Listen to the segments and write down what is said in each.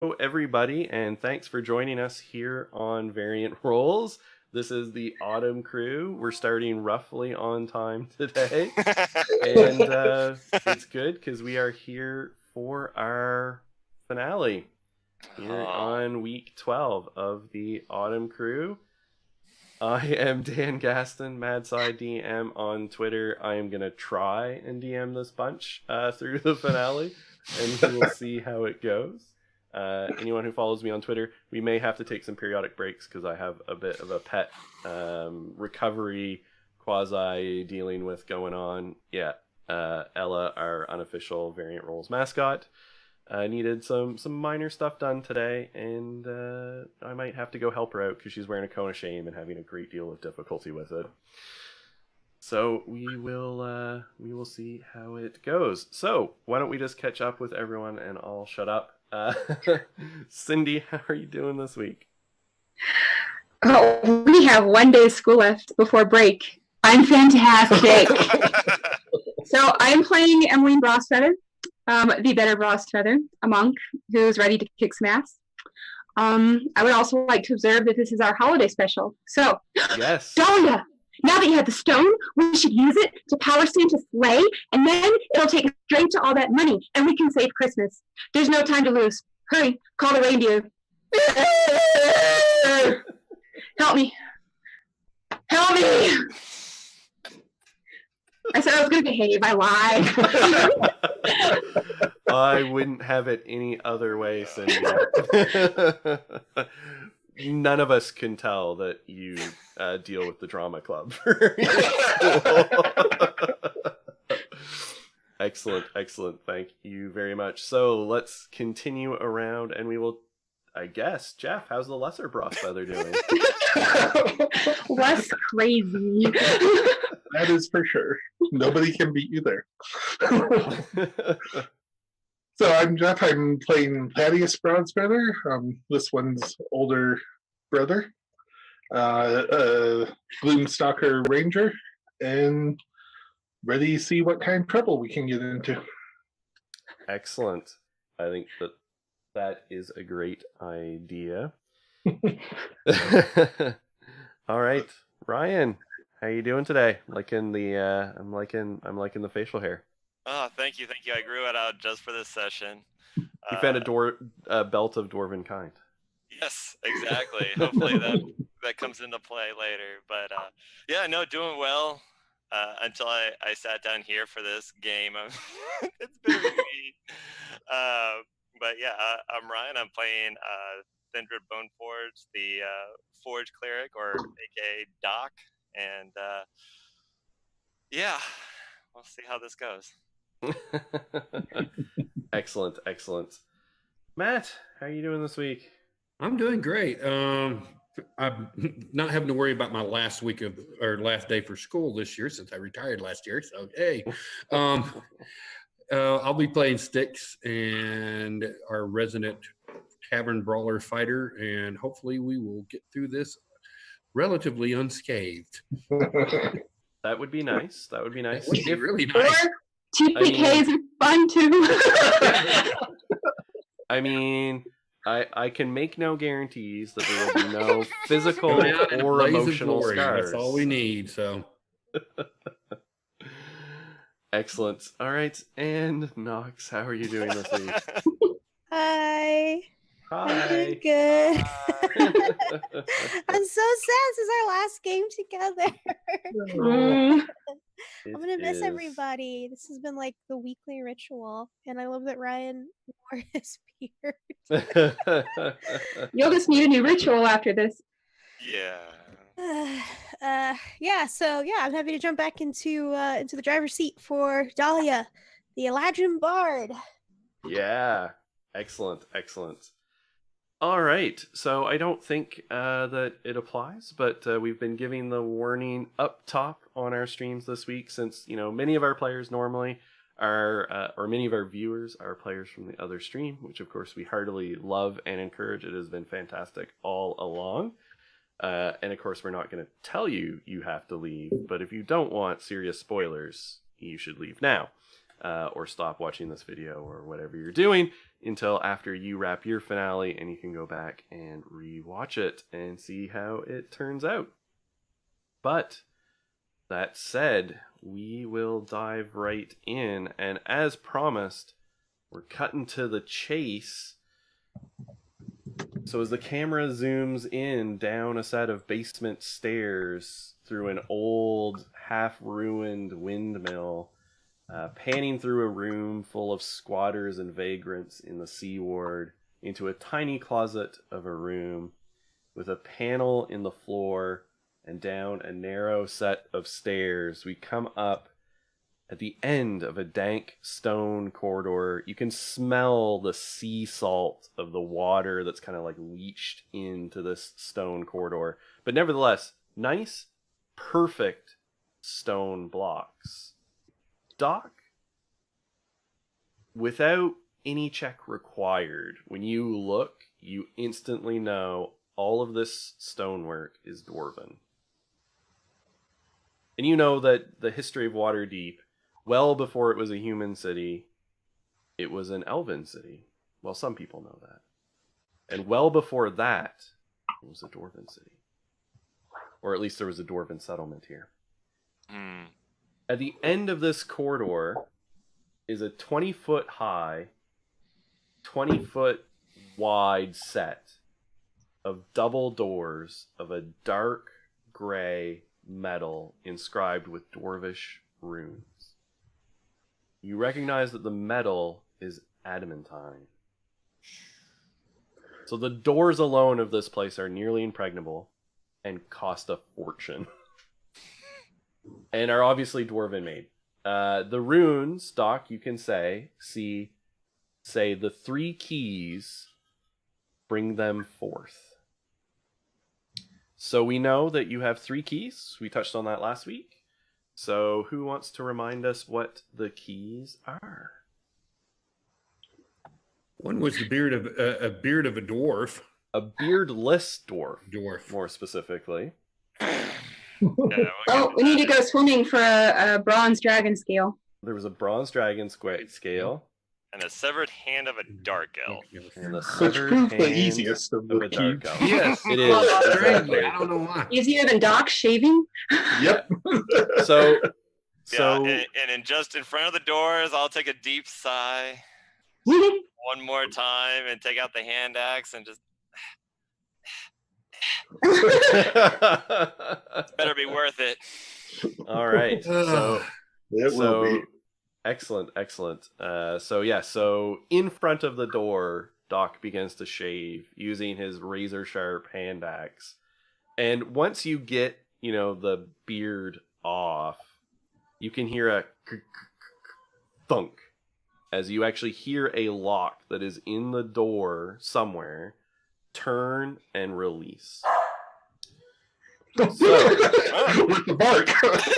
Hello, everybody, and thanks for joining us here on Variant Roles. This is the Autumn Crew. We're starting roughly on time today, and it's good because we are here for our finale here on week 12 of the Autumn Crew. I am Dan Gaston, MadSide DM on Twitter. I am going to try and DM this bunch through the finale, and we will see how it goes. Anyone who follows me on Twitter, we may have to take some periodic breaks because I have a bit of a pet recovery quasi dealing with going on. Yeah, Ella, our unofficial Variant Roles mascot, needed some minor stuff done today, and I might have to go help her out because she's wearing a cone of shame and having a great deal of difficulty with it. So we will see how it goes. So why don't we just catch up with everyone and I'll shut up. Cindy, how are you doing this week? Oh, we have 1 day of school left before break. I'm fantastic. So I'm playing Emmeline Brostfeather, the better Brostfeather, a monk who's ready to kick some ass. I would also like to observe that this is our holiday special. So, yes, Dahlia, now that you have the stone, we should use it to power Santa's sleigh, and then it'll take us straight to all that money, and we can save Christmas. There's no time to lose. Hurry, call the reindeer. Help me. Help me. I said I was going to behave. I lied. I wouldn't have it any other way, Cindy. None of us can tell that you deal with the drama club. Excellent. Thank you very much. So let's continue around, and we will, I guess, Jeff, how's the lesser Brostfeather doing? Less crazy. That is for sure. Nobody can beat you there. So I'm Jeff. I'm playing Thaddeus Brostfeather. This one's older brother, Gloomstalker Ranger, and ready to see what kind of trouble we can get into. Excellent. I think that is a great idea. All right, Ryan, how you doing today? I'm liking the facial hair. Oh, thank you. I grew it out just for this session. You found a belt of dwarven kind. Yes, exactly. Hopefully that comes into play later. But doing well until I sat down here for this game. It's been really but yeah, I'm Ryan. I'm playing Thindred Boneforge, the Forge Cleric, or aka Doc. And we'll see how this goes. Excellent. Matt, how are you doing this week? I'm doing great. I'm not having to worry about my last day for school this year since I retired last year. So hey, I'll be playing Styx and our resident tavern brawler fighter, and hopefully we will get through this relatively unscathed. That would be nice. That would be really nice. Or TPKs are fun too. I mean, I can make no guarantees that there will be no physical or emotional scars. That's all we need. So. Excellent. All right, and Nox, how are you doing this week? Hi. I'm doing good. I'm so sad this is our last game together. I'm going to miss everybody. This has been like the weekly ritual, and I love that Ryan wore his beard. You'll just need a new ritual after this. Yeah. I'm happy to jump back into the driver's seat for Dahlia, the Eladrin Bard. Yeah. Excellent. All right, so I don't think that it applies, but we've been giving the warning up top on our streams this week since, many of our players normally are, or many of our viewers are players from the other stream, which of course we heartily love and encourage. It has been fantastic all along. And of course, we're not going to tell you have to leave, but if you don't want serious spoilers, you should leave now. or stop watching this video or whatever you're doing until after you wrap your finale, and you can go back and rewatch it and see how it turns out. But that said, we will dive right in, and as promised, we're cutting to the chase. So as the camera zooms in down a set of basement stairs through an old, half-ruined windmill, panning through a room full of squatters and vagrants in the Sea Ward, into a tiny closet of a room with a panel in the floor and down a narrow set of stairs, we come up at the end of a dank stone corridor. You can smell the sea salt of the water that's kind of like leached into this stone corridor. But nevertheless, nice, perfect stone blocks. Doc, without any check required, when you look, you instantly know all of this stonework is Dwarven. And you know that the history of Waterdeep, well before it was a human city, it was an elven city. Well, some people know that. And well before that, it was a Dwarven city. Or at least there was a Dwarven settlement here. Mm. At the end of this corridor is a 20-foot high, 20-foot wide set of double doors of a dark gray metal inscribed with Dwarvish runes. You recognize that the metal is adamantine. So the doors alone of this place are nearly impregnable and cost a fortune. And are obviously Dwarven made. The runes, Doc, you can say the 3 keys, bring them forth. So we know that you have 3 keys. We touched on that last week. So who wants to remind us what the keys are? One was the beard of a dwarf. A beardless dwarf. Dwarf. More specifically. Oh, we need to go swimming for a bronze dragon scale. There was a bronze dragon scale. And a severed hand of a dark elf. And the Which severed proved the hand easiest of of the a dark keys. elf. Yes, It is. Strangely, I don't know why. Easier than Doc shaving? Yep. So Yeah, and just in front of the doors, I'll take a deep sigh one more time and take out the hand axe and just. Better be worth it. All right. So It will be. excellent. So in front of the door, Doc begins to shave using his razor sharp hand axe. And once you get, the beard off, you can hear a thunk as you actually hear a lock that is in the door somewhere turn and release. So, with the bark.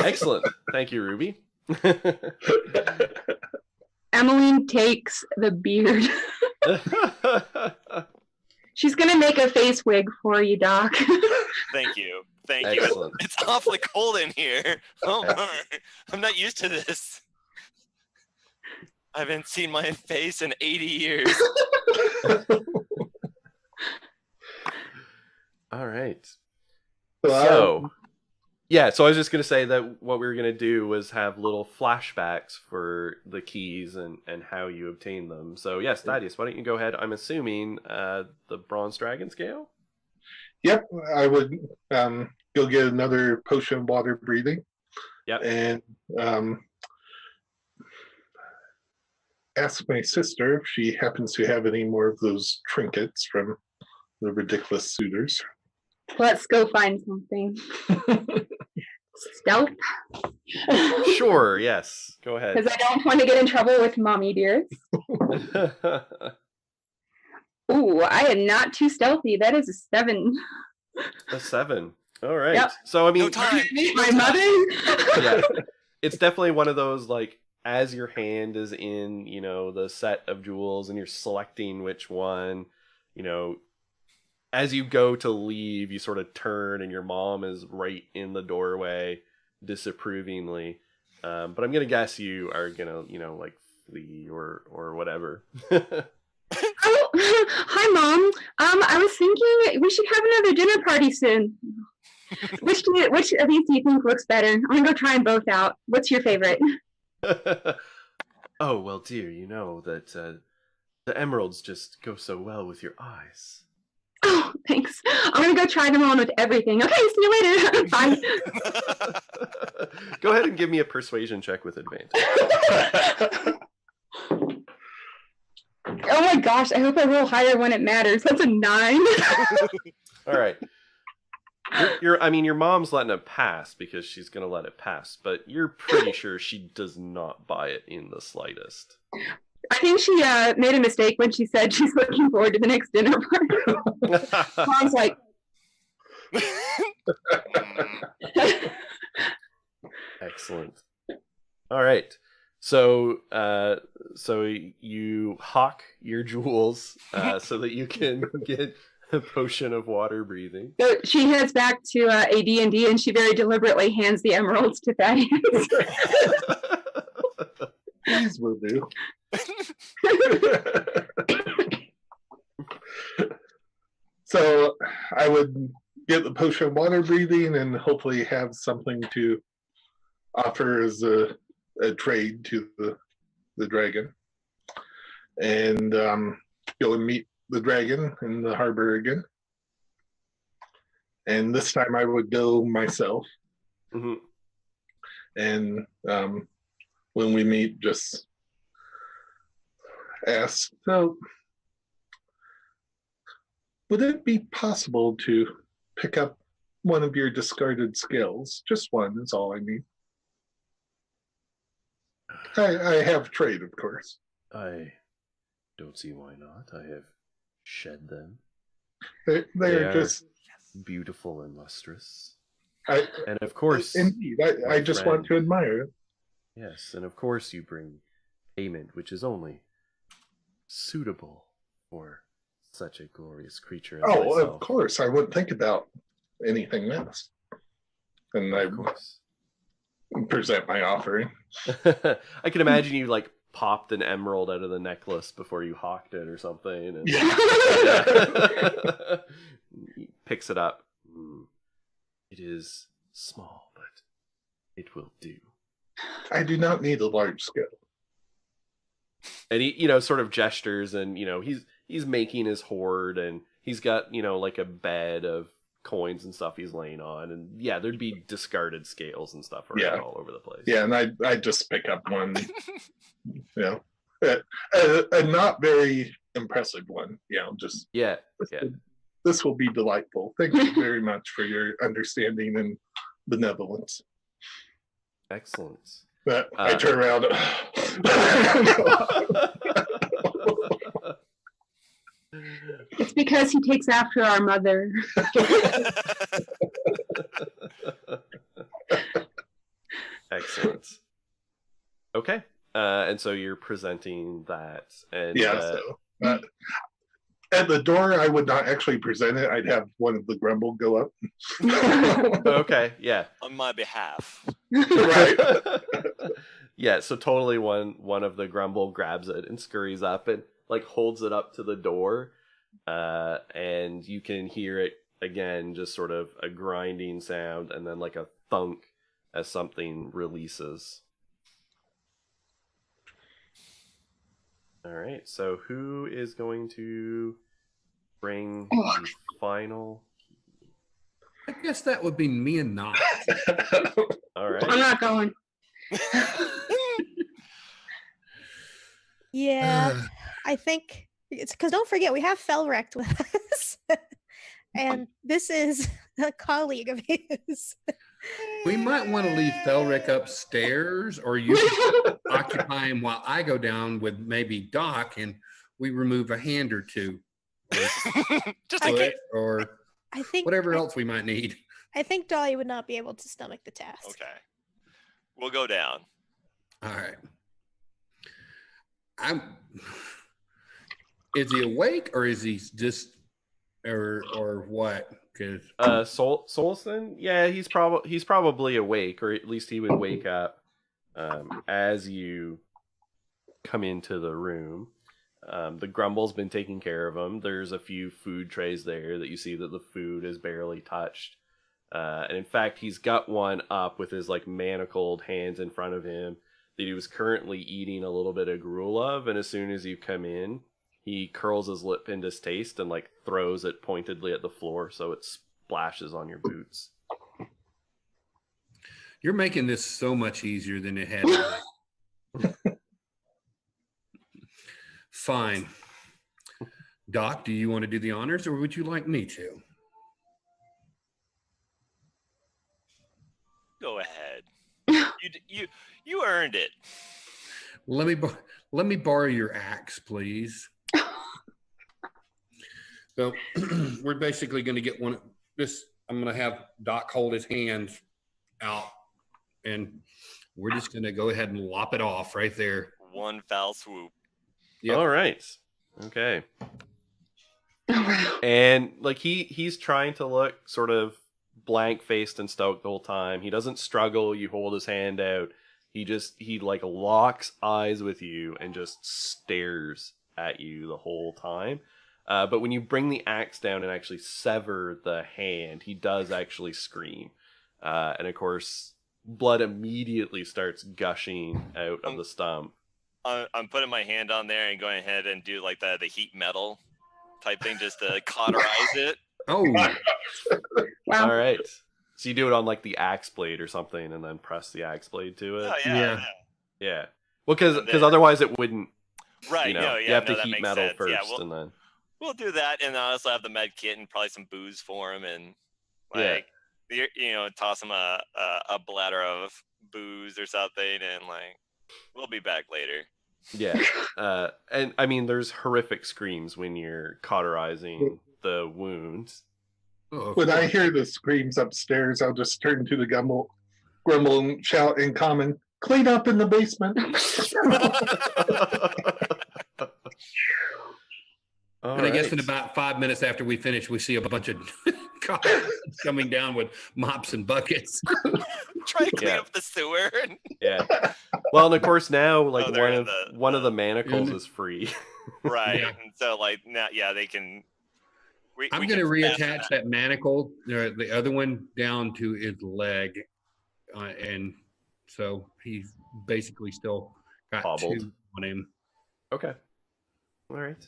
excellent. Thank you, Ruby. Emmeline takes the beard. She's gonna make a face wig for you, Doc. Thank you. Thank Excellent. you. It's awfully cold in here. Oh my. I'm not used to this. I haven't seen my face in 80 years. All right. So, So I was just going to say that what we were going to do was have little flashbacks for the keys and how you obtain them. So yes, Thaddeus, why don't you go ahead? I'm assuming the Bronze Dragon scale? yep, I would go get another potion of water breathing. Yep. And ask my sister if she happens to have any more of those trinkets from the ridiculous suitors. Let's go find something. Stealth? Sure, yes. Go ahead. Because I don't want to get in trouble with mommy dears. Ooh, I am not too stealthy. That is a 7. A 7. All right. Yep. So, I mean, No time. Meet my mother? yeah, it's definitely one of those, like, as your hand is in, the set of jewels and you're selecting which one, as you go to leave, you sort of turn and your mom is right in the doorway disapprovingly. But I'm gonna guess you are gonna, like flee or whatever. Oh, hi, Mom. I was thinking we should have another dinner party soon. Which of these do you think looks better? I'm gonna go try them both out. What's your favorite? Oh well, dear, you know that the emeralds just go so well with your eyes. Oh, thanks. I'm gonna go try them on with everything. Okay, see you later. Bye. Go ahead and give me a persuasion check with advantage. Oh my gosh, I hope I roll higher when it matters. That's a 9. All right. Your mom's letting it pass because she's gonna let it pass, but you're pretty sure she does not buy it in the slightest. I think she made a mistake when she said she's looking forward to the next dinner party. Mom's like, excellent. All right. So you hawk your jewels so that you can get a potion of water breathing. so she heads back to AD&D and she very deliberately hands the emeralds to Thaddeus. Please will do. So I would get the potion of water breathing and hopefully have something to offer as a trade to the dragon. And go and meet the dragon in the harbor again. And this time I would go myself. Mm-hmm. And when we meet, just ask, so would it be possible to pick up one of your discarded skills? Just one is all I need. I have trade, of course. I don't see why not. I have shed them. They are just beautiful and lustrous. and of course, indeed, I just want to admire it. Yes, and of course you bring payment, which is only suitable for such a glorious creature as myself. Of course. I wouldn't think about anything else. And of course. Present my offering. I can imagine you like popped an emerald out of the necklace before you hawked it or something. And, he picks it up. It is small, but it will do. I do not need a large scale. And he, sort of gestures, and he's making his hoard, and he's got like a bed of coins and stuff he's laying on, and there'd be discarded scales and stuff around all over the place. Yeah, and I just pick up one, a not very impressive one. Just This will be delightful. Thank you very much for your understanding and benevolence. Excellent. But I turn around. It's because he takes after our mother. Excellent. Okay. And so you're presenting that. And, at the door, I would not actually present it. I'd have one of the grumble go up. Okay, yeah. On my behalf. Right. Yeah, so totally one of the grumble grabs it and scurries up and like holds it up to the door. And you can hear it again, just sort of a grinding sound and then like a thunk as something releases. All right, so who is going to bring the final key? I guess that would be me and Knox. All right. I'm not going. Yeah, I think it's because don't forget we have Felrect with us, and this is a colleague of his. We might want to leave Felric upstairs, or you can occupy him while I go down with maybe Doc, and we remove a hand or two, or I think whatever else we might need. I think Dolly would not be able to stomach the task. Okay, we'll go down. All right. Is he awake, or is he just, or what? Solson? Yeah, he's probably awake, or at least he would wake up. As you come into the room, the Grumble's been taking care of them. There's a few food trays there that you see that the food is barely touched. And in fact, he's got one up with his like manacled hands in front of him that he was currently eating a little bit of gruel of. And as soon as you come in, he curls his lip in distaste and like throws it pointedly at the floor so it splashes on your boots. You're making this so much easier than it had to be. Fine. Doc, do you want to do the honors or would you like me to? Go ahead. You earned it. Let me borrow your axe, please. So we're basically going to get one. I'm going to have Doc hold his hands out, and we're just going to go ahead and lop it off right there. One foul swoop. Yep. All right. Okay. And like he's trying to look sort of blank-faced and stoked the whole time. He doesn't struggle. You hold his hand out. He like locks eyes with you and just stares at you the whole time. But when you bring the axe down and actually sever the hand, he does actually scream. And of course, blood immediately starts gushing out of the stump. I'm putting my hand on there and going ahead and do like the heat metal type thing just to cauterize it. Oh, Wow. All right. So you do it on like the axe blade or something and then press the axe blade to it. Oh, yeah. Yeah. Well, because then- otherwise it wouldn't, Right. you know, No, yeah, you have no, to that heat makes metal sense. first Yeah, and then. we'll do that, and I also have the med kit and probably some booze for him, and Yeah. like toss him a bladder of booze or something, and like we'll be back later. Yeah. And I mean, there's horrific screams when you're cauterizing the wounds. oh, When I hear the screams upstairs, I'll just turn to the grumble and shout in common, "Clean up in the basement." All and I guess right. in about 5 minutes after we finish, we see a bunch of cops coming down with mops and buckets. Try to clean Yeah. up the sewer. Yeah. Well, and of course now, like Oh, they're in one of the the- manacles in- is free. Right. Yeah. And so like now, yeah, they can. I'm going to reattach that manacle, the other one, down to his leg, and so he's basically still got Hobbled. 2 on him. Okay. All right.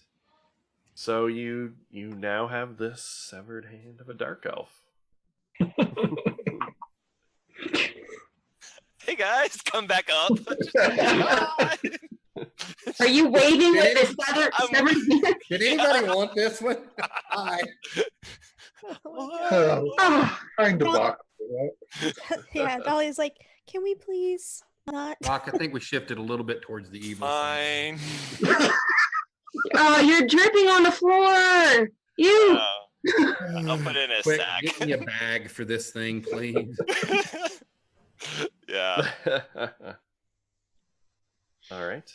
So you now have this severed hand of a dark elf. Hey guys, come back up. Are you waving with this I'm- severed hand? Did anybody want this one? Hi. Oh, Trying to block. Yeah, Dolly's like, can we please not? Doc, I think we shifted a little bit towards the evil side. Fine. oh, you're dripping on the floor. You. I'll put it in a Quick, sack. get me a bag for this thing, please. Yeah. All right.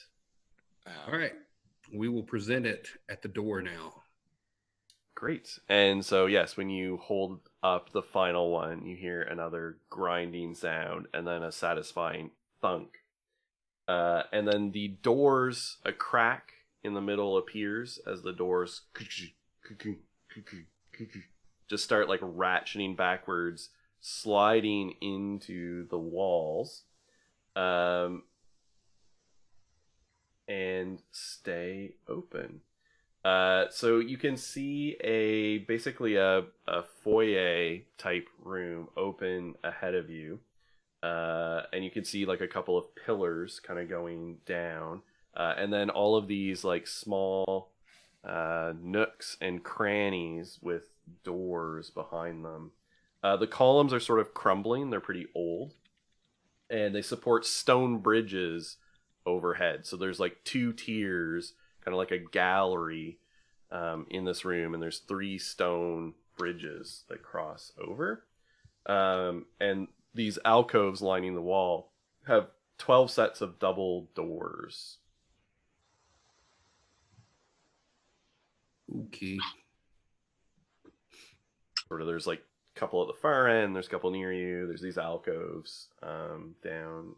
All right. We will present it at the door now. Great. And so, yes, when you hold up the final one, you hear another grinding sound and then a satisfying thunk. And then the doors, a crack in the middle appears as the doors just start like ratcheting backwards, sliding into the walls, and stay open. So you can see basically a foyer type room open ahead of you. And you can see like a couple of pillars kind of going down. And then all of these like small nooks and crannies with doors behind them. The columns are sort of crumbling. They're pretty old. And they support stone bridges overhead. So there's like 2 tiers, kind of like a gallery in this room. And there's 3 stone bridges that cross over. And these alcoves lining the wall have 12 sets of double doors. Okay. Sort of there's like couple at the far end. There's a couple near you. There's these alcoves down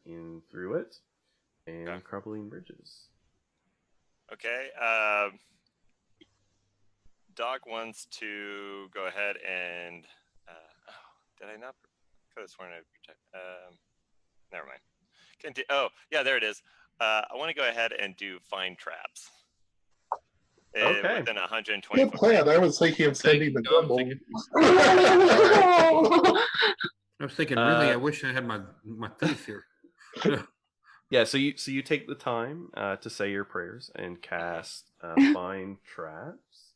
in through it, and crumbling bridges. Okay. Doc wants to go ahead and. Did I not? Could have sworn I protect. Never mind. Oh, yeah, there it is. I want to go ahead and do find traps. Okay. Within 120 Good foot plan. I was thinking of sending the No, I'm double. thinking- I was thinking, really, I wish I had my thief here. Yeah, so you take the time to say your prayers and cast find traps,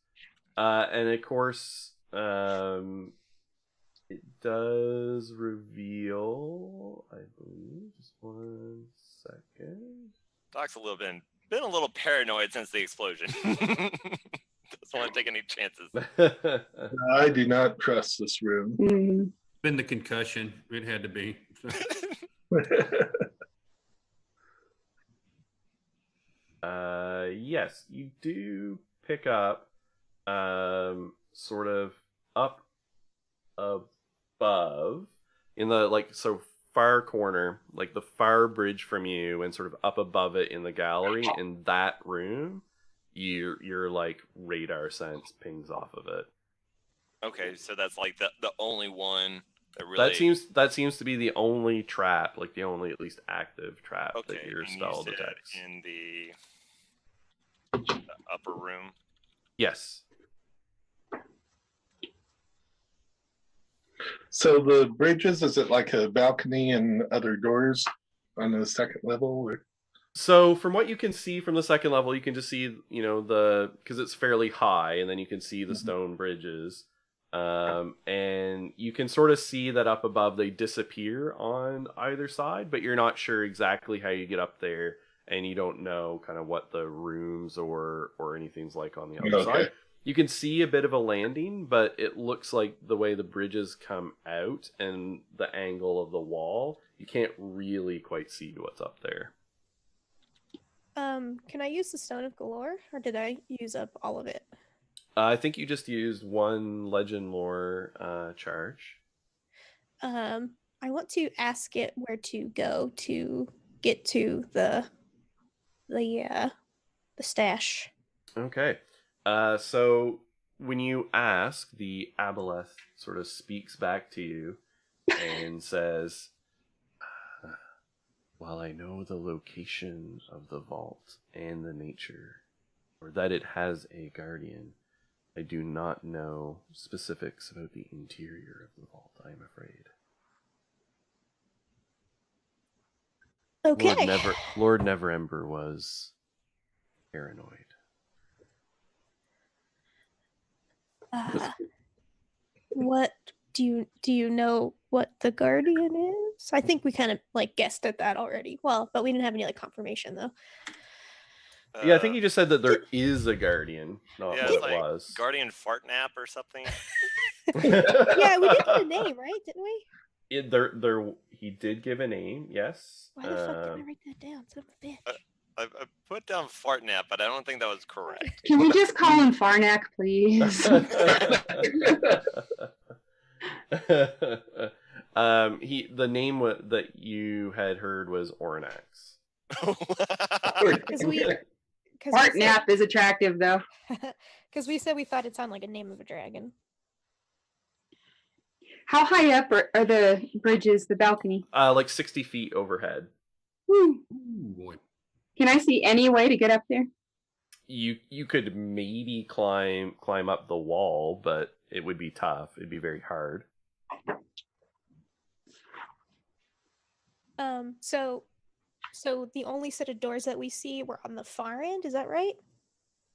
and of course it does reveal, I believe. Just 1 second. Doc's been a little paranoid since the explosion. Doesn't want to take any chances. I do not trust this room. Mm. Been the concussion. It had to be. Yes, you do pick up sort of up above in the far corner, like the far bridge from you, and sort of up above it in the gallery in that room, your like radar sense pings off of it. Okay, so that's like the only one that really. That seems to be the only trap, like the only at least active trap that your and spell you said detects. in the upper room. Yes. So the bridges, is it like a balcony and other doors on the second level? Or? So from what you can see from the second level, you can just see, because it's fairly high, and then you can see the stone bridges. And you can sort of see that up above they disappear on either side, but you're not sure exactly how you get up there, and you don't know kind of what the rooms or anything's like on the other side. You can see a bit of a landing, but it looks like the way the bridges come out and the angle of the wall, you can't really quite see what's up there. Can I use the Stone of Golorr, or did I use up all of it? I think you just used one legend lore charge. I want to ask it where to go to get to the stash. Okay. So when you ask, the aboleth sort of speaks back to you and says, "While I know the location of the vault and the nature, or that it has a guardian, I do not know specifics about the interior of the vault, I am afraid." Okay. Lord Neverember was paranoid. What do you know what the guardian is? I think we kind of guessed at that already. Well, but we didn't have any confirmation though. Yeah, I think you just said that there is a guardian, not Yeah, what it's it like was. Guardian Fartnap or something. Yeah, we did get a name, right? Didn't we? He did give a name, yes. Why the fuck did I write that down? Son of a bitch. I put down Fartnap, but I don't think that was correct. Can we just call him Farnak, please? The name that you had heard was Ornax. Fartnap is attractive, though. Because we said we thought it sounded like a name of a dragon. How high up are the bridges, the balcony? Like 60 feet overhead. Ooh. Ooh, boy. Can I see any way to get up there? You could maybe climb up the wall, but it would be tough. It'd be very hard. So the only set of doors that we see were on the far end, is that right?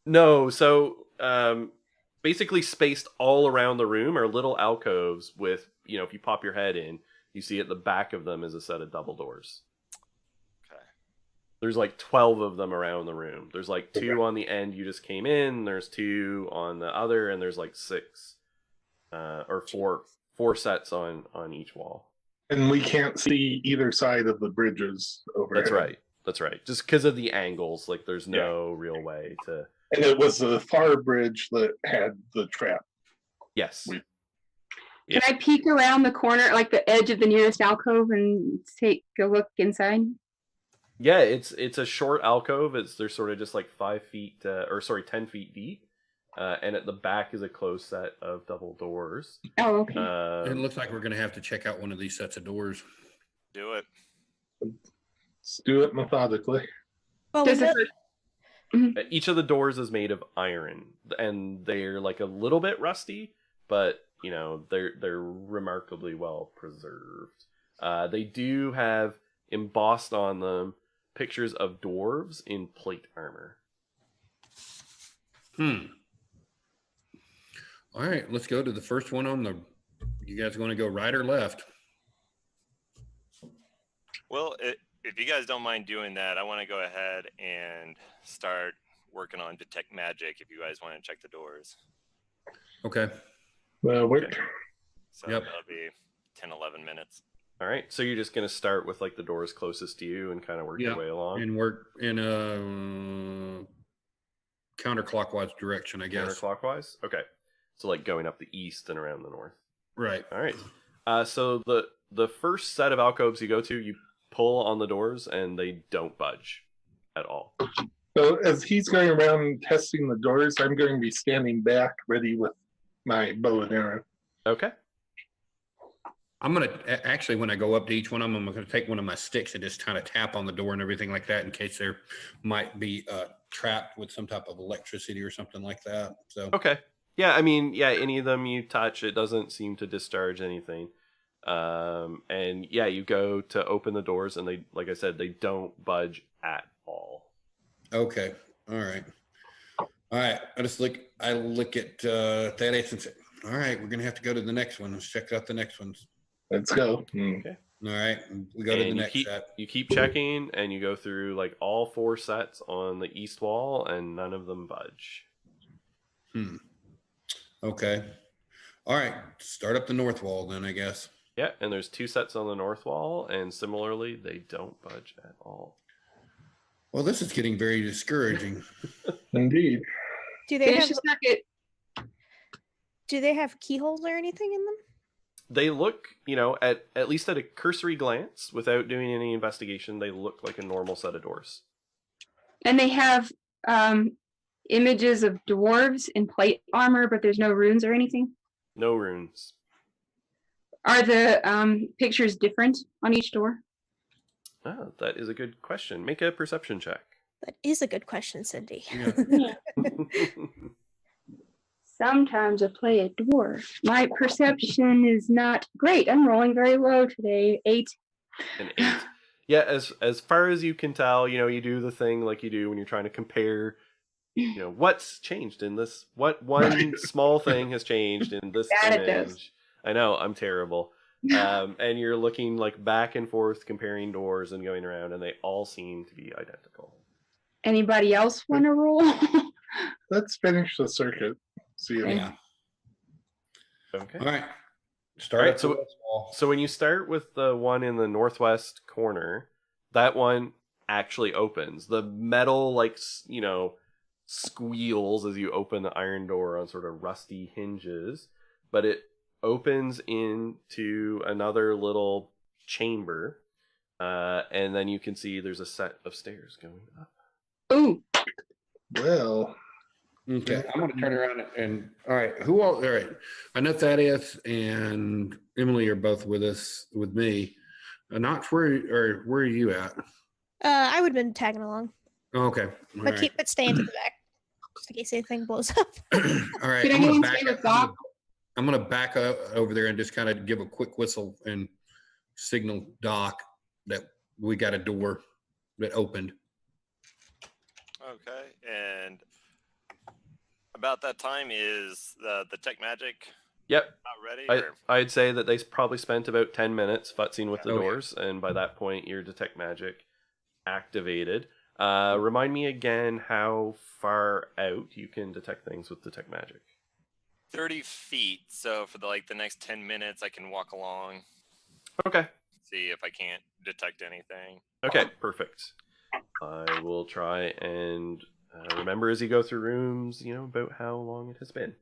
No, so basically spaced all around the room are little alcoves with, if you pop your head in, you see at the back of them is a set of double doors. Okay. There's like 12 of them around the room. There's like 2 on the end you just came in, there's 2 on the other, and there's like 6 or 4 sets on each wall. And we can't see either side of the bridges over. That's right. Just because of the angles, like there's no real way to. And it was the far bridge that had the trap. Yes. Yeah. Can I peek around the corner, like the edge of the nearest alcove, and take a look inside? Yeah, it's a short alcove. They're sort of just like 10 feet deep, and at the back is a closed set of double doors. Oh, okay. It looks like we're going to have to check out one of these sets of doors. Do it. Let's do it methodically. Well, Does we it- know, Each of the doors is made of iron, and they're like a little bit rusty, but they're remarkably well preserved. They do have embossed on them pictures of dwarves in plate armor. All right, let's go to the first one on the. You guys want to go right or left? Well, if you guys don't mind doing that, I want to go ahead and start working on detect magic. If you guys want to check the doors, Okay. Work. so Yep. that'll be 10, 11 minutes. All right, so you're just gonna start with like the doors closest to you and kind of work your Yeah, way along. And work in a counterclockwise direction, I guess. Counterclockwise. Okay, so like going up the east and around the north. Right. All right. So the first set of alcoves you go to, you pull on the doors and they don't budge at all. So as he's going around testing the doors, I'm going to be standing back, ready with my bow and arrow. Okay. I'm going to actually, when I go up to each one of them, I'm going to take one of my sticks and just kind of tap on the door and everything like that in case there might be trapped with some type of electricity or something like that. So, Okay. Yeah, I mean, yeah, any of them you touch, it doesn't seem to discharge anything. And yeah, you go to open the doors and they, like I said, they don't budge at all. okay. All right. I look at Thaddeus and say, all right, we're going to have to go to the next one. Let's check out the next ones. Let's go. Okay. All right. We go to the And next set. you keep checking and you go through like all 4 sets on the east wall and none of them budge. Okay. All right. Start up the north wall then, I guess. Yeah, and there's 2 sets on the north wall and similarly they don't budge at all. Well, this is getting very discouraging. Indeed. do they Finish have the circuit. keyholes or anything in them? They look, at least at a cursory glance, without doing any investigation, they look like a normal set of doors. And they have images of dwarves in plate armor, but there's no runes or anything. No runes. Are the pictures different on each door? Oh, that is a good question. Make a perception check. That is a good question, Cindy. Yeah. Sometimes I play a dwarf. My perception is not great. I'm rolling very low today. 8. An 8. Yeah, as far as you can tell, you do the thing like you do when you're trying to compare, what's changed in this, what one small thing has changed in this Bad at this. image. I know, I'm terrible. And you're looking like back and forth, comparing doors and going around, and they all seem to be identical. Anybody else want to roll? Let's finish the circuit. See you. Yeah. Okay. All right. Start All right, at the west wall. So when you start with the one in the northwest corner, that one actually opens. The metal, squeals as you open the iron door on sort of rusty hinges, but it opens into another little chamber, and then you can see there's a set of stairs going up. Ooh. Well, Okay, I'm going to turn around and all right. Who all? All right, I know Thaddeus and Emily are both with me. Not where are you at? I would have been tagging along, Oh, okay, all but right. staying to the back, just in case anything blows up. All right. Did I'm gonna anyone back stay with up. Doc? I'm gonna back up over there and just kind of give a quick whistle and signal Doc that we got a door that opened. Okay, and about that time is the tech magic Yep. not ready? Or? I'd say that they probably spent about 10 minutes futzing with the Okay. doors, and by that point, your detect magic activated. Remind me again how far out you can detect things with detect magic. 30 feet. So for the next 10 minutes, I can walk along, Okay. see if I can't detect anything. Okay, perfect. I will try and remember as you go through rooms, about how long it has been.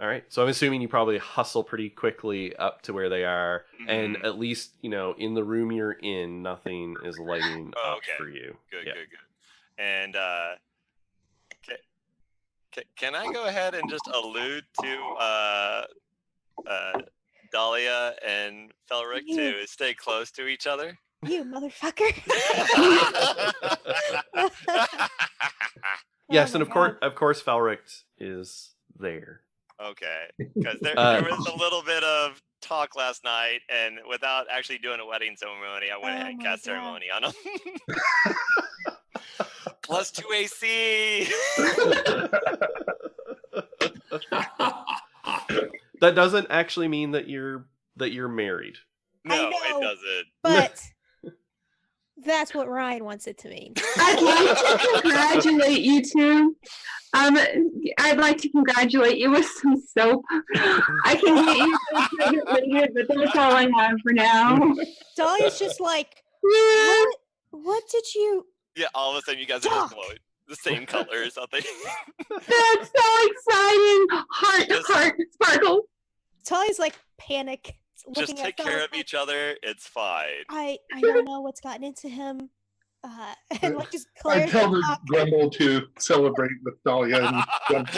All right. So I'm assuming you probably hustle pretty quickly up to where they are, and Mhm. at least in the room you're in, nothing is lighting Oh, up okay. for you. Good, Yeah. good, good. And can I go ahead and just allude to Dahlia and Felric You. to stay close to each other? You motherfucker. Yes, Oh and my God. of course, Falric is there. Okay, because there Uh, was a little bit of talk last night, and without actually doing a wedding ceremony, I went ahead Oh and my cast God. ceremony on him. +2 AC. That doesn't actually mean that you're married. No, know. it doesn't. But that's what Ryan wants it to mean. I'd like to congratulate you two. I'd like to congratulate you with some soap. I can get you some pregnant later, but that's all I have for now. Dahlia's just like, Yeah, what did you? Yeah, all of a sudden you guys are Doc. just glowing the same colors. I think. that's so exciting. Heart, sparkle. Dahlia's like panic. Just looking take at care Felric of like, each other. It's fine. I don't know what's gotten into him. And like just I glares tell at the Doc. Grumble to celebrate with Dahlia and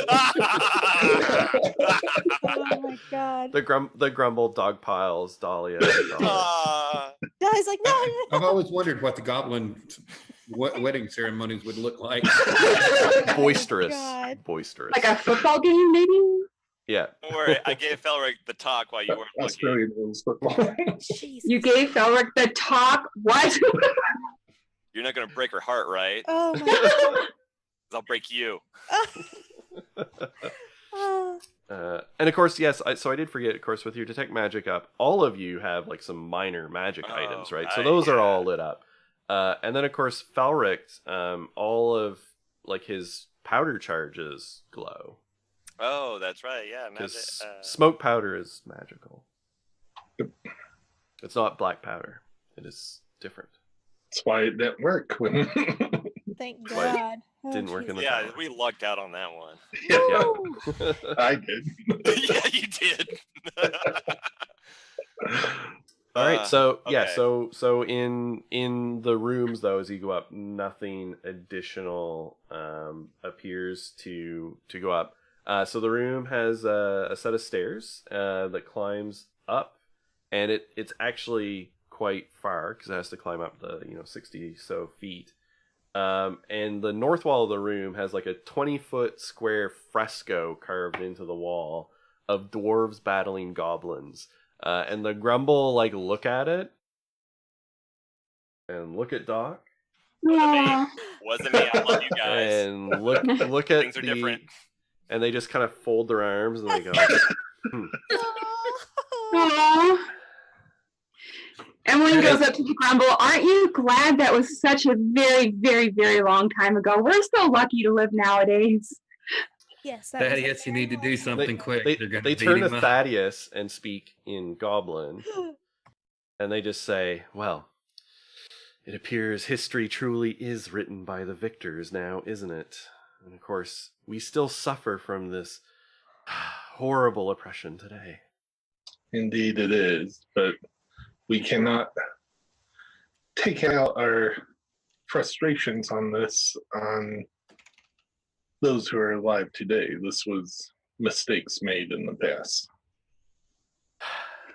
Oh my God. The grumble dog piles, Dahlia. And Falric. Dahlia's like, no. I've always wondered what the goblin wedding ceremonies would look like. Boisterous. God. Boisterous. Like a football game, maybe? Yeah. Don't worry, I gave Felric the talk while you weren't looking. Australian rules football. Jesus. You gave Felric the talk? What? You're not gonna break her heart, right? Oh my God. 'Cause I'll break you. Oh. And of course, yes. So I did forget. Of course, with your detect magic up, all of you have like some minor magic items, right? So those are all lit up. And then of course, Falric, all of like his powder charges glow Oh, that's right. Yeah, because magic. smoke powder is magical. It's not black powder. It is different. That's why it didn't work when Thank Why God. Oh, didn't work in the Yeah, tower. we lucked out on that one. Yeah. I did. Yeah, you did. All right, so yeah, okay. so in the rooms though, as you go up, nothing additional appears to go up. So the room has a set of stairs that climbs up, and it's actually quite far because it has to climb up the 60 so feet. And the north wall of the room has like a 20-foot square fresco carved into the wall of dwarves battling goblins. And the grumble look at it and look at Doc Wasn't me. I love you guys. and look at Things are different. and they just kind of fold their arms and they go, Aww. Emily goes up to the Grumble. Aren't you glad that was such a very, very, very long time ago? We're so lucky to live nowadays. Yes. That was a Thaddeus, you need to very do long something quick. they They're gonna they beat turn to him up. Thaddeus and speak in Goblin, time. and they just say, "Well, it appears history truly is written by the victors now, isn't it? And of course, we still suffer from this horrible oppression today." Indeed it is, but we cannot take out our frustrations on those who are alive today. This was mistakes made in the past.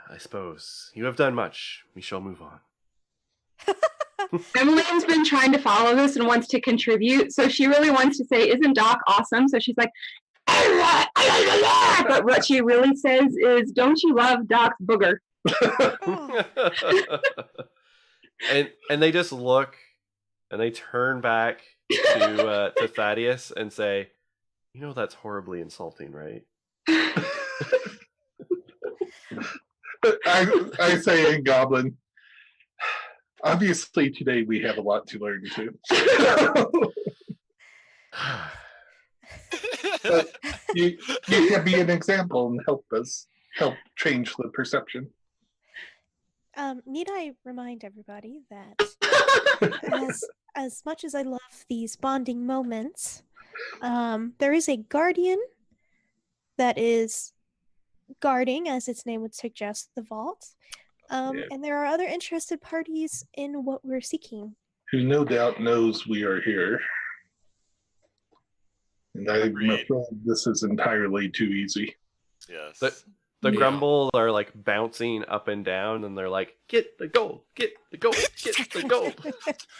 I suppose you have done much. We shall move on. Emily's been trying to follow this and wants to contribute, so she really wants to say, "Isn't Doc awesome?" So she's like, but what she really says is, "Don't you love Doc's booger?" and they just look and they turn back to Thaddeus and say, that's horribly insulting, right? I say in Goblin, obviously today we have a lot to learn too. But you can be an example and help change the perception. Need I remind everybody that as much as I love these bonding moments, there is a guardian that is guarding, as its name would suggest, the vault. Yeah. And there are other interested parties in what we're seeking. Who no doubt knows we are here. And I'm Agreed. afraid this is entirely too easy. Yes. The Yeah. grumble are like bouncing up and down, and they're like, "Get the gold! Get the gold! Get the gold!"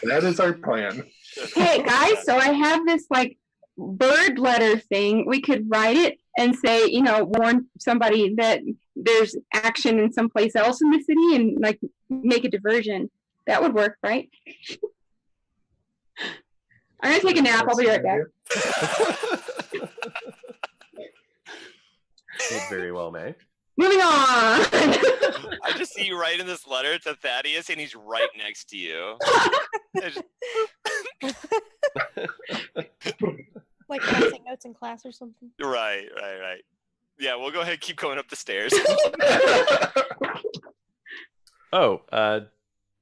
That is our plan. Hey guys, so I have this like bird letter thing. We could write it and say, warn somebody that there's action in someplace else in the city and like make a diversion. That would work, right? I'm gonna take a nap. I'll be right back. It very well may. Moving on. I just see you writing this letter to Thaddeus, and he's right next to you. Like passing notes in class or something. Right. Yeah, we'll go ahead and keep going up the stairs. Oh,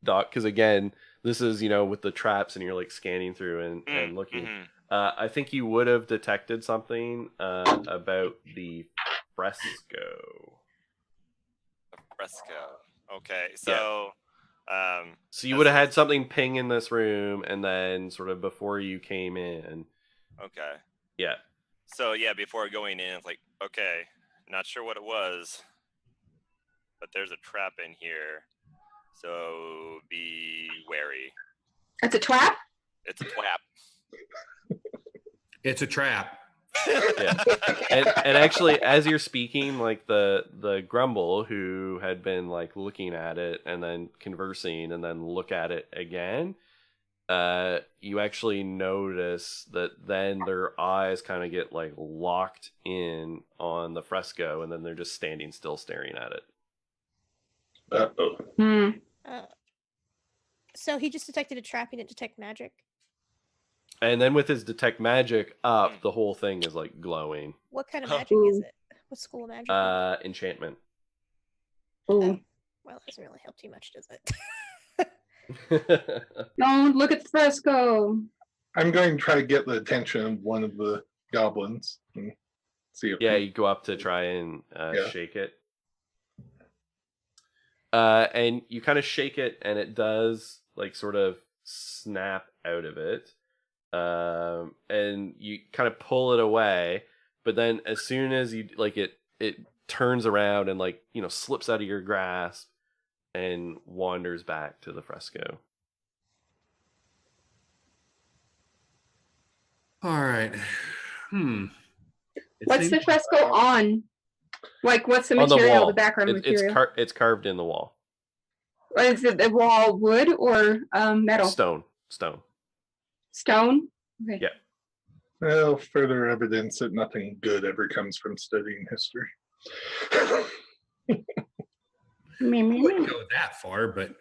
Doc, because again, this is with the traps, and you're like scanning through and looking. Mhm. I think you would have detected something about the fresco. Fresco. Okay, so So you would have had something ping in this room, and then sort of before you came in. okay. Yeah. So yeah, before going in, it's like, okay, not sure what it was, but there's a trap in here, so be wary. That's a trap? It's a trap. It's a trap. Yeah. And actually, as you're speaking, like the grumble who had been like looking at it and then conversing and then look at it again, you actually notice that then their eyes kind of get like locked in on the fresco, and then they're just standing still staring at it. Uh-oh. Hmm. So he just detected a trap. He didn't detect magic. And then with his detect magic up, the whole thing is like glowing. What kind of Huh. magic is it? What school of magic? Enchantment. Ooh. Well, it doesn't really help too much, does it? Don't look at the fresco. I'm going to try to get the attention of one of the goblins and see if Yeah, you go up to try and Yeah. shake it. And you kind of shake it, and it does like sort of snap out of it. And you kind of pull it away, but then as soon as you like it turns around and like slips out of your grasp and wanders back to the fresco. All right. It What's the seems- fresco on? Like, what's the On the material, wall. the background material? It's carved in the wall. Or is it the wall wood or metal? Stone. Stone? Okay. Yeah. well, further evidence that nothing good ever comes from studying history. Me, I me, wouldn't me. go that far, but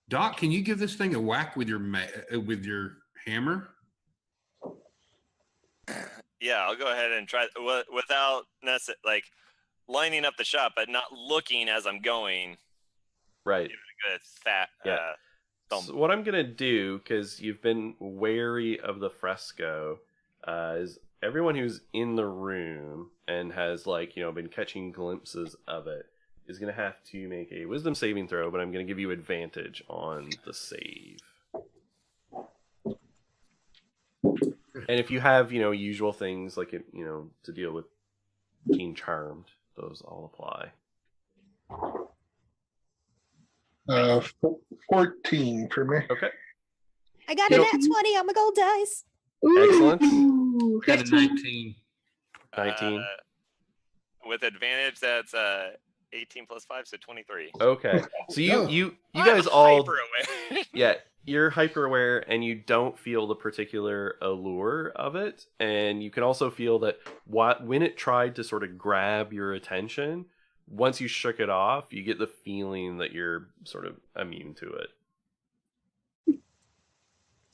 Doc, can you give this thing a whack with your hammer? Yeah, I'll go ahead and try without like lining up the shot, but not looking as I'm going. Right. Good fat. Yeah. thump. So what I'm gonna do, because you've been wary of the fresco, is everyone who's in the room and has been catching glimpses of it is gonna have to make a wisdom saving throw, but I'm gonna give you advantage on the save. And if you have usual things like to deal with being charmed, those all apply. 14 for me. Okay. I got You a know- nat 20 on my gold dice. Excellent. Ooh, Got a 15. 19. 19. With advantage, that's 18 plus 5, so 23. Okay. So you Oh. you I'm guys all hyper-aware. yeah, you're hyper aware and you don't feel the particular allure of it, and you can also feel that when it tried to sort of grab your attention, once you shook it off, you get the feeling that you're sort of immune to it.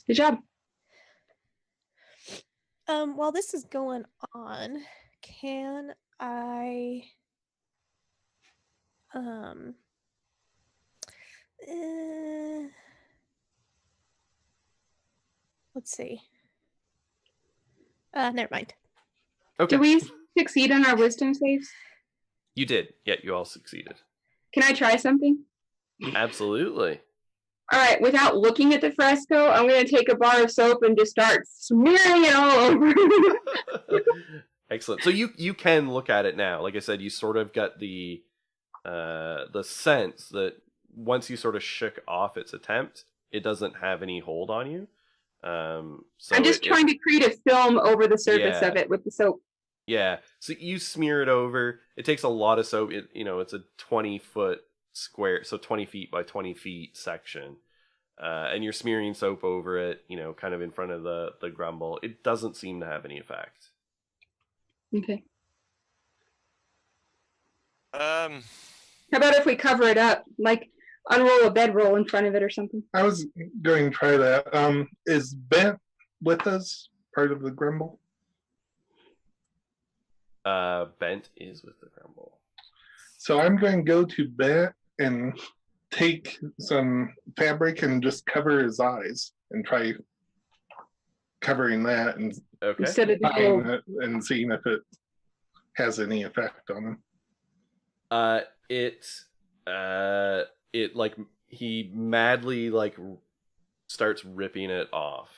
Good job. While this is going on, can I let's see. Never mind. Okay. Do we succeed on our wisdom saves? You did. Yeah, you all succeeded. Can I try something? Absolutely. All right, without looking at the fresco, I'm going to take a bar of soap and just start smearing it all over. Excellent. So you can look at it now. Like I said, you sort of got the sense that once you sort of shook off its attempt, it doesn't have any hold on you. So I'm just trying to create a film over the surface Yeah. of it with the soap. Yeah. So you smear it over. It takes a lot of soap. It's a 20-foot square, so 20 feet by 20 feet section. And you're smearing soap over it, kind of in front of the grumble. It doesn't seem to have any effect. Okay. Um, How about if we cover it up, like unroll a bedroll in front of it or something? I was going to try that. Is Bent with us, part of the grumble? Bent is with the grumble. So I'm going to go to Bent and take some fabric and just cover his eyes and try covering that and Okay. Instead of the buying whole, it and seeing if it has any effect on him. It like he madly like starts ripping it off.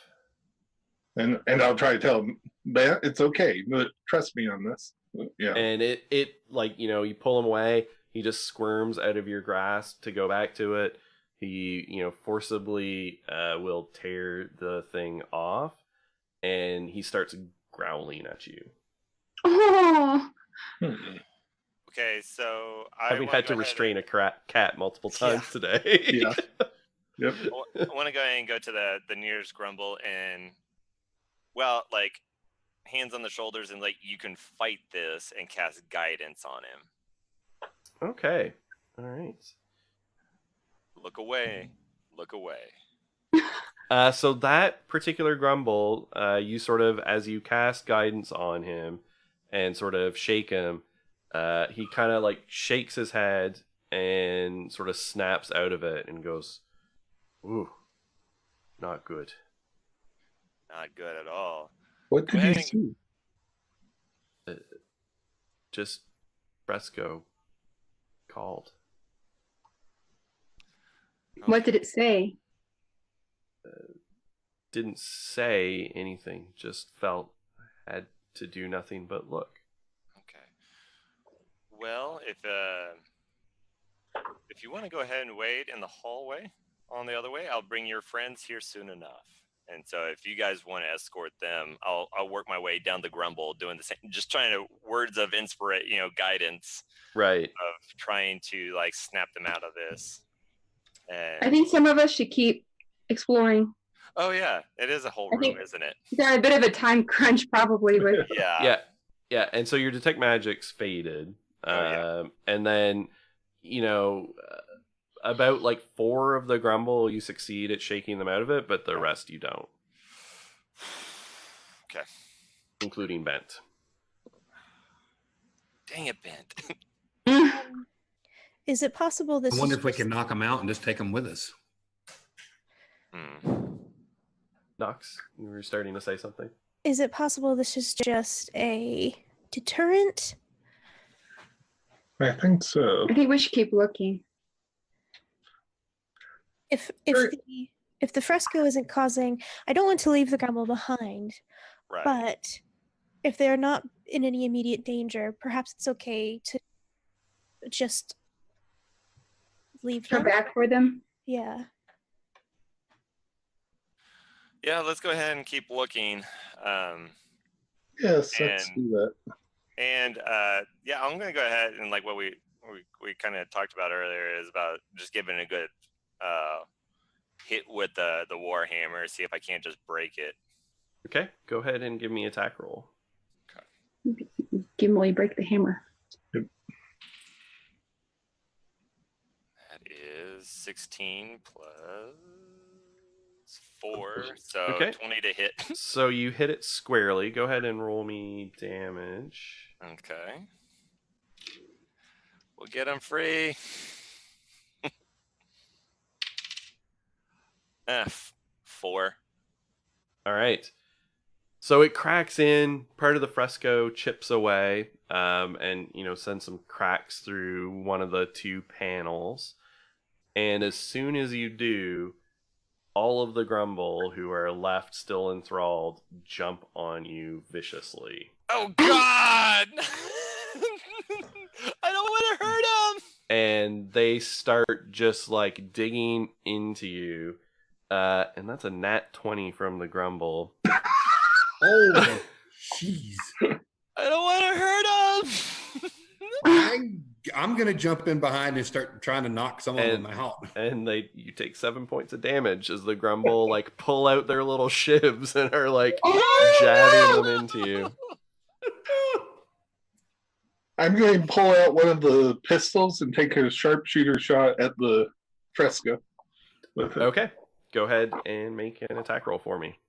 And I'll try to tell him, Bent, it's okay, but trust me on this. Yeah. And it like, you pull him away, he just squirms out of your grasp to go back to it. He, forcibly will tear the thing off, and he starts growling at you. oh, okay, so I Having wanna had to go ahead restrain and- a cat multiple times today. Yeah. Yep. I want to go ahead and go to the nearest grumble and, well, like, hands on the shoulders and, like, you can fight this and cast guidance on him. Okay. All right. Look away. Look away. So that particular grumble, you sort of, as you cast guidance on him and sort of shake him, he kind of like shakes his head and sort of snaps out of it and goes, "Ooh, not good." Not good at all. What did you Dang. see? Just fresco called. what did it say? Didn't say anything, just felt I had to do nothing but look. Okay. Well, if you want to go ahead and wait in the hallway on the other way, I'll bring your friends here soon enough. And so if you guys want to escort them, I'll work my way down the grumble, doing the same, just trying to words of inspiration, guidance Right. of trying to like snap them out of this. And, I think some of us should keep exploring. oh yeah, it is a whole I room, think- isn't it? We've got a bit of a time crunch probably with Yeah. Yeah, and so your detect magic's faded. Oh, yeah. And then, about like 4 of the grumble, you succeed at shaking them out of it, but the rest you don't, Okay. including Bent. Dang it, Bent. Is it possible this I wonder is if we just- can knock them out and just take them with us. Nox, you were starting to say something? Is it possible this is just a deterrent? I think so. I think we should keep looking. If Sure. if the fresco isn't causing, I don't want to leave the grumble behind, Right. but if they're not in any immediate danger, perhaps it's okay to just leave Come them. back for them. Yeah. Yeah, let's go ahead and keep looking. Yes, let's And- do that. And yeah, I'm gonna go ahead and like what we kind of talked about earlier is about just giving a good hit with the warhammer, see if I can't just break it. Okay, go ahead and give me an attack roll. Give them while you break the hammer. That is 16 plus 4, so Okay. 20 to hit. So you hit it squarely. Go ahead and roll me damage. Okay. We'll get him free. F 4. All right. So it cracks in, part of the fresco chips away, and sends some cracks through one of the two panels. And as soon as you do, all of the grumble who are left still enthralled jump on you viciously. Oh God! I don't want to hurt him. And they start just like digging into you. And that's a nat 20 from the grumble. Oh, jeez. I don't want to hurt him. I'm going to jump in behind and start trying to knock some of them out. And you take 7 points of damage as the grumble like pull out their little shivs and are like jabbing them into you. I'm going to pull out one of the pistols and take a sharpshooter shot at the fresco with it. Okay. Go ahead and make an attack roll for me.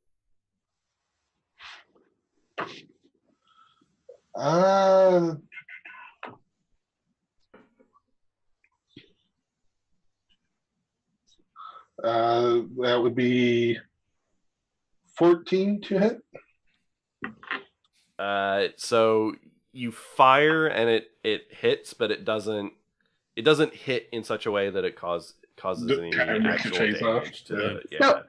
That would be 14 to hit. So you fire and it hits, but it doesn't hit in such a way that it causes any actual damage to it. Yeah. So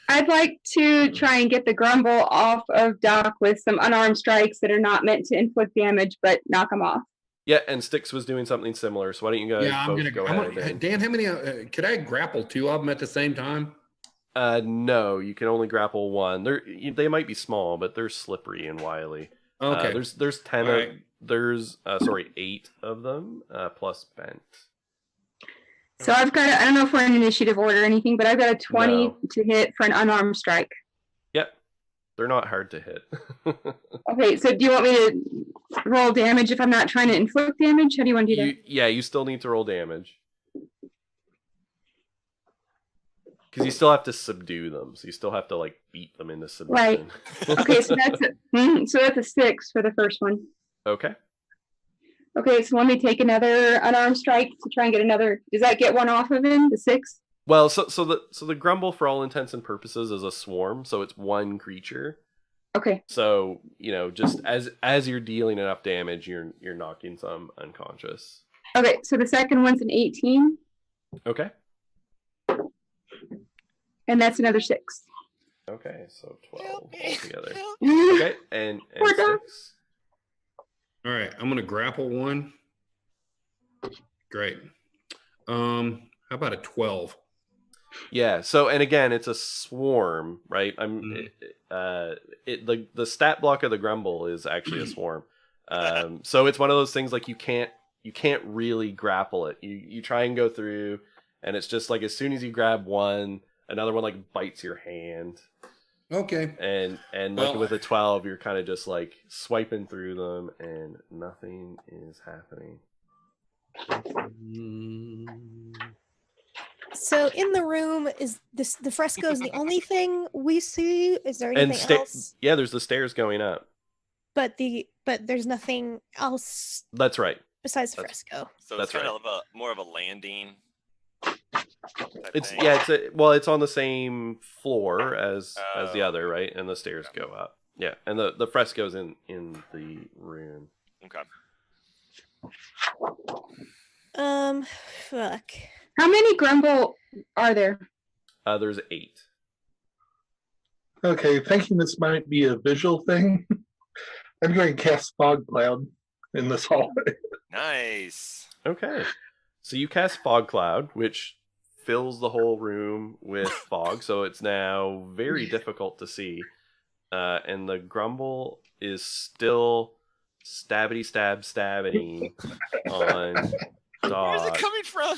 I'd like to try and get the grumble off of Doc with some unarmed strikes that are not meant to inflict damage, but knock him off. Yeah, and Styx was doing something similar. So why don't you guys go ahead? Dan, how many? Could I grapple two of them at the same time? No, you can only grapple one. They might be small, but they're slippery and wily. Okay. There's 10 All right. there's 8 of them plus Bent. So I've got I don't know if we're in initiative order or anything, but I've got a 20 to hit for an unarmed strike. Yep. They're not hard to hit. Okay, so do you want me to roll damage if I'm not trying to inflict damage? How do you want to do that? You still need to roll damage. Because you still have to subdue them. So you still have to like beat them into submission. Right. Okay, so that's a 6 for the first one. Okay. Okay, so let me take another unarmed strike to try and get another. Does that get one off of him? The 6? Well, so the grumble for all intents and purposes is a swarm, so it's one creature. Okay. So just as you're dealing enough damage, you're knocking some unconscious. Okay, so the second one's an 18. Okay. And that's another 6. Okay, so 12 altogether. Okay. Okay, and Poor dog. 6. All right, I'm going to grapple one. Great. How about a 12? Yeah. So, and again, it's a swarm, right? The stat block of the grumble is actually a swarm. So it's one of those things like you can't really grapple it. You try and go through, and it's just like as soon as you grab one, another one like bites your hand. Okay. And like with a 12, you're kind of just like swiping through them, and nothing is happening. So in the room, is the fresco is the only thing we see? Is there anything else? Yeah, there's the stairs going up. But there's nothing else That's right. besides the fresco. So That's it's kind of more of a landing. It's it's on the same floor as the other, right? And the stairs go up. Yeah, and the fresco's in the room. Okay. Fuck. How many grumble are there? There's 8. Okay, thinking this might be a visual thing, I'm going to cast Fog Cloud in this hallway. Nice. Okay. So you cast Fog Cloud, which fills the whole room with fog, so it's now very difficult to see. And the grumble is still stabbing on Doc. Where's it coming from?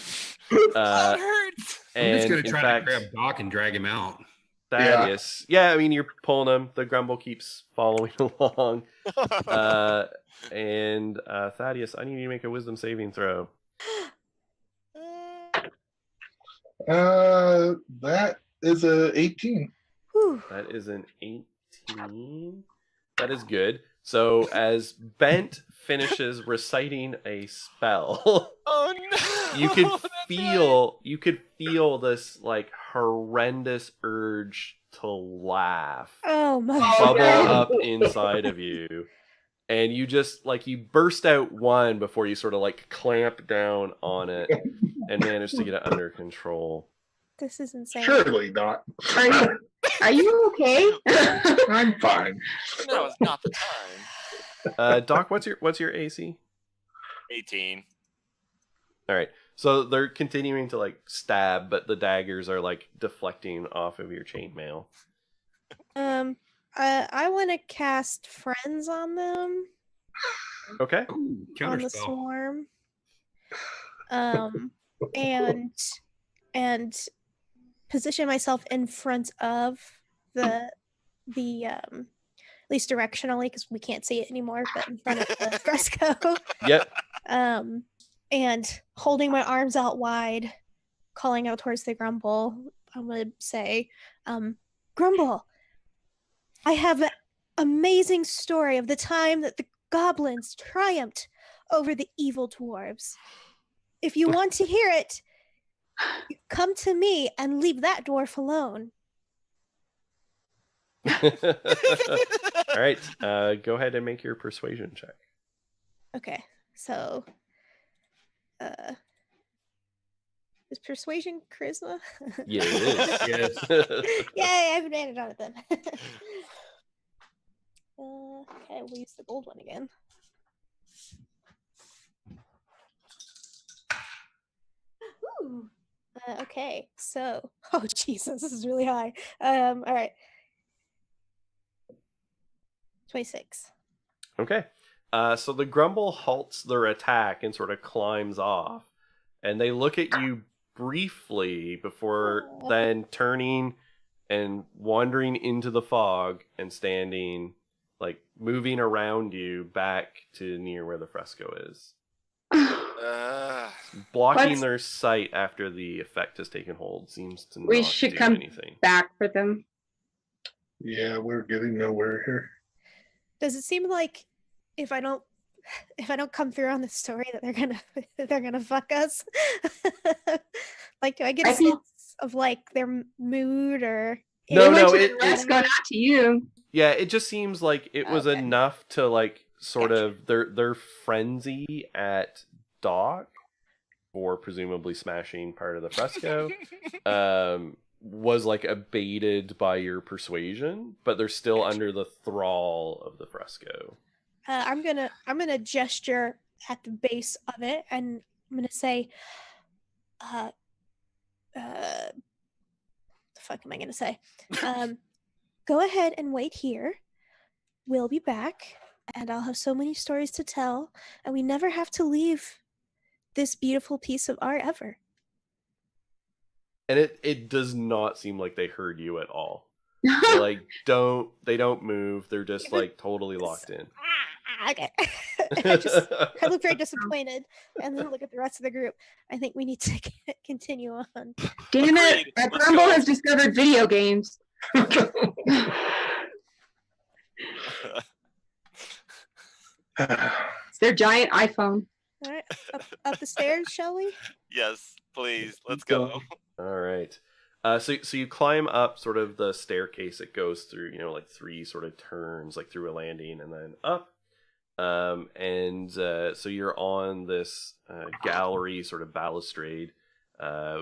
That hurts. I'm just going to in try fact, to grab Doc and drag him out. Thaddeus. Yeah, I mean, you're pulling him. The grumble keeps following along. And Thaddeus, I need you to make a wisdom saving throw. That is a 18. Whew. That is an 18. That is good. So as Bent finishes reciting a spell, Oh no! you could That's feel this like horrendous urge to laugh Oh my bubble no. up inside of you. And you just, like, you burst out one before you sort of, like, clamp down on it and manage to get it under control. This is insane. Surely not. Are you okay? I'm fine. No, it's not the time. Doc, what's your AC? 18. All right. So they're continuing to, like, stab, but the daggers are, like, deflecting off of your chainmail. I want to cast Friends on them. Okay. Ooh, On the counterspell. swarm. And position myself in front of the at least directionally, because we can't see it anymore, but in front of the fresco. Yep. And holding my arms out wide, calling out towards the Grumble. I'm gonna say, Grumble, I have an amazing story of the time that the goblins triumphed over the evil dwarves. If you want to hear it, come to me and leave that dwarf alone. All right. Go ahead and make your persuasion check. Okay, so is persuasion charisma? Yeah, it Yes. is. Yay, I have advantage on it then. Okay, we'll use the gold one again. Ooh. Okay, so oh Jesus, this is really high. All right, 26. Okay. So the Grumble halts their attack and sort of climbs off. And they look at you briefly before then turning and wandering into the fog and standing, like, moving around you back to near where the fresco is. Blocking Let's- their sight after the effect has taken hold seems to We not should do come anything. back for them. Yeah, we're getting nowhere here. Does it seem like if I don't come through on the story that they're gonna fuck us? Like, do I get a I think- sense of like their mood or? No, It went to it- the Fresco, not to you. Yeah, it just seems like it was Okay. enough to, like, sort Gotcha. of their frenzy at Doc for presumably smashing part of the fresco was, like, abated by your persuasion, but they're still under the thrall of the fresco. I'm gonna gesture at the base of it, and I'm gonna say, the fuck am I gonna say? Go ahead and wait here. We'll be back, and I'll have so many stories to tell, and we never have to leave this beautiful piece of art ever. And it does not seem like they heard you at all. They, like, don't move. They're just, like, totally locked in. Okay. I look very disappointed, and then look at the rest of the group. I think we need to continue on. Damn it! Agreed. That Let's Grumble go. has discovered video games. It's their giant iPhone. All right, up the stairs, shall we? Yes, please. Let's go. All right. So you climb up sort of the staircase. It goes through, like, 3 sort of turns, like through a landing and then up. So you're on this gallery sort of balustrade,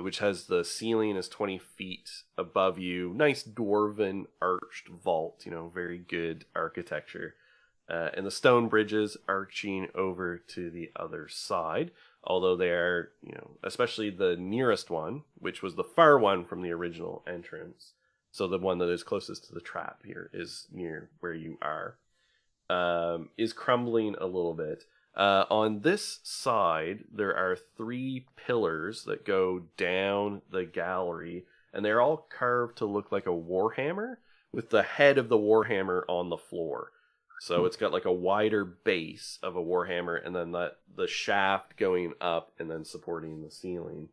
which has the ceiling is 20 feet above you. Nice dwarven arched vault, very good architecture. And the stone bridges arching over to the other side. Although they are, especially the nearest one, which was the far one from the original entrance. So the one that is closest to the trap here is near where you are, is crumbling a little bit. On this side, there are 3 pillars that go down the gallery, and they're all carved to look like a warhammer, with the head of the warhammer on the floor. So it's got, like, a wider base of a warhammer, and then the shaft going up and then supporting the ceiling.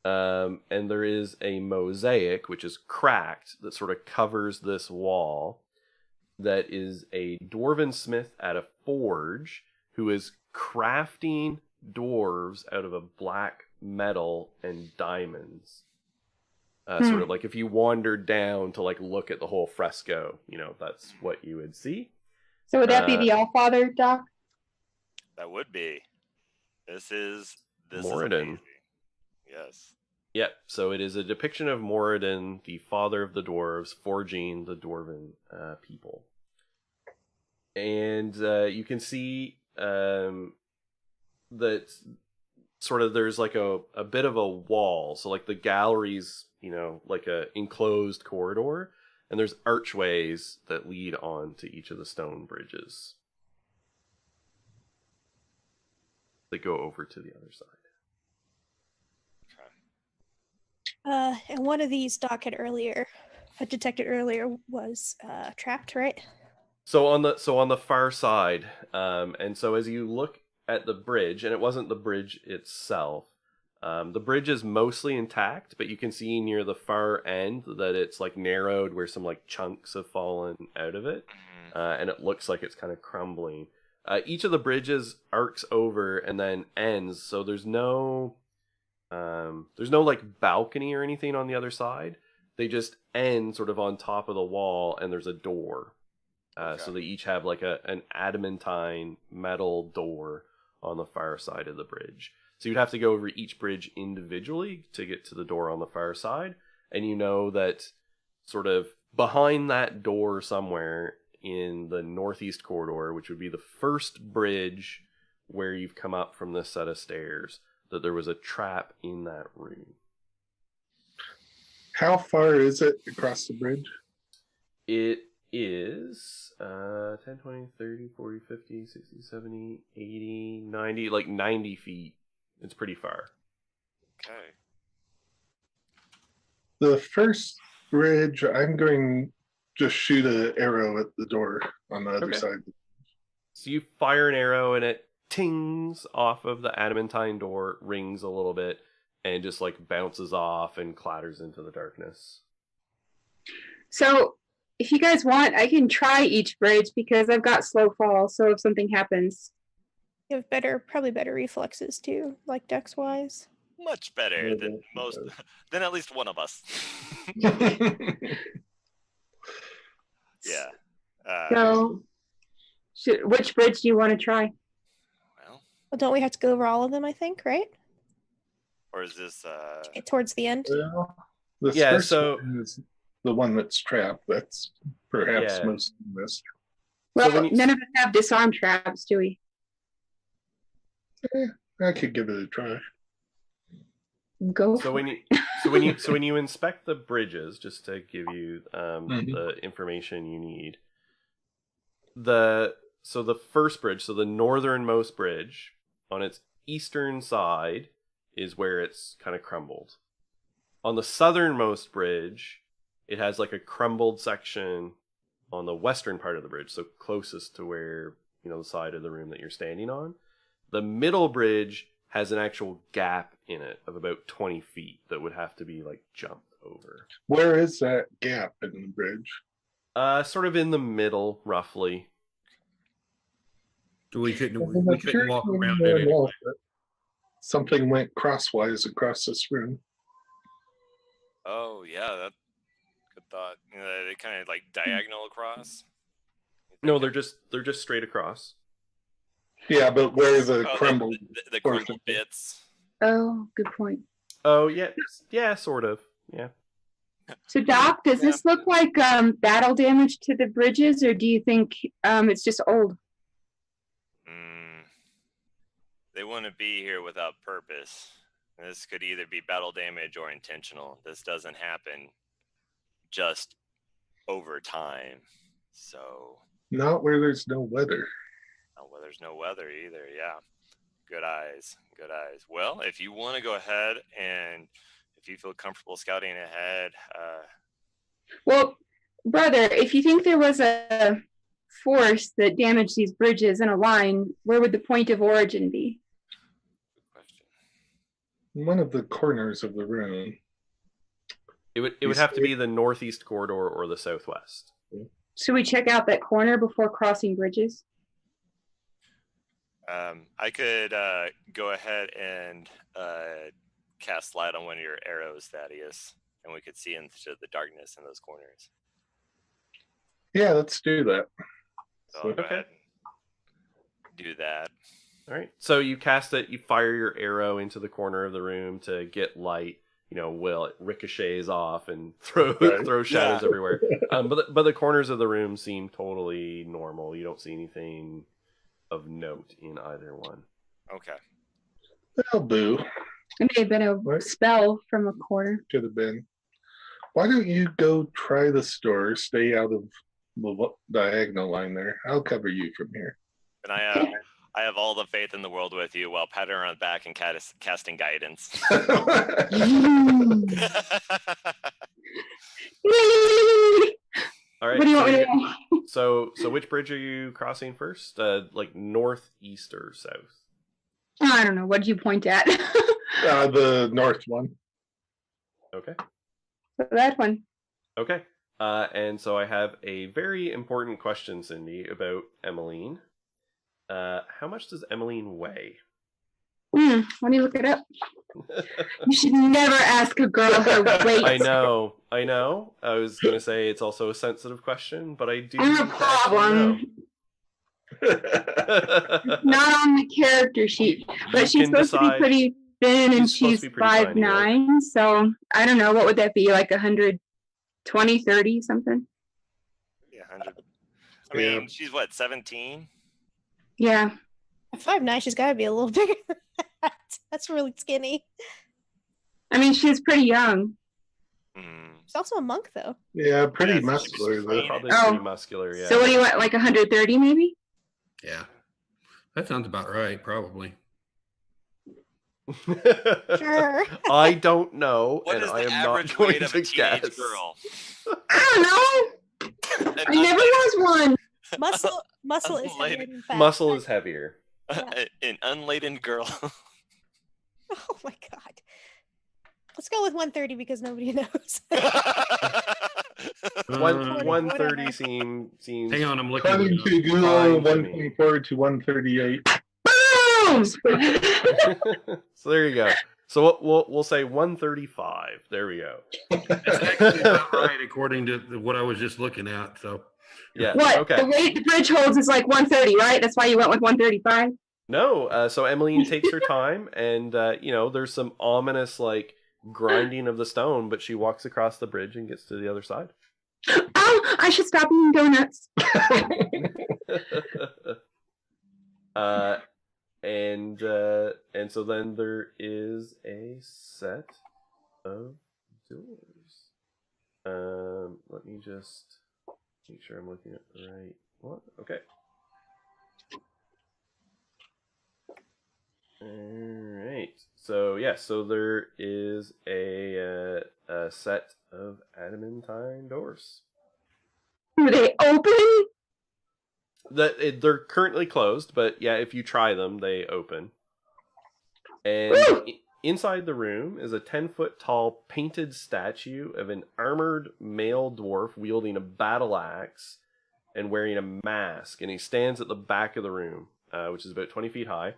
And there is a mosaic, which is cracked, that sort of covers this wall. That is a dwarven smith at a forge who is crafting dwarves out of a black metal and diamonds. Sort of like if you wandered down to like look at the whole fresco, that's what you would see. So would that be the Allfather, Doc? That would be. This is Moradin. amazing. Yes. Yep, so it is a depiction of Moradin, the father of the dwarves, forging the dwarven people. And you can see that sort of there's like a bit of a wall. So like the gallery's, like a enclosed corridor, and there's archways that lead on to each of the stone bridges that go over to the other side. And one of these Doc had detected earlier was trapped, right? So on the far side, and so as you look at the bridge, and it wasn't the bridge itself, the bridge is mostly intact, but you can see near the far end that it's like narrowed where some like chunks have fallen out of it, and it looks like it's kind of crumbling. Each of the bridges arcs over and then ends, so there's no like balcony or anything on the other side. They just end sort of on top of the wall, and there's a door. So they each have like an adamantine metal door on the far side of the bridge. So you'd have to go over each bridge individually to get to the door on the far side. And you know that sort of behind that door somewhere in the northeast corridor, which would be the first bridge where you've come up from this set of stairs, that there was a trap in that room. How far is it across the bridge? It is 10, 20, 30, 40, 50, 60, 70, 80, 90, like 90 feet. It's pretty far. Okay. The first bridge, I'm going to shoot an arrow at the door on the other side. So you fire an arrow and it tings off of the adamantine door, rings a little bit, and just like bounces off and clatters into the darkness. So if you guys want, I can try each bridge because I've got slow fall. So if something happens, You have probably better reflexes too, like dex wise. Much better than most, than at least one of us. Yeah. so which bridge do you want to try? Well, don't we have to go over all of them, I think, right? Or is this towards the end? Well, the first one is the one that's trapped. That's perhaps most missed. Well, none of us have disarm traps, do we? I could give it a try. Go. So when you inspect the bridges, just to give you the information you need, the first bridge, so the northernmost bridge, on its eastern side is where it's kind of crumbled. On the southernmost bridge, it has like a crumbled section on the western part of the bridge, so closest to where, the side of the room that you're standing on. The middle bridge has an actual gap in it of about 20 feet that would have to be like jumped over. Where is that gap in the bridge? Sort of in the middle, roughly. So we couldn't walk around it anyway. Something went crosswise across this room. Oh yeah, that's good thought. They kind of like diagonal across. No, they're just straight across. Yeah, but where the crumbled the crumbled bits. Oh, good point. Oh yeah, sort of. Yeah. So Doc, does this look like battle damage to the bridges, or do you think it's just old? They wouldn't be here without purpose. This could either be battle damage or intentional. This doesn't happen just over time. So not where there's no weather. Not where there's no weather either. Yeah. Good eyes. Good eyes. Well, if you want to go ahead and if you feel comfortable scouting ahead. Well, brother, if you think there was a force that damaged these bridges in a line, where would the point of origin be? Good question. One of the corners of the room. It would have to be the northeast corridor or the southwest. Should we check out that corner before crossing bridges? I could go ahead and cast light on one of your arrows, Thaddeus. and we could see into the darkness in those corners. Yeah, let's do that. So I'll go Okay. ahead and do that. All right. So you cast it. You fire your arrow into the corner of the room to get light. Will it ricochets off and throw shadows everywhere. But the corners of the room seem totally normal. You don't see anything of note in either one. Okay. Oh, boo. It may have been a spell from a corner. Could have been. Why don't you go try the store? Stay out of the diagonal line there. I'll cover you from here. And I have all the faith in the world with you while patting her on the back and casting guidance. All right. What do you want me to do? So which bridge are you crossing first? Like northeast or south? I don't know. What did you point at? The north one. Okay. That one. Okay. And so I have a very important question, Cindy, about Emmeline. How much does Emmeline weigh? Let me look it up. You should never ask a girl her weight. I know. I was going to say it's also a sensitive question, but I do There's a need to actually problem. Not on the character sheet, but she's can supposed to be decide- pretty thin, and she's supposed she's to be pretty tiny, 5'9". So I don't know, what would that be, like 120, 30 something? Yeah, 100. I mean, she's what, 17? Yeah. At 5'9", she's got to be a little bigger than that. That's really skinny. I mean, she's pretty young. She's also a monk, though. Yeah, pretty Yeah, muscular she's though. Probably Oh. pretty muscular, yeah. So what do you want, like 130 maybe? Yeah. That sounds about right, probably. Sure. I don't know, What and is I the am not average going weight of to a teenage guess. girl? I don't know. An I never was one. Muscle is Unladen. heavier than fat. Muscle is heavier. An unladen girl. Oh my god. Let's go with 130 because nobody knows. One 130 whatever. seems. Hang on, I'm looking. According it to up. Google, Fine to me. 124 to 138. Boom! So there you go. So we'll say 135. There we go. That's actually about right, according to what I was just looking at. So Yeah. What? Okay. The weight the bridge holds is like 130, right? That's why you went with 135? No. So Emmeline takes her time, and there's some ominous like grinding of the stone, but she walks across the bridge and gets to the other side. Oh, I should stop eating donuts. And so then there is a set of doors. Let me just make sure I'm looking at the right one. Okay. All right. So so there is a set of adamantine doors. Are they open? They're currently closed, but yeah, if you try them, they open. And Woo! inside the room is a 10-foot tall painted statue of an armored male dwarf wielding a battle axe and wearing a mask. And he stands at the back of the room, which is about 20 feet high.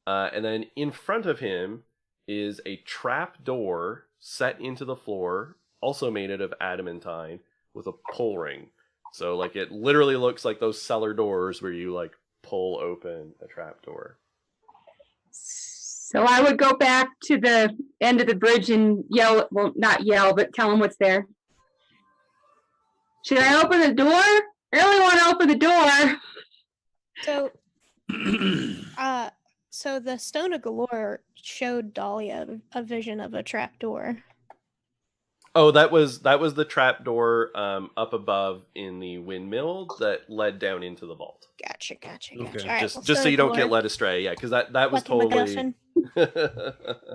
And then in front of him is a trap door set into the floor, also made out of adamantine, with a pull ring. So like it literally looks like those cellar doors where you like pull open a trap door. So I would go back to the end of the bridge and yell, well, not yell, but tell them what's there. Should I open the door? I really want to open the door. So, so the Stone of Golorr showed Dahlia a vision of a trap door. Oh, that was the trap door up above in the windmill that led down into the vault. Gotcha. Okay. All right, Just well, so Stone you of don't get Golorr, led astray, yeah, because that was Lucky totally. MacGuffin.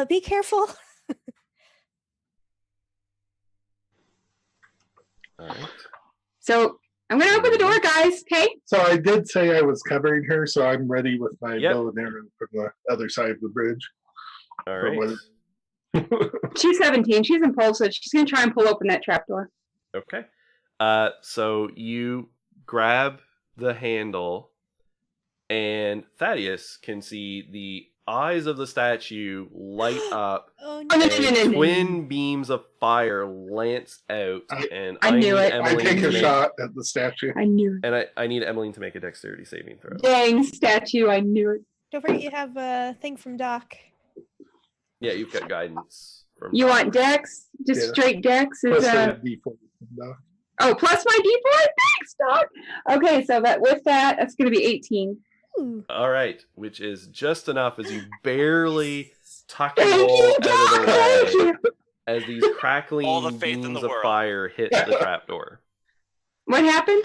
Be careful. All right. So I'm going to open the door, guys. Okay? So I did say I was covering her, so I'm ready with my Yep. bow and arrow from the other side of the bridge. All Or right. She's 17. She's impulsive. She's going to try and pull open that trap door. Okay. So you grab the handle and Thaddeus can see the eyes of the statue light up, Oh Oh, no, no. and no, no, no. twin beams of fire lance out, and I knew need it. I Emmeline take to a make, shot at the statue. I knew it. and I need Emmeline to make a dexterity saving throw. Dang, statue, I knew it. Don't forget you have a thing from Doc. Yeah, you've got guidance from. You want dex? Just Yeah. straight dex? Plus Is a D4. No. Oh, plus my D4? Thanks, Doc. Okay, so that's going to be 18. Ooh. All right, which is just enough as you barely tuck and Thank roll you, out of Doc. the Thank way you. as these crackling All the faith in beams the of world. fire hit the trapdoor. What happened?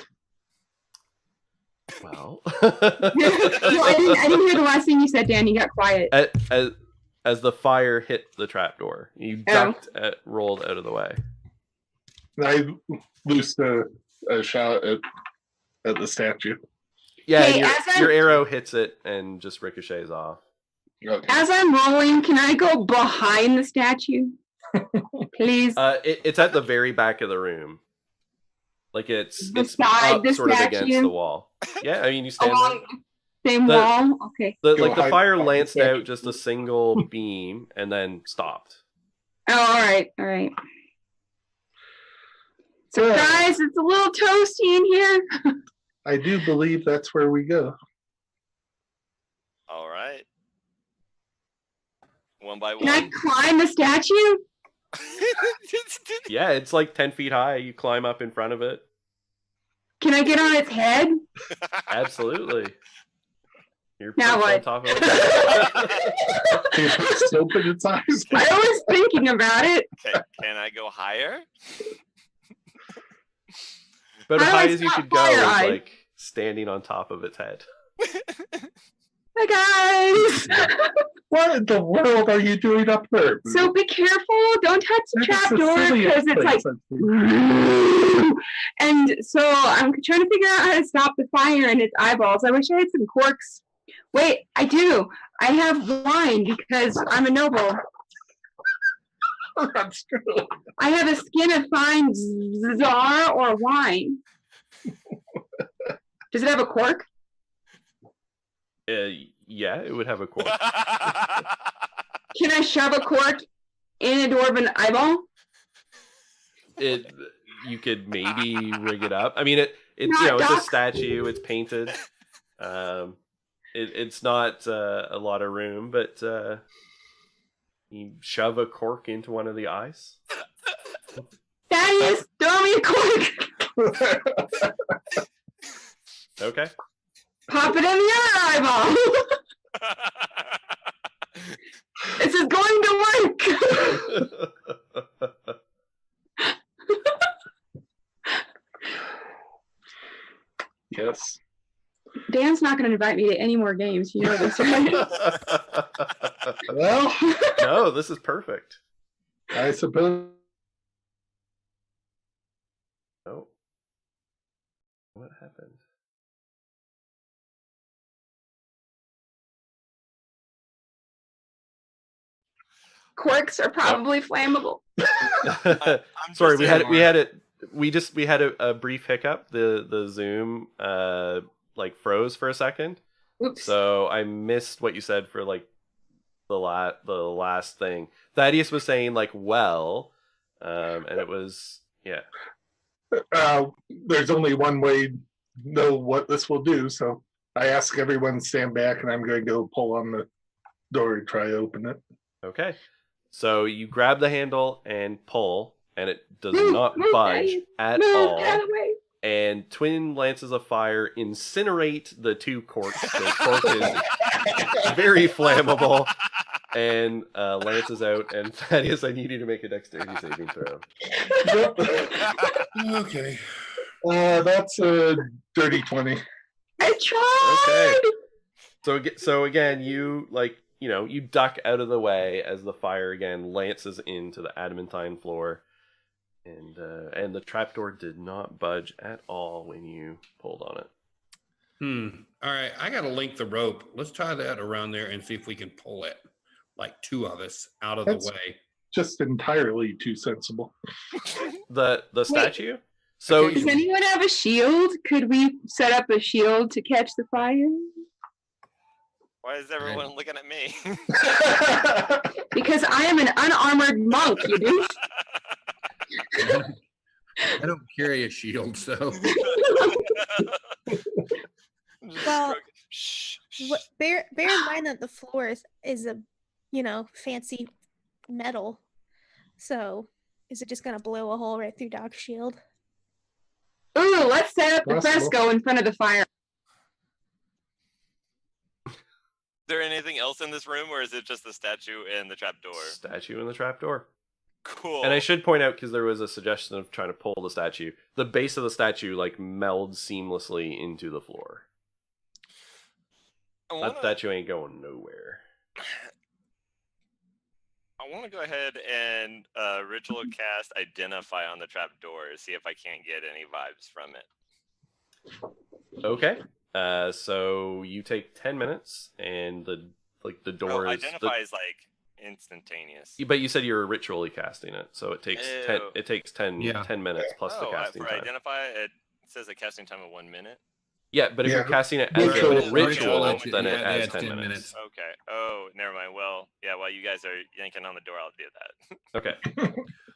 Well, No, I didn't hear the last thing you said, Dan. You got quiet. as the fire hit the trapdoor, you ducked, rolled out of the way. And I loosed a shot at the statue. Yeah, Hey, and as I'm- your arrow hits it and just ricochets off. Okay. As I'm rolling, can I go behind the statue? Please? It's at the very back of the room. Like it's Beside up the sort of against statue? the wall. Yeah, I mean you stand there. Along the same The- wall? Okay. The Go the hide fire behind the lanced statue. out just a single beam and then stopped. Oh, all right. All right. So, guys, it's a little toasty in here. I do believe that's where we go. All right. One by Can I one. climb the statue? Yeah, it's like 10 feet high. You climb up in front of it. Can I get on its head? Absolutely. You're Now perched on what? top of it. Can you still put its eyes? I was thinking about it. Okay, can I go higher? But as How do I high as you stop could go fire is eye? like standing on top of its head. Hi, guys. What in the world are you doing up there? So be careful. Don't touch the That's the trapdoor silliest because it's like. place I've seen. And so I'm trying to figure out how to stop the fire in its eyeballs. I wish I had some corks. Wait, I do. I have wine because I'm a noble. That's true. I have a skin of fine czar or wine. Does it have a cork? Yeah, it would have a cork. Can I shove a cork in a dwarven eyeball? You could maybe rig it up. I mean, it's Not it's a Doc. statue. It's painted. It's not a lot of room, but you shove a cork into one of the eyes. Thaddeus, throw me a cork. Okay. Pop it in the other eyeball. This is going to work. Yes. Dan's not going to invite me to any more games. You know this, right? Well, No, this is perfect. I suppose. Oh. What happened? Corks are probably flammable. I'm Sorry, just we had a brief hiccup. The Zoom like froze for a second. Oops. So I missed what you said for like the last thing. Thaddeus was saying like and it was There's only one way to know what this will do, so I ask everyone to stand back, and I'm going to go pull on the door and try to open it. Okay. So you grab the handle and pull, and it does Move, not move, budge Thaddeus, at Move all. out of the way. And twin lances of fire incinerate the two corks. The cork is very flammable and lances out. And Thaddeus, I need you to make a dexterity saving throw. Okay. That's a dirty 20. I tried. Okay. So again, you you duck out of the way as the fire again lances into the adamantine floor. And the trapdoor did not budge at all when you pulled on it. All right. I got to link the rope. Let's tie that around there and see if we can pull it, like two of us, out of That's- the way. Just entirely too sensible. The statue. So Okay. Does anyone have a shield? Could we set up a shield to catch the fire? Why is everyone looking at me? Because I am an unarmored monk, you douche. I don't carry a shield, so. Well, Shh. bear in mind that the floor is a, fancy metal. So, is it just gonna blow a hole right through Doc's shield? Ooh, let's set up the Possible. fresco in front of the fire. Is there anything else in this room, or is it just the statue and the trapdoor? Statue in the trapdoor. Cool. And I should point out, because there was a suggestion of trying to pull the statue, the base of the statue like melds seamlessly into the floor. That statue ain't going nowhere. I want to go ahead and ritual cast Identify on the trapdoor to see if I can't get any vibes from it. Okay. So you take 10 minutes, and the door is... Identify is like instantaneous. But you said you were ritually casting it, so it takes 10 minutes plus the casting for time. Identify, it says a casting time of 1 minute. Yeah, but if Yeah. you're casting it as a Ritual- ritual, ritual, then it yeah, adds it's 10 10 minutes. minutes. Okay. Oh, never mind. Well, yeah, while you guys are yanking on the door, I'll do that. Okay.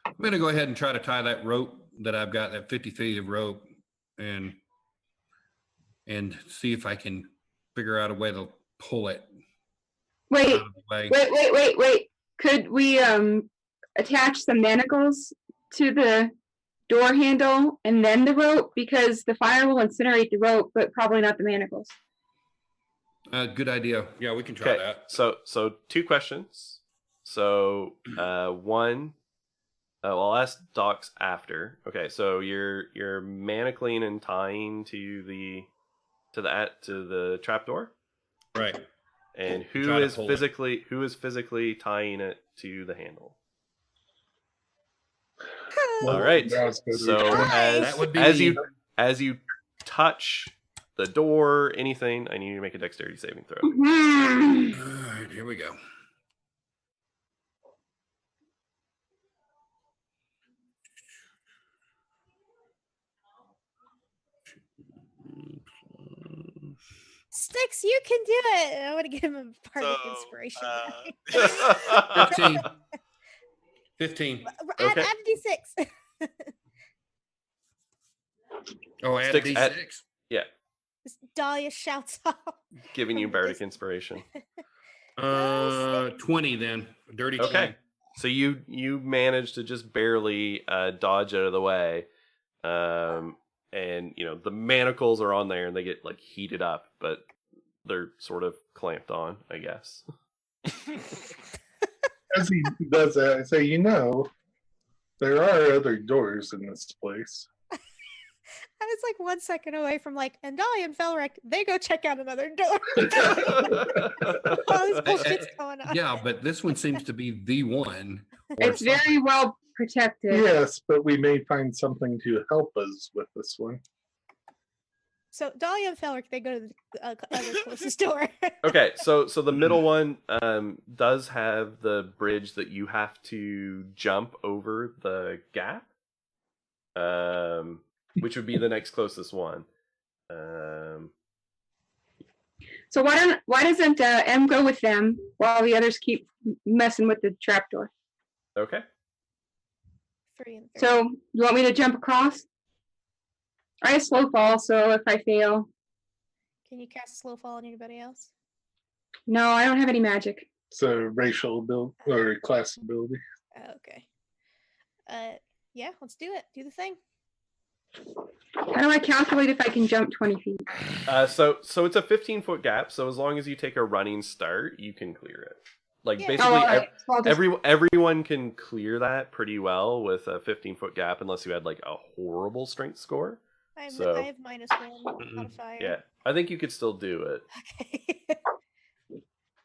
I'm going to go ahead and try to tie that rope that I've got, that 50 feet of rope, and see if I can figure out a way to pull it Wait, out of the way. wait. Could we attach some manacles to the door handle and then the rope? Because the fire will incinerate the rope, but probably not the manacles. Good idea. Yeah, we can try Okay. that. So 2 questions. So one, I'll ask Docs after. Okay, so you're manacling and tying to the trapdoor, Right. and who Try to is pull it. physically tying it to the handle? Well, All right. that's good. So That would be as you touch the door, anything, I need you to make a dexterity saving throw. Hmm. All right, here we go. Sticks, you can do it. I want to give him a part of So, inspiration. 15. okay. Add D6. Oh, add Sticks at- D6. Yeah, Dahlia shouts out. giving you bardic inspiration. 20 then. Dirty 20. Okay. So you managed to just barely dodge out of the way, and the manacles are on there and they get like heated up, but they're sort of clamped on, I guess. As he does that, I say, there are other doors in this place. I was like 1 second away from and Dahlia and Felric, they go check out another door. All this bullshit's going on. Yeah, but this one seems to be the one. or It's something. very well protected. Yes, but we may find something to help us with this one. So Dahlia and Felric, they go to the other closest door. Okay, so the middle one does have the bridge that you have to jump over the gap, which would be the next closest one. So why doesn't M go with them while the others keep messing with the trapdoor? Okay. 3 and 3. So you want me to jump across? I have slow fall, so if I fail, Can you cast slow fall on anybody else? no, I don't have any magic. So racial ability or class ability. Oh, okay. Yeah, let's do it. Do the thing. How do I calculate if I can jump 20 feet? So it's a 15-foot gap. So as long as you take a running start, you can clear it. Like Yeah. basically, all right. So I'll just- everyone can clear that pretty well with a 15-foot gap, unless you had like a horrible strength score. I have -1 Mm-mm. modifier. Yeah, I think you could still do it. Okay.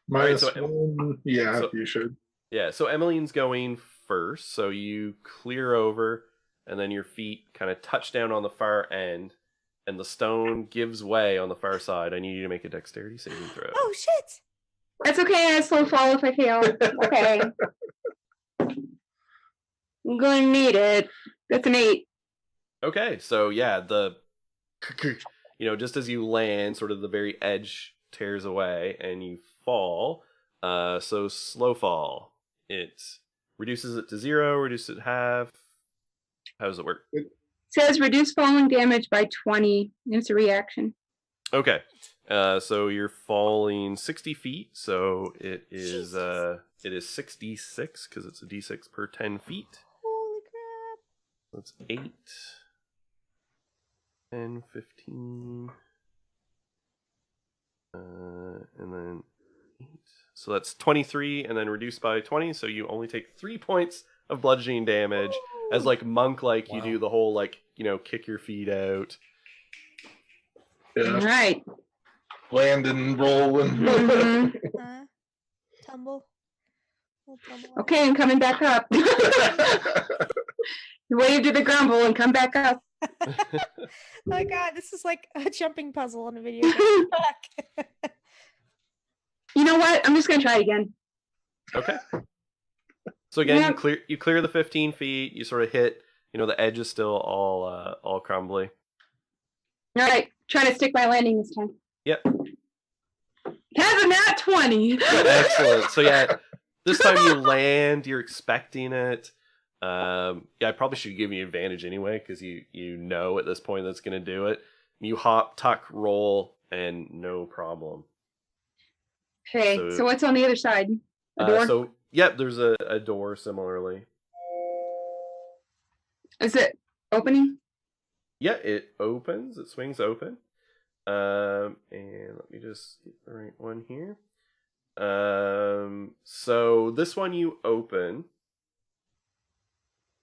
Minus so- 1. Yeah, so- you should. Yeah, so Emmeline's going first. So you clear over, and then your feet kind of touch down on the far end, and the stone gives way on the far side. I need you to make a dexterity saving throw. Oh shit! That's okay. I have slow fall if I fail. Okay. I'm going to need it. That's an 8. Okay, so yeah, just as you land, sort of the very edge tears away, and you fall. So slow fall. It reduces it to 0, reduces it half. How does it work? It says reduce falling damage by 20. It's a reaction. Okay. So you're falling 60 feet. So it is 66 because it's a d6 per 10 feet. Holy crap. That's 8, 10, 15, and then 8. So that's 23, and then reduced by 20. So you only take 3 points of bludgeoning damage. As like monk, like you do the whole like kick your feet out. Yeah. All right. Land and roll and. Mhm. Tumble. We'll tumble. Okay, I'm coming back up. Wave to the grumble and come back up. Oh my god, this is like a jumping puzzle in a video game. Fuck. You know what? I'm just gonna try it again. Okay. So again, Yeah. you clear the 15 feet. You sort of hit. The edge is still all crumbly. All right, trying to stick my landing this time. Yep. Has a nat 20. Excellent. So yeah, this time you land. You're expecting it. Yeah, I probably should give you advantage anyway because you know at this point that's going to do it. You hop, tuck, roll, and no problem. Okay, so what's on the other side? A door? So yep, there's a door similarly. Is it opening? Yeah, it opens. It swings open. And let me just get the right one here. So this one you open,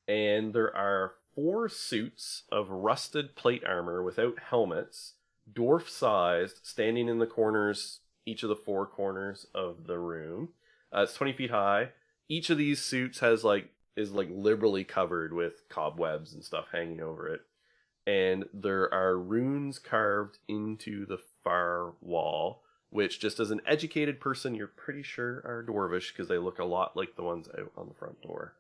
and there are 4 suits of rusted plate armor without helmets, dwarf-sized, standing in the corners, each of the 4 corners of the room. It's 20 feet high. Each of these suits is liberally covered with cobwebs and stuff hanging over it. And there are runes carved into the far wall, which just as an educated person, you're pretty sure are dwarvish because they look a lot like the ones out on the front door.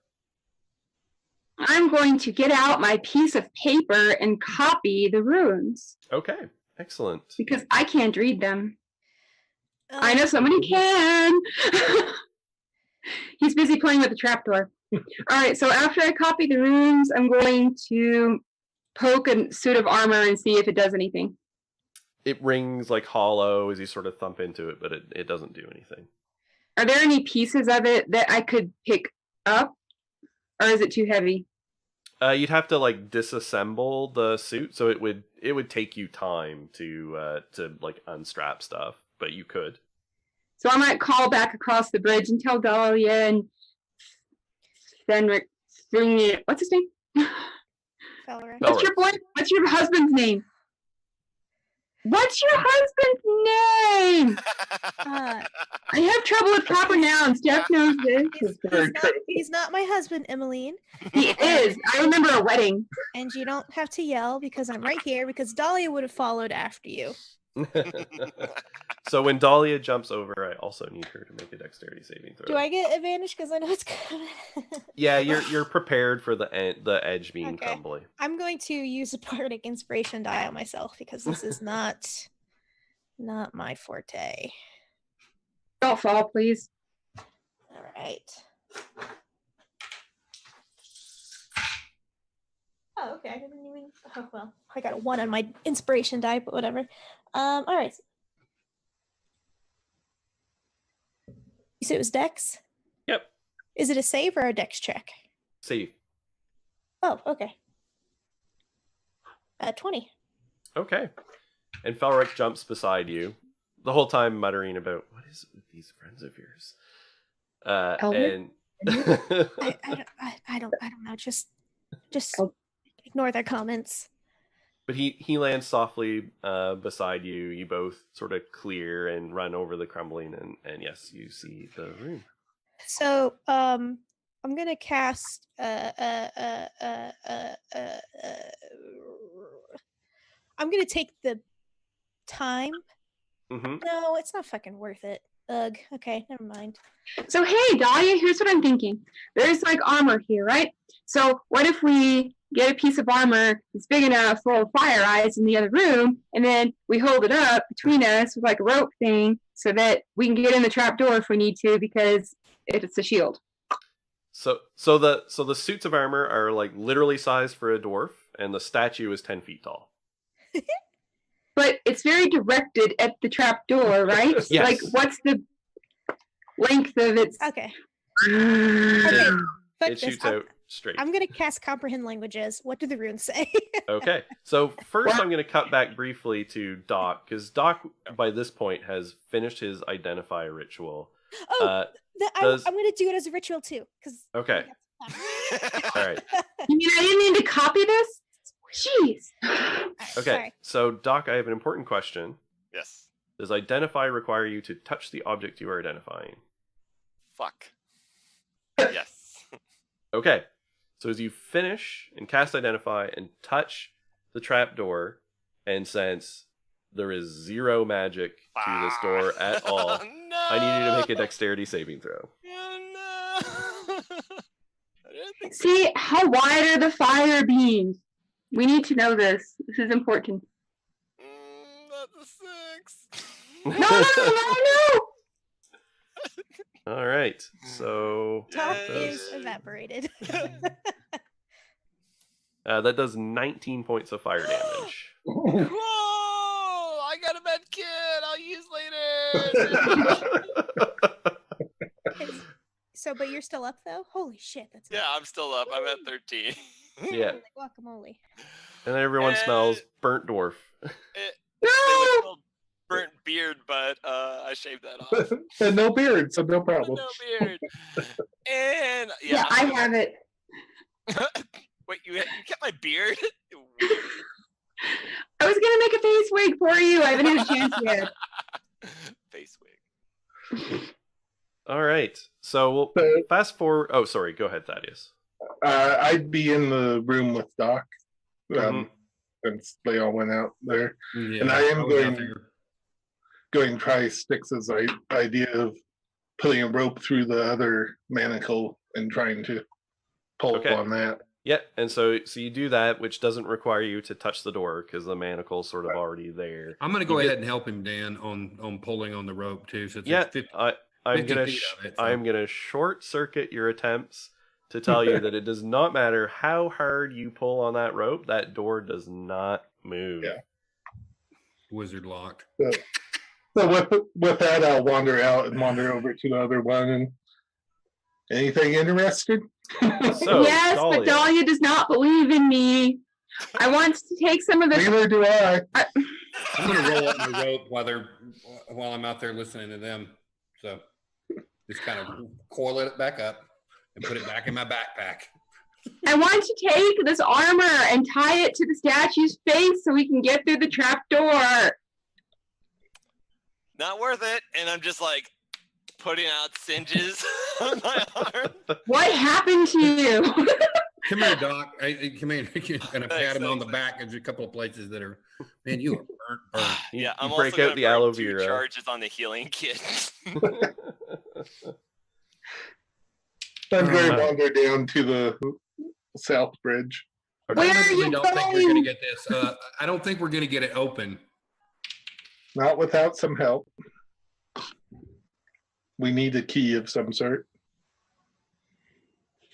I'm going to get out my piece of paper and copy the runes. Okay, excellent. Because I can't read them. I know somebody can. He's busy playing with the trapdoor. All right, so after I copy the runes, I'm going to poke a suit of armor and see if it does anything. It rings like hollow as you sort of thump into it, but it doesn't do anything. Are there any pieces of it that I could pick up, or is it too heavy? You'd have to like disassemble the suit, so it would take you time to unstrap stuff, but you could. So I might call back across the bridge and tell Dahlia and Fenric. What's his name? Felric. What's your husband's name? What's your husband's name? I have trouble with proper nouns. Jeff knows this. He's not my husband, Emmeline. He is. I remember a wedding. And you don't have to yell because I'm right here because Dahlia would have followed after you. So when Dahlia jumps over, I also need her to make a dexterity saving throw. Do I get advantage because I know it's coming? Yeah, you're prepared for the edge being crumbly. I'm going to use a bardic inspiration die on myself because this is not my forte. Don't fall, please. All right. Oh, okay. I didn't even. Oh well, I got a 1 on my inspiration die, but whatever. All right. You said it was Dex? Yep. Is it a save or a Dex check? Save. Oh, okay. 20. Okay. And Felric jumps beside you, the whole time muttering about what is it with these friends of yours. And I don't know. Just ignore their comments. But he lands softly beside you. You both sort of clear and run over the crumbling, and yes, you see the room. So, I'm gonna cast I'm gonna take the time. Mm-hmm. No, it's not fucking worth it. Ugh. Okay, never mind. So hey, Dahlia, here's what I'm thinking. There's like armor here, right? So what if we get a piece of armor that's big enough for fire eyes in the other room, and then we hold it up between us with like a rope thing so that we can get in the trapdoor if we need to because it's a shield. So the suits of armor are like literally sized for a dwarf, and the statue is 10 feet tall. But it's very directed at the trapdoor, right? Yes. Like, what's the length of its? Okay. Okay. Fuck It this. shoots out straight. I'm gonna cast comprehend languages. What do the runes say? Okay, so first I'm going to cut back briefly to Doc, because Doc, by this point, has finished his identify ritual. I'm does- gonna do it as a ritual too. Okay. All right. You mean I didn't mean to copy this? Jeez. Okay, Sorry. so Doc, I have an important question. Yes. Does identify require you to touch the object you are identifying? Fuck. Yes. Okay, so as you finish and cast identify and touch the trapdoor, and since there is zero magic to this door at all, No! I need you to make a dexterity saving throw. Oh, no! I didn't think See, how wide are the fire beams? We need to know this. This is important. That's a 6. No! All right, so Top that is does, evaporated. that does 19 points of fire damage. Whoa! I got a med kit. I'll use later. So, but you're still up though? Holy shit, that's Yeah, I'm still up. I'm at 13. Yeah, Holy guacamole. and everyone smells burnt dwarf. It No! would smell burnt beard, but I shaved that off. And no beard, so no problem. No beard. And Yeah, I have it. Wait, you kept my beard? I was gonna make a face wig for you. I haven't had a chance yet. Face wig. All right, so we'll So, fast forward. Oh, sorry, go ahead, Thaddeus. I'd be in the room with Doc, Mhm. since they all went out there. Yeah, And I am was out going- there. Going to try Styx's idea of putting a rope through the other manacle and trying to pull Okay. on that. Yeah, and so you do that, which doesn't require you to touch the door because the manacle's sort of already there. I'm going to go You ahead and help him, Dan, on pulling on the rope too. Since Yeah, it's 50, I'm 50 gonna feet of it, so. I'm gonna short circuit your attempts to tell you that it does not matter how hard you pull on that rope, that door does not move. Yeah. wizard locked. So with that, I'll wander out and wander over to the other one. And anything interested? So, yes, but Dahlia does not believe in me. I want to take some of this. Neither do I. I'm going to roll up the rope while I'm out there listening to them. So just kind of coil it back up and put it back in my backpack. I want to take this armor and tie it to the statue's face so we can get through the trapdoor. Not worth it. And I'm just like putting out singes on my arm. What happened to you? Come here, Doc. Come here. And I pat him on the Thanks. back. There's a couple of places that are, man, you are burnt. You- Yeah, you I'm break also out gonna the burn aloe 2 vera. charges on the healing kit. I'm going Uh, to wander down to the south bridge. Where are I you don't think we're going going? to get this. I don't think we're going to get it open. Not without some help. We need a key of some sort.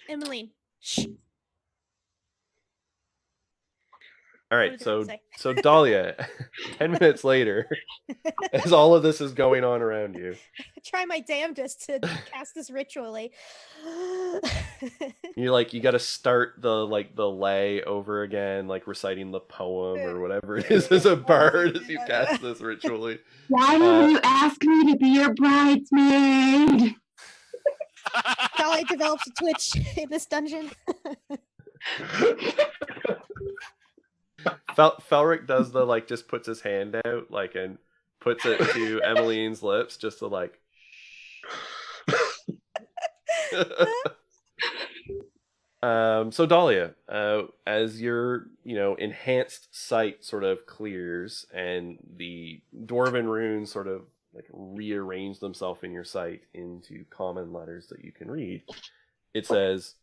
Emmeline, shh. All What right, did so I say? so Dahlia, 10 minutes later, as all of this is going on around you, Try my damnedest to cast this ritually. you got to start the lay over again, like reciting the poem or whatever it is as a bard as you cast this ritually. Why didn't you ask me to be your bridesmaid? Dolly develops a twitch in this dungeon. Felric does the just puts his hand out and puts it to Emmeline's lips just to so Dahlia, as your enhanced sight sort of clears and the dwarven runes sort of rearrange themselves in your sight into common letters that you can read, it says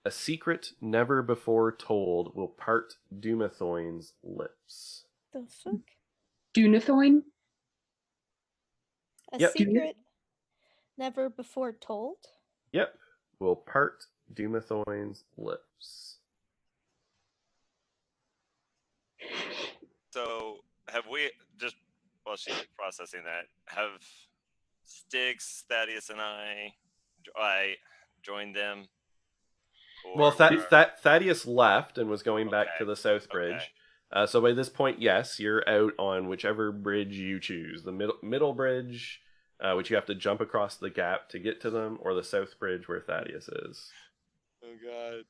A secret never before told will part Dumathoin's lips. The fuck? Dunathoin? A Yep. secret never before told? Yep. Will part Dumathoin's lips. So have we just while she's processing that, have Styx, Thaddeus, and I joined them? Well, Or- Thaddeus left and was going back Okay, to the South Bridge. So by this point, yes, you're out on whichever bridge you choose. The middle bridge, which you have to jump across the gap to get to them, or the South Bridge where Thaddeus is. Oh god.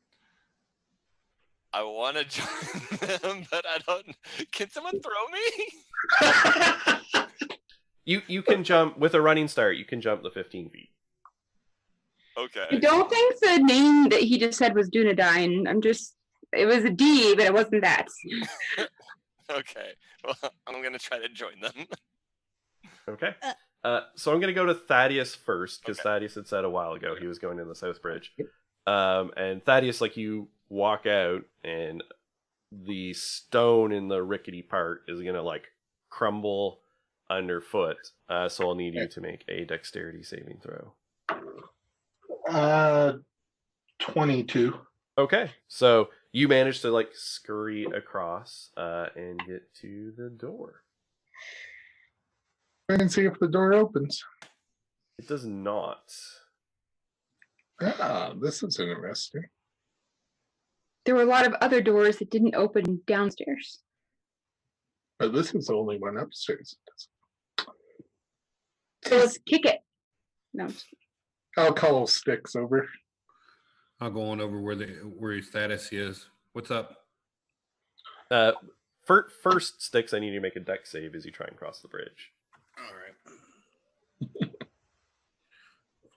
I want to join them, but I don't. Can someone throw me? You can jump with a running start. You can jump the 15 feet. I Okay. don't think the name that he just said was Dunedain. It was a D, but it wasn't that. Okay. Well, I'm gonna try to join them. Okay. So I'm going to go to Thaddeus first, because Okay. Thaddeus had said a while ago he was going in the South Bridge. And Thaddeus, like, you walk out, and the stone in the rickety part is going to, like, crumble underfoot. So I'll need you to make a dexterity saving throw. 22. Okay. So you manage to, like, scurry across and get to the door. Try and see if the door opens. It does not. Ah, this is interesting. There were a lot of other doors that didn't open downstairs. But this is the only one upstairs. So let's kick it. No, I'm just kidding. I'll call Sticks over. I'll go on over where Thaddeus is. What's up? First, Sticks, I need you to make a dex save as you try and cross the bridge. All right.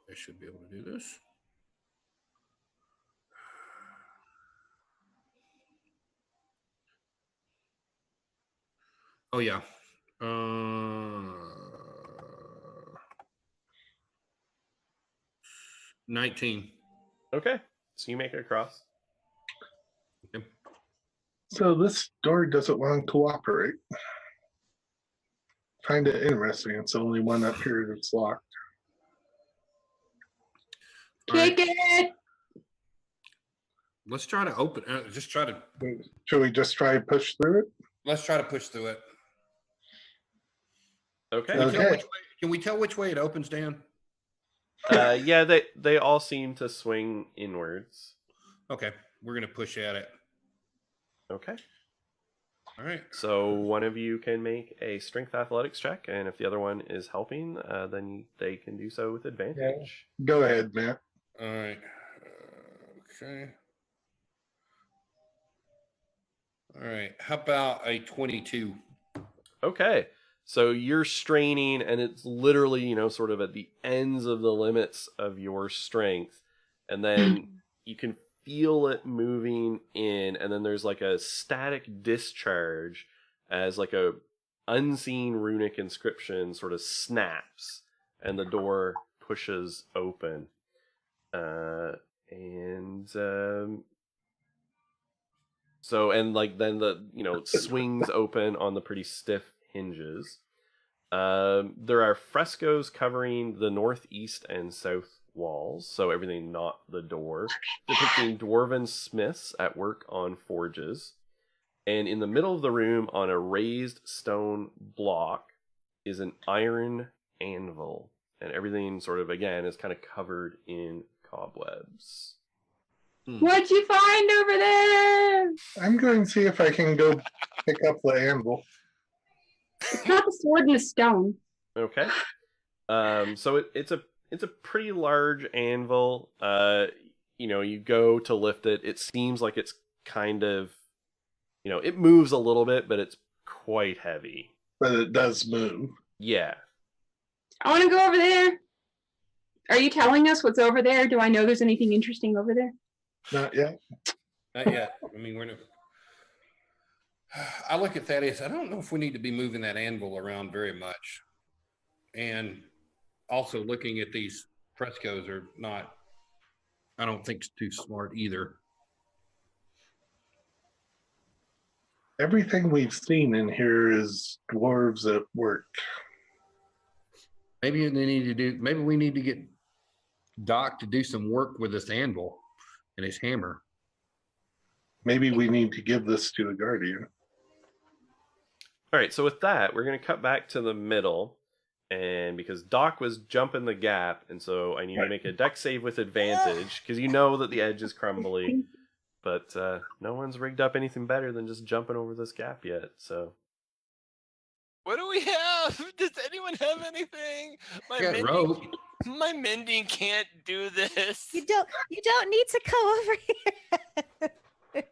I should be able to do this. Oh yeah. 19. Okay, so you make it across. Yep. So this door doesn't want to cooperate. Find it interesting. It's the only one up here that's locked. All right. Kick it! Let's try to open. Should we just try and push through it? Let's try to push through it. Okay. Okay. Can we tell which way it opens, Dan? Yeah, they all seem to swing inwards. Okay, we're gonna push at it. Okay. All right. So one of you can make a strength athletics check, and if the other one is helping, then they can do so with advantage. Go ahead, Matt. All right. Okay. All right. How about a 22? Okay. So you're straining, and it's literally, sort of at the ends of the limits of your strength. And then you can feel it moving in, and then there's like a static discharge as like a unseen runic inscription sort of snaps, and the door pushes open. Then the swings open on the pretty stiff hinges. There are frescoes covering the northeast and south walls, so everything not the door, depicting dwarven smiths at work on forges. And in the middle of the room, on a raised stone block, is an iron anvil, and everything sort of, again, is kind of covered in cobwebs. What'd you find over there? I'm going to see if I can go pick up the anvil. It's not the sword in the stone. Okay. So it's a pretty large anvil. You go to lift it. It seems like it's kind of, it moves a little bit, but it's quite heavy. But it does move. Yeah. I want to go over there. Are you telling us what's over there? Do I know there's anything interesting over there? Not yet. Not yet. I mean, I look at Thaddeus. I don't know if we need to be moving that anvil around very much. And also looking at these frescoes are not. I don't think it's too smart either. Everything we've seen in here is dwarves at work. Maybe they need to do. Maybe we need to get Doc to do some work with this anvil and his hammer. Maybe we need to give this to a guardian. All right, so with that, we're going to cut back to the middle. And because Doc was jumping the gap, and so I need to make a deck save with advantage, because you know that the edge is crumbly. But no one's rigged up anything better than just jumping over this gap yet, so... What do we have? Does anyone have anything? Rope. My mending can't do this. You don't need to come over here.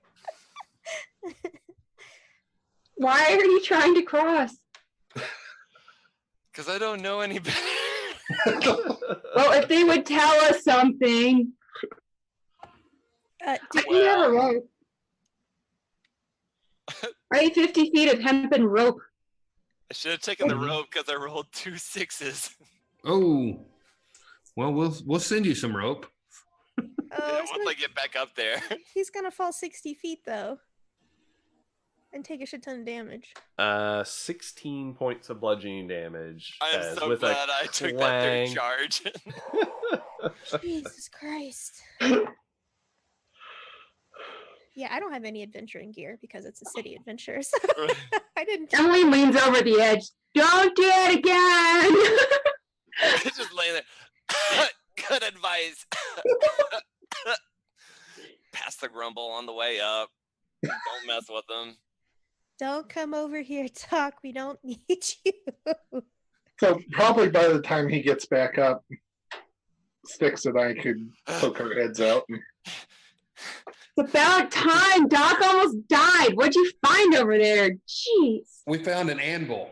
Why are you trying to cross? Because I don't know any better. Well, if they would tell us something. Do You have a rope. Right, 50 feet of hempen rope. I should have taken the rope because I rolled 2 6s. Oh, well, we'll send you some rope. Once I get back up there. He's gonna fall 60 feet though, and take a shit ton of damage. 16 points of bludgeoning damage. I'm so with a glad I took that third clang. charge. Jesus Christ. Yeah, I don't have any adventuring gear because it's a city adventure. So I didn't. Emily leans over the edge. Don't do it again. Just laying there. Good advice. Pass the grumble on the way up. Don't mess with them. Don't come over here, Doc. We don't need you. So probably by the time he gets back up, Styx and I could poke our heads out. It's about time. Doc almost died. What'd you find over there? Jeez. We found an anvil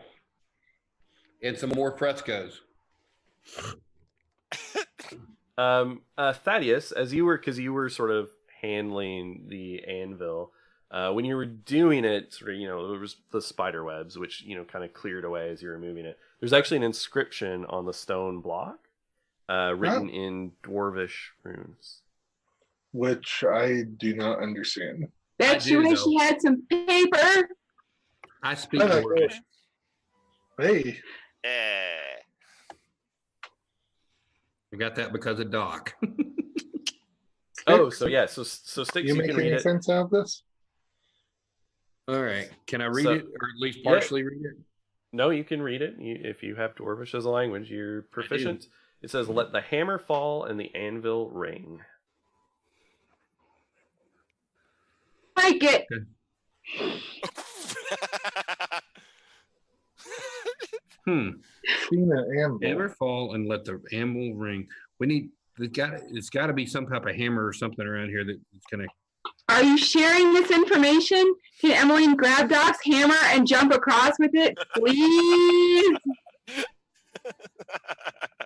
and some more frescoes. Thaddeus, because you were sort of handling the anvil, when you were doing it, sort of, there was the spider webs, which, kind of cleared away as you were moving it. There's actually an inscription on the stone block, written in Dwarvish runes. Which I do not understand. Bet you wish you had some paper. I speak Dwarvish. Hey. We got that because of Doc. Oh, so yeah, so Styx, You you make can read any it. sense out of this? All right. Can I read So- it, or at least partially read it? No, you can read it. If you have Dwarvish as a language, you're proficient. It says, "Let the hammer fall and the anvil ring." Like it. Seen an anvil. Hammer fall and let the anvil ring. We need. It's got to be some type of hammer or something around here that's gonna. Are you sharing this information? Can Emmeline grab Doc's hammer and jump across with it, please?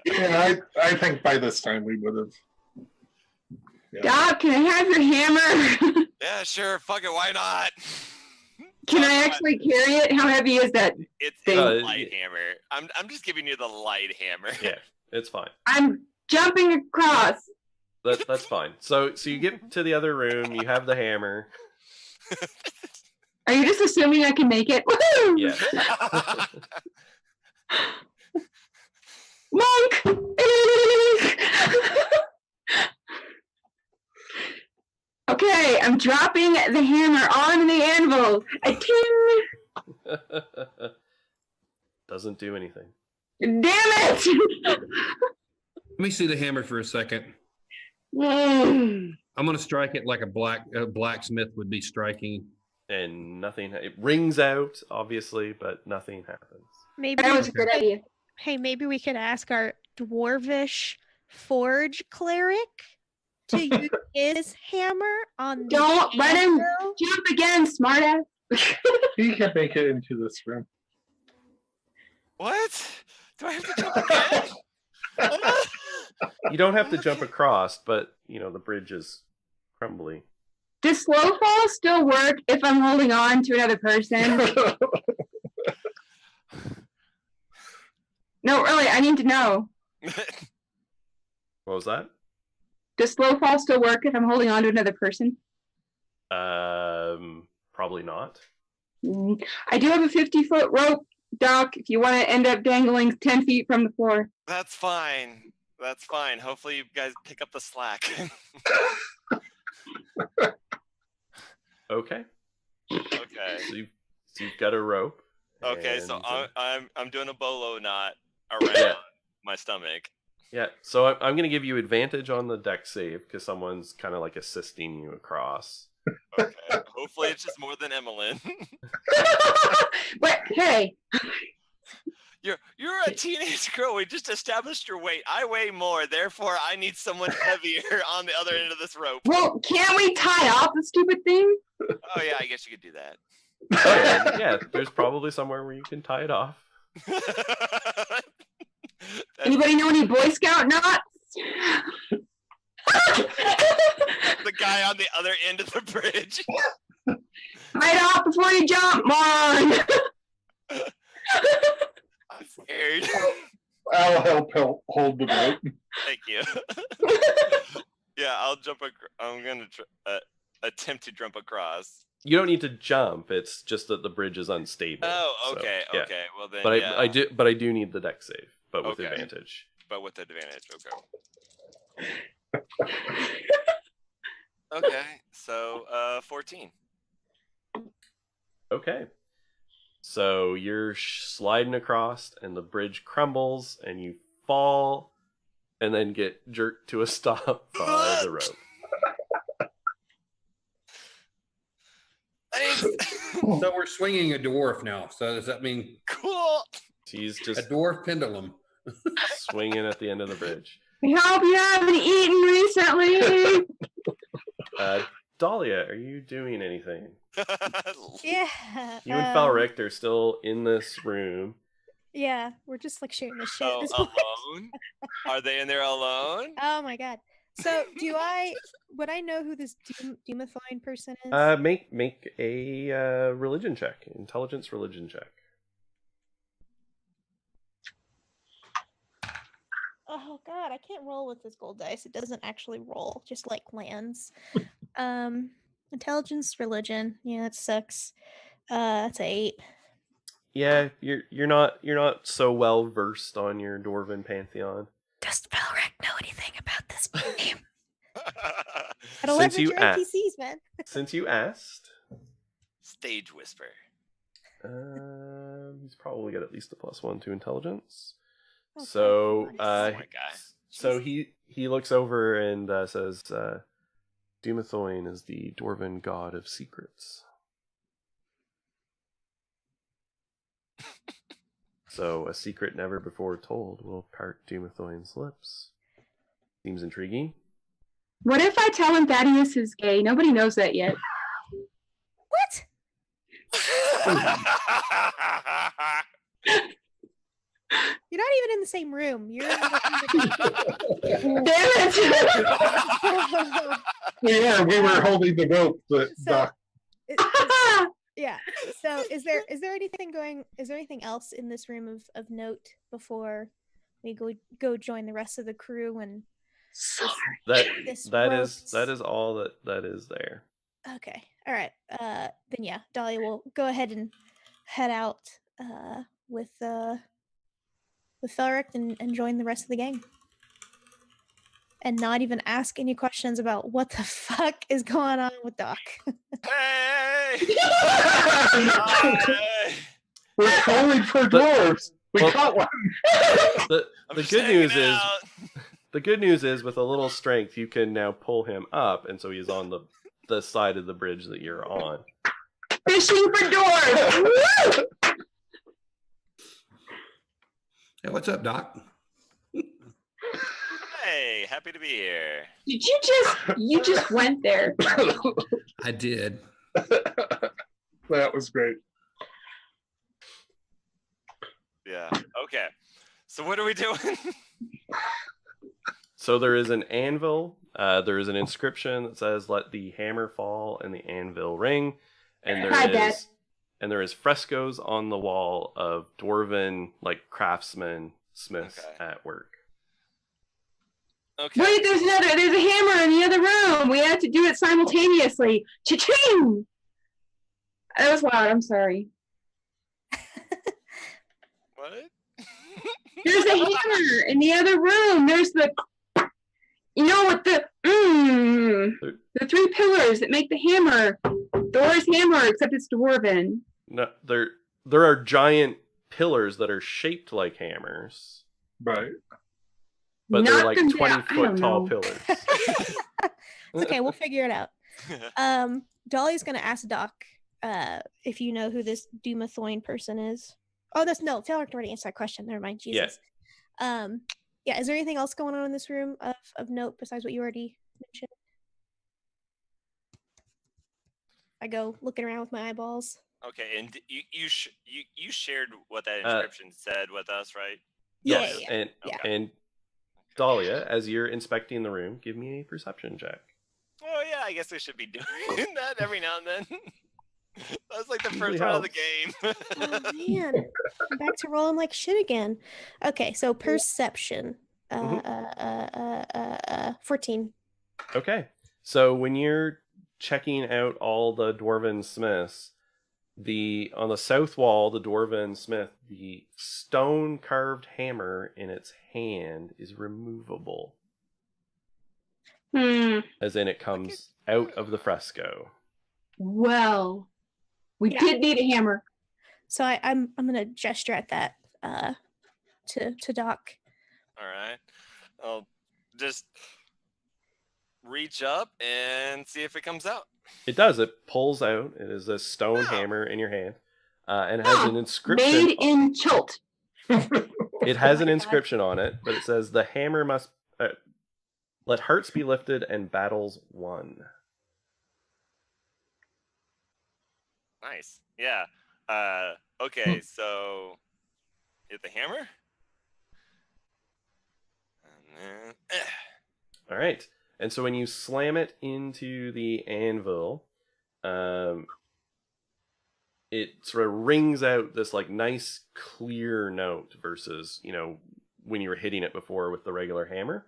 Yeah, I think by this time we would have. Yeah. Doc, can I have your hammer? Yeah, sure. Fuck it. Why not? Can I actually carry it? How heavy is that? It's Thing. a light hammer. I'm just giving you the light hammer. Yeah, it's fine. I'm jumping across. That's fine. So you get to the other room. You have the hammer. Are you just assuming I can make it? Woohoo! Yeah. Monk! Okay, I'm dropping the hammer on the anvil. A ting! Doesn't do anything. Damn it! Let me see the hammer for a second. Mm. I'm gonna strike it like a blacksmith would be striking. And nothing. It rings out, obviously, but nothing happens. Maybe That was a good idea. Hey, maybe we could ask our dwarvish forge cleric to use his hammer on the Don't let him anvil. jump again, smartass. He can make it into this room. What? Do I have to jump again? You don't have to jump across, but the bridge is crumbly. Does slow fall still work if I'm holding on to another person? No, really, I need to know. What was that? Does slow fall still work if I'm holding on to another person? Probably not. I do have a 50-foot rope, Doc, if you want to end up dangling 10 feet from the floor. That's fine. That's fine. Hopefully you guys pick up the slack. Okay. Okay. So you've got a rope. Okay, so and, I'm doing a bolo knot around my stomach. Yeah, so I'm going to give you advantage on the deck save because someone's kind of like assisting you across. Okay. Hopefully it's just more than Emmeline. But hey, You're a teenage girl. We just established your weight. I weigh more, therefore I need someone heavier on the other end of this rope. well, can't we tie off the stupid thing? Oh yeah, I guess you could do that. Oh, yeah, there's probably somewhere where you can tie it off. Anybody know any Boy Scout knots? The guy on the other end of the bridge. Tie it off before you jump, moron! I'm scared. I'll help hold the boat. Thank you. Yeah, I'll jump. I'm gonna attempt to jump across. You don't need to jump. It's just that the bridge is unstable. Oh, so, okay, yeah. okay. Well then, But yeah. I do need the deck save, but with Okay. advantage. But with advantage, okay. Okay, so 14. Okay. So you're sliding across, and the bridge crumbles, and you fall, and then get jerked to a stop by the rope. Thanks. So we're swinging a dwarf now. So does that mean Cool. She's a just dwarf pendulum? swinging at the end of the bridge. I hope you haven't eaten recently. Dahlia, are you doing anything? Yeah. You and Falric are still in this room. Yeah, we're just like shooting the shit. Oh, at this point. alone? Are they in there alone? Oh my god. So would I know who this Doomethorn person is? Make a religion check, intelligence religion check. Oh god, I can't roll with this gold dice. It doesn't actually roll, just like lands. Intelligence, religion. Yeah, that sucks. That's 8. Yeah, you're not so well versed on your Dwarven pantheon. Does Valric know anything about this game? Since Gotta leverage you your asked. NPCs, man. Since you asked, Stage whisper. he's probably got at least a +1 to intelligence. Okay, So, nice. Oh my god. so he looks over and says, Doomethorn is the Dwarven god of secrets. So a secret never before told will part Doomethorn's lips. Seems intriguing. What if I tell him Thaddeus is gay? Nobody knows that yet. What? You're not even in the same room. You're in the Damn it! We were holding the rope, but So- Doc, Yeah. So is there anything else in this room of note before we go join the rest of the crew and That this that ropes? is all that is there. Okay. All right. Then yeah, Dahlia will go ahead and head out with Thoric and join the rest of the gang. And not even ask any questions about what the fuck is going on with Doc. Hey! Hey! we're trolling for dwarves. We well- caught one. The I'm the just good hanging news is out. the good news is with a little strength you can now pull him up, and so he's on the side of the bridge that you're on. Fishing for dwarves! Woo! Hey, what's up, Doc? Hey, happy to be here. Did you just went there? I did. That was great. Yeah. Okay. So what are we doing? So there is an anvil. There is an inscription that says, "Let the hammer fall and the anvil ring," and Hi, Dad. there is frescoes on the wall of dwarven like craftsmen, smiths Okay. at work. Okay. Wait, there's a hammer in the other room. We have to do it simultaneously. Cha-ching! That was loud. I'm sorry. What? There's a hammer in the other room. There's the, you know what the 3 pillars that make the hammer. Thor's hammer, except it's dwarven. No, there are giant pillars that are shaped like hammers, Right. but they're Knock like them 20 down. I foot don't tall know. pillars. It's okay, we'll figure it out. Dolly's gonna ask Doc if you know who this Dumathoin person is. Oh, Felric already answered that question. Never mind. Jesus. Yeah. Is there anything else going on in this room of note besides what you already mentioned? I go looking around with my eyeballs. Okay, and you shared what that inscription said with us, right? Yes, Yeah. and Dahlia, as you're inspecting the room, give me a perception check. Oh yeah, I guess I should be doing that every now and then. That's like the Usually first round of the helps. game. Oh man, I'm back to rolling like shit again. Okay, so perception. 14. Okay, so when you're checking out all the dwarven smiths, on the south wall, the dwarven smith, the stone carved hammer in its hand is removable, as in it comes out of the fresco. Well, we did need a hammer. So I'm gonna gesture at that to Doc. All right, I'll just reach up and see if it comes out. It does. It pulls out. It is a stone hammer in your hand, and it has an inscription. Made in Chult. It has Oh an my God. inscription on it, but it says the hammer must let hearts be lifted and battles won. Nice. Yeah. Okay, so hit the hammer. And then, All right. And so when you slam it into the anvil, it sort of rings out this like nice clear note versus, when you were hitting it before with the regular hammer.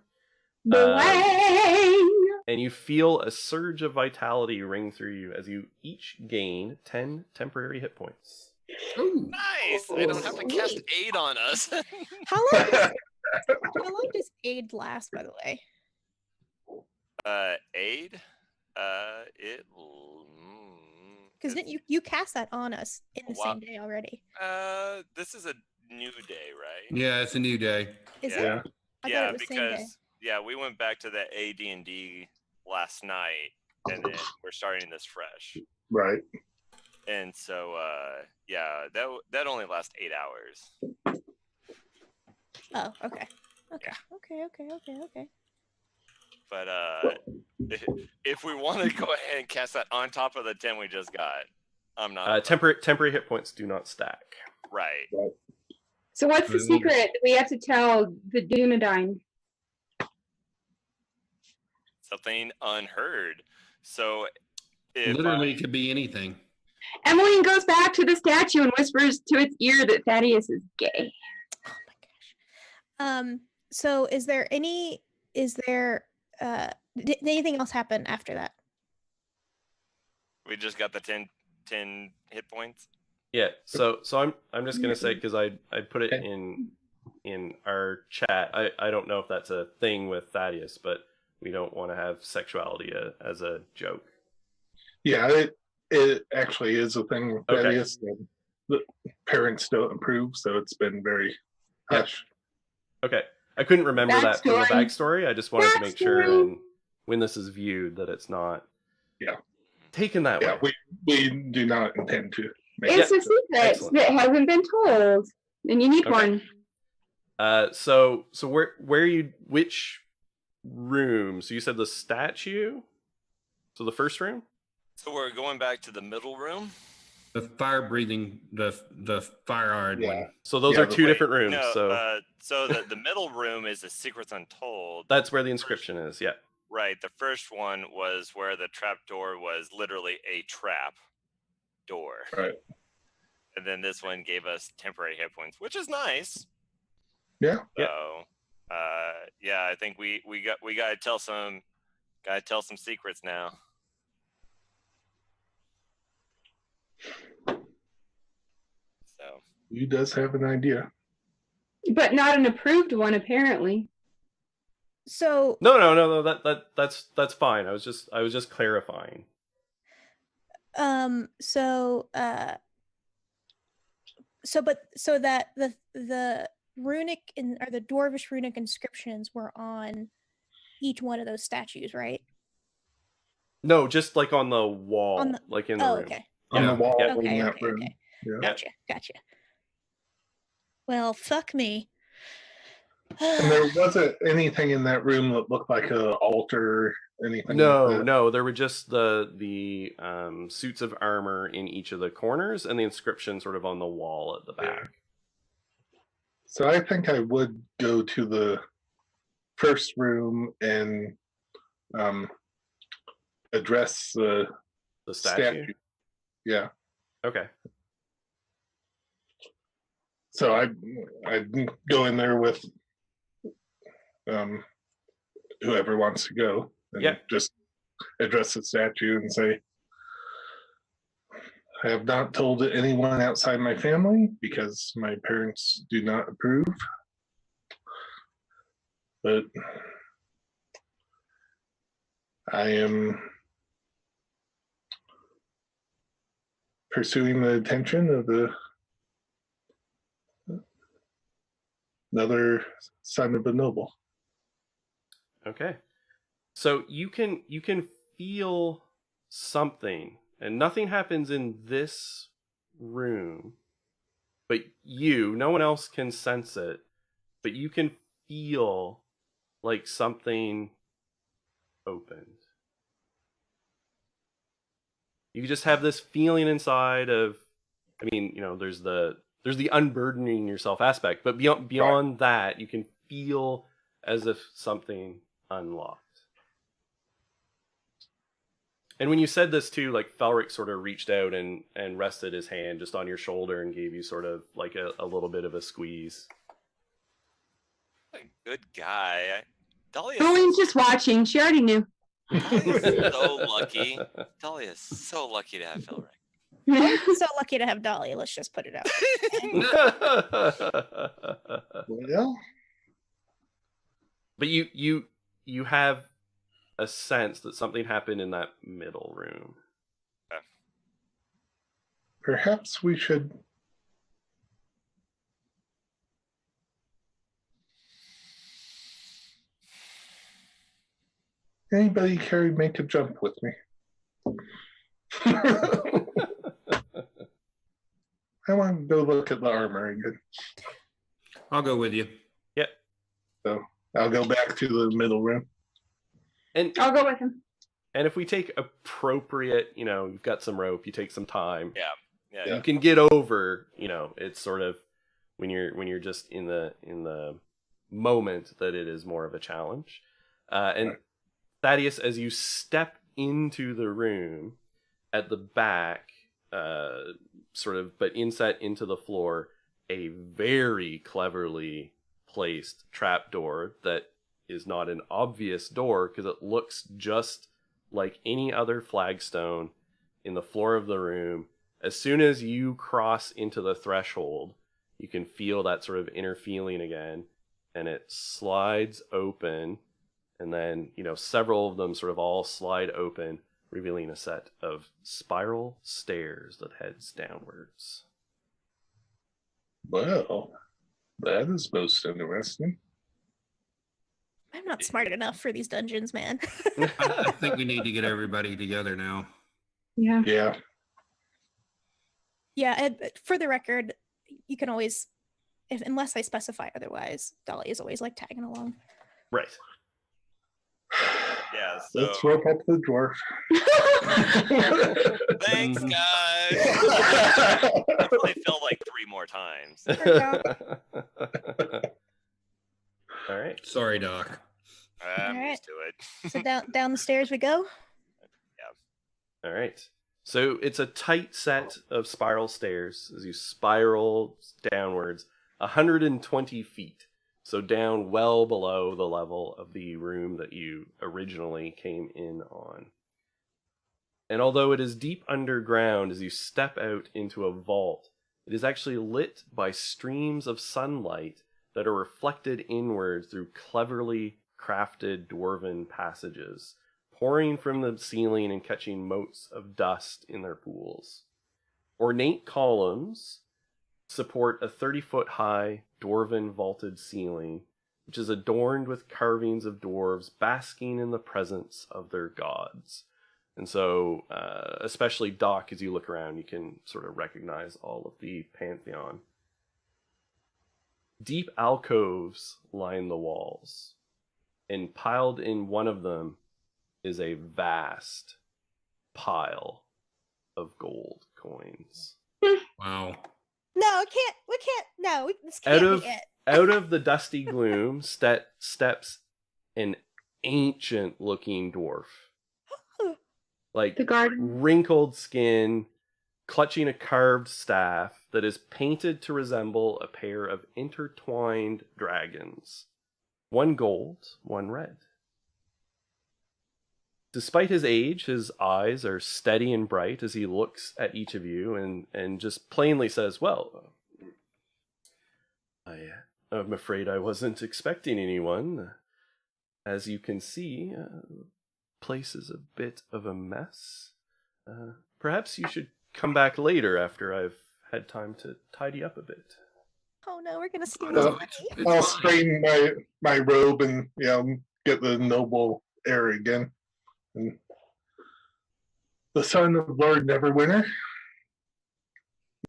And you feel a surge of vitality ring through you as you each gain 10 temporary hit points. Ooh. nice. I don't have to cast aid on us. How long does aid last, by the way? Aid. It. Because you cast that on us in the Wow. same day already. This is a new day, right? Yeah, it's a new day. Is Yeah. it? I thought Yeah, it was same day. because we went back to that AD&D last night, and then we're starting this fresh. Right. And so, that only lasts 8 hours. Oh, okay. Okay. Yeah. Okay. But if we want to go ahead and cast that on top of the 10 we just got, I'm not. Temporary hit points do not stack. Right. So what's the secret we have to tell the Dunedain? Something unheard. So, if Literally, it could be anything. Emmeline goes back to the statue and whispers to its ear that Thaddeus is gay. Oh my gosh. So did anything else happen after that? we just got the 10 hit points. Yeah, so I'm just gonna say, because I put it in our chat. I don't know if that's a thing with Thaddeus, but we don't want to have sexuality as a joke. Yeah, it actually is a thing with Okay. Thaddeus. The parents don't approve, so it's been very hush. Okay, I couldn't remember that from the Backstory. backstory. I just wanted to make sure Backstory. when this is viewed that it's not Yeah. taken that Yeah, way. we do not intend to make It's it. a secret Excellent. that hasn't been told, and you need Okay. one. So which room? So you said the statue. So the first room. So we're going back to the middle room. The fire breathing, the fire-eyed Yeah. one. So those Yeah, are two Wait, different rooms. No, So the middle room is the Secrets Untold. that's where the inscription is. Yeah. Right. The first one was where the trap door was literally a trap door. Right. And then this one gave us temporary hit points, which is nice. Yeah. Yeah. So Yeah, I think we gotta tell some secrets now. So He does have an idea. But not an approved one, apparently. So No. That's fine. I was just clarifying. so that the runic or the dwarvish runic inscriptions were on each one of those statues, right? No, just like on the wall, On the like in the room. okay. On the wall Yeah. in Okay, that okay, room. okay. Yeah. Gotcha. Well, fuck me. And there wasn't anything in that room that looked like an altar, anything like that. No, there were just the suits of armor in each of the corners and the inscription sort of on the wall at the back. So I think I would go to the first room and address the statue. Yeah. Okay. So I'd go in there with whoever wants to go and just address the statue and say, I have not told anyone outside my family because my parents do not approve. But I am pursuing the attention of another son of a noble. Okay. So you can feel something, and nothing happens in this room, but no one else can sense it, but you can feel like something opened. You just have this feeling inside of, I mean, there's the unburdening yourself aspect, but beyond that, you can feel as if something unlocked. And when you said this too, like Felric sort of reached out and rested his hand just on your shoulder and gave you sort of like a little bit of a squeeze. a good guy. Dahlia. Julian's just watching. She already knew. Dahlia's so lucky. Dahlia's so lucky to have Felric. I'm so lucky to have Dolly. Let's just put it out. Well, but you have a sense that something happened in that middle room. Perhaps we should anybody care to make a jump with me? I want to go look at the armor again. I'll go with you. Yep. So I'll go back to the middle room. And I'll go with him. And if we take appropriate, you've got some rope, you take some time. Yeah. You can get over, it's sort of when you're just in the moment that it is more of a challenge. And Thaddeus, as you step into the room at the back, sort of, but inset into the floor, a very cleverly placed trapdoor that is not an obvious door because it looks just like any other flagstone in the floor of the room. As soon as you cross into the threshold, you can feel that sort of inner feeling again, and it slides open, and then, several of them sort of all slide open, revealing a set of spiral stairs that heads downwards. Well, that is most interesting. I'm not smart enough for these dungeons, man. I think we need to get everybody together now. Yeah. Yeah. Yeah, and for the record, you can always, unless I specify otherwise, Dolly is always like tagging along. Right. Yeah, so... Let's rope up the dwarf. Thanks, guys. I probably fell like 3 more times. All right. Sorry, Doc. I'm All right. used to it. So down the stairs we go. All right. So it's a tight set of spiral stairs as you spiral downwards, 120 feet. So down well below the level of the room that you originally came in on. And although it is deep underground, as you step out into a vault, it is actually lit by streams of sunlight that are reflected inward through cleverly crafted dwarven passages, pouring from the ceiling and catching motes of dust in their pools. Ornate columns support a 30-foot high dwarven vaulted ceiling, which is adorned with carvings of dwarves basking in the presence of their gods. And so, especially Doc, as you look around, you can sort of recognize all of the pantheon. Deep alcoves line the walls, and piled in one of them is a vast pile of gold coins. Wow. No, we can't. No, this can't be it. Out of the dusty gloom steps an ancient-looking dwarf. Like The garden. wrinkled skin, clutching a carved staff that is painted to resemble a pair of intertwined dragons. One gold, one red. Despite his age, his eyes are steady and bright as he looks at each of you and just plainly says, well, I'm afraid I wasn't expecting anyone. As you can see, the place is a bit of a mess. Perhaps you should come back later after I've had time to tidy up a bit. Oh no, we're gonna steal Well, his money. I'll straighten my robe and get the noble air again. And the son of Lord Neverwinter,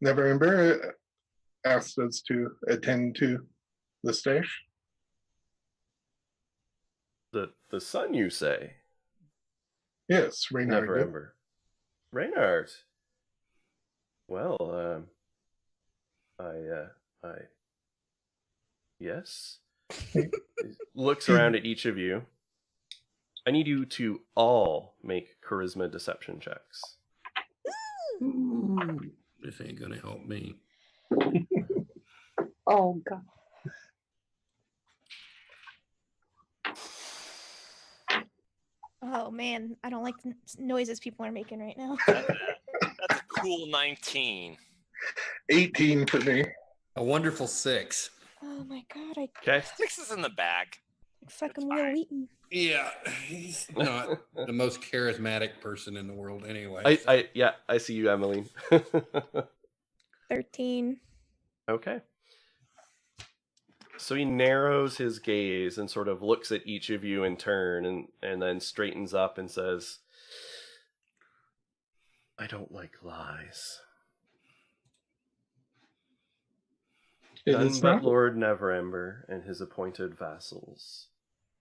Neverember, asked us to attend to the stash. The son, you say? Yes, Reynard. Never ever. Reynard. Well, yes. He looks around at each of you. I need you to all make charisma deception checks. Ooh, this ain't gonna help me. Oh, God. Oh man, I don't like the noises people are making right now. That's a cool 19. 18 for me. A wonderful 6. Oh my god, I Okay. 6 is in the back. fucking That's Will fine. Wheaton. Yeah, he's not the most charismatic person in the world anyway. I see you, Emmeline. 13. Okay. So he narrows his gaze and sort of looks at each of you in turn and then straightens up and says, I don't like lies. None It's but not. Lord Neverember and his appointed vassals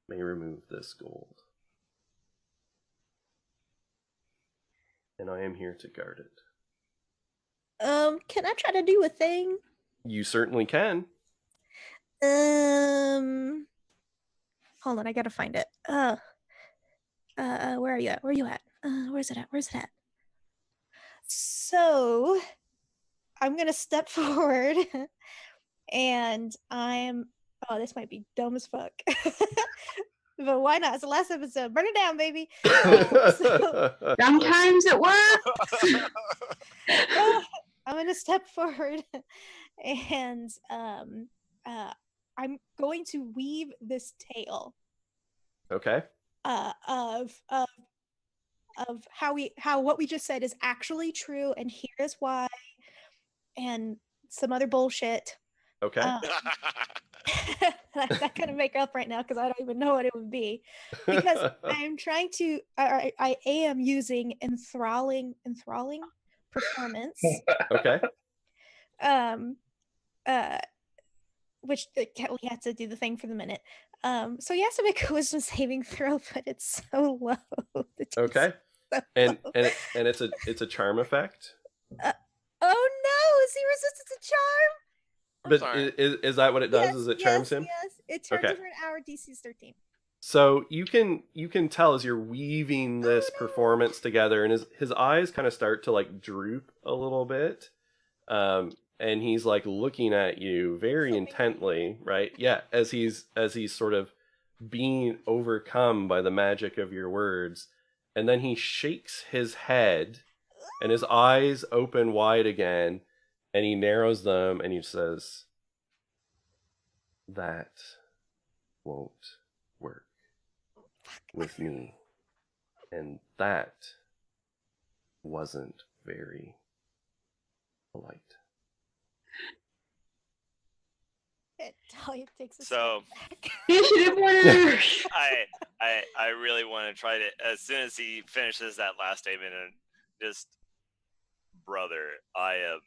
may remove this gold. And I am here to guard it. Can I try to do a thing? You certainly can. Hold on, I gotta find it. Where are you at? Where are you at? Where's it at? Where's it at? So, I'm gonna step forward, and oh, this might be dumb as fuck. But why not? It's the last episode. Burn it down, baby. Sometimes it works. I'm gonna step forward, and I'm going to weave this tale Okay. of how what we just said is actually true, and here's why, and some other bullshit. Okay. That kind of make up right now because I don't even know what it would be, because I'm trying to I am using enthralling performance, Okay. which we have to do the thing for the minute. So he has to make a wisdom saving throw, but it's so low. Okay. So And low. it's a charm effect. Oh no! Is he resistant to charm? But sorry. is that what it does? Yes, is it charms yes, him? Yes, it turns Okay. over an hour. DC is 13. So you can tell as you're weaving this performance together, and his eyes kind of start to like droop a little bit, and he's like looking at you very So intently, right? Yeah, as he's sort of being overcome by the magic of your words, and then he shakes his head and his eyes open wide again, and he narrows them and he says, "That won't work with me, and that wasn't very polite." Talia takes a So- step back. Initiative order. I really want to try to, as soon as he finishes that last statement, and just, brother, I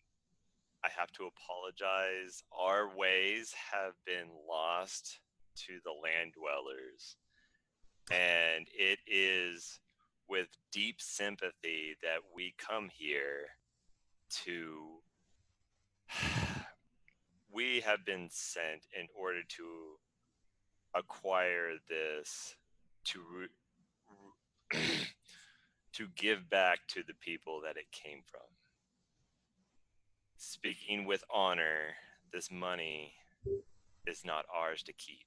have to apologize. Our ways have been lost to the land dwellers, and it is with deep sympathy that we come here to. We have been sent in order to acquire this to to give back to the people that it came from. Speaking with honor, this money is not ours to keep.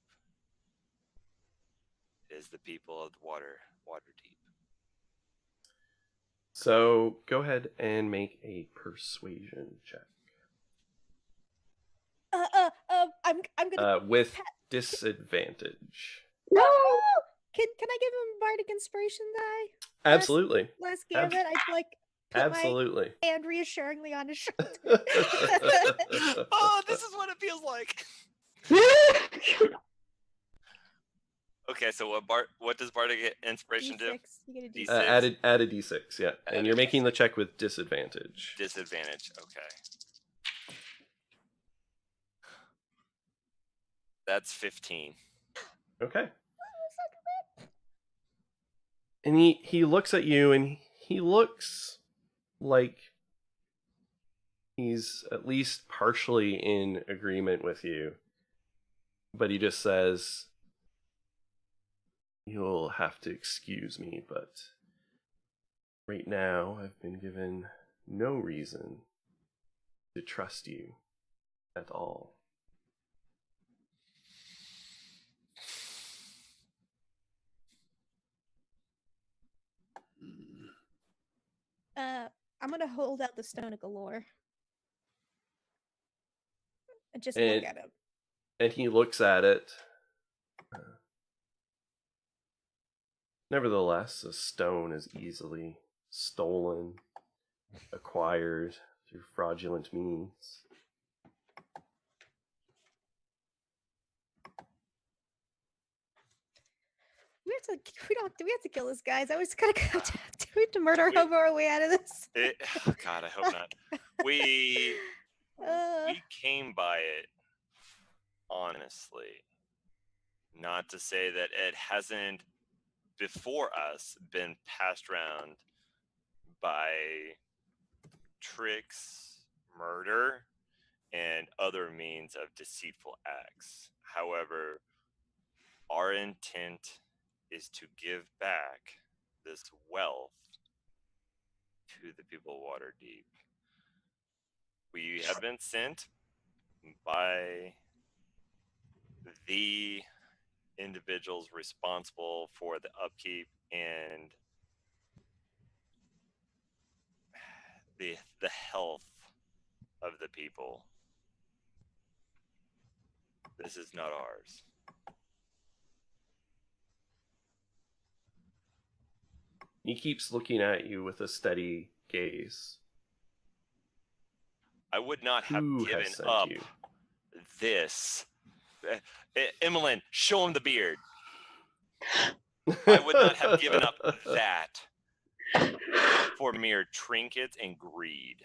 It is the people of the Waterdeep. So go ahead and make a persuasion check I'm gonna. with disadvantage. No. Can I give him bardic inspiration die? Absolutely. Last gambit, I'd like put Absolutely. my hand reassuringly on his shoulder. Oh, this is what it feels like. Okay, so what does bardic inspiration do? D6, you get a D6. D6. Add a d6, yeah. Add And a you're making D6. the check with disadvantage. Disadvantage. Okay. That's 15. Okay. And he looks at you, and he looks like he's at least partially in agreement with you. But he just says, "You'll have to excuse me, but right now I've been given no reason to trust you at all." I'm gonna hold out the Stone of Golorr. And just And- look at him. And he looks at it. Nevertheless, a stone is easily stolen, acquired through fraudulent means. Do we have to kill this guy? I was gonna go do we have to murder hobo our way out of this? God, I hope not. We came by it honestly. Not to say that it hasn't before us been passed around by tricks, murder, and other means of deceitful acts. However, our intent is to give back this wealth to the people of Waterdeep. We have been sent by the individuals responsible for the upkeep and the health of the people. This is not ours. He keeps looking at you with a steady gaze. I would not have Who given has sent up you? this. Emmeline, show him the beard. I would not have given up that for mere trinkets and greed.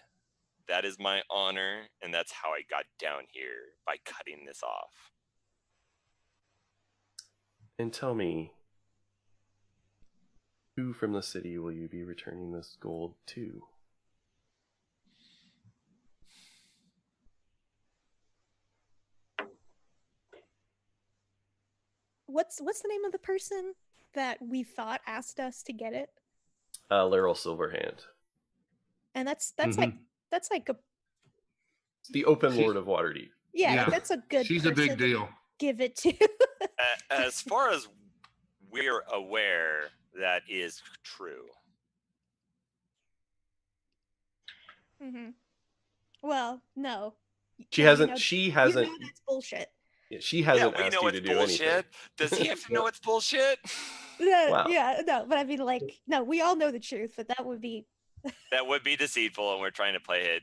That is my honor, and that's how I got down here, by cutting this off. And tell me, who from the city will you be returning this gold to? What's the name of the person that we thought asked us to get it? Laryl Silverhand. And that's Mhm. like a It's the Open Lord of Waterdeep. Yeah, Yeah, that's a good. She's a big person to deal. Give it to. As far as we're aware, that is true. hmm Well, no. She No, hasn't. You She know hasn't. that's bullshit. She hasn't we asked know you it's to do bullshit. anything. Does he have to know it's bullshit? Wow. Yeah, no, but I mean, like, no, we all know the truth, but that would be. That would be deceitful, and we're trying to play it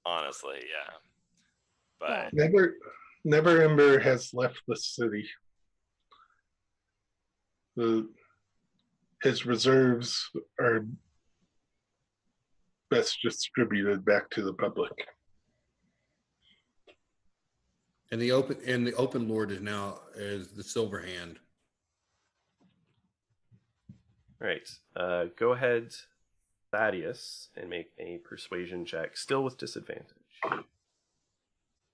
honestly. Yeah, but Never Ember has left the city. His reserves are best distributed back to the public. And the open Lord is now the Silver Hand. All right. Go ahead, Thaddeus, and make a persuasion check, still with disadvantage.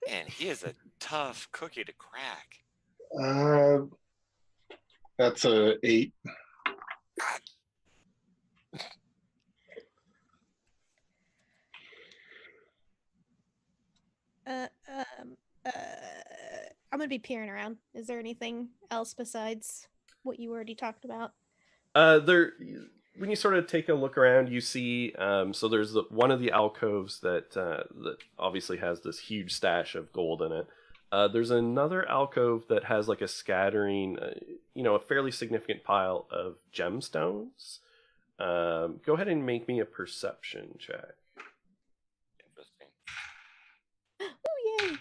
man, he is a tough cookie to crack. That's a 8. I'm gonna be peering around. Is there anything else besides what you already talked about? When you sort of take a look around, you see. So there's one of the alcoves that obviously has this huge stash of gold in it. There's another alcove that has like a scattering, a fairly significant pile of gemstones. Go ahead and make me a perception check. Interesting. Oh yay!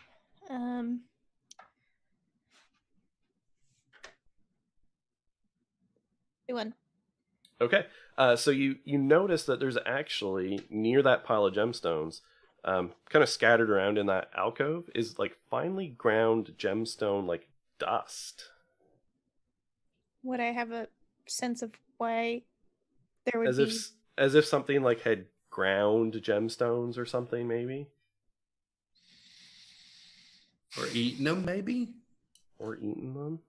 One. Okay. So you notice that there's actually near that pile of gemstones, kind of scattered around in that alcove, is like finely ground gemstone like dust. Would I have a sense of why there would As be? if something like had ground gemstones or something, maybe. Or eating them, maybe? Or eaten them.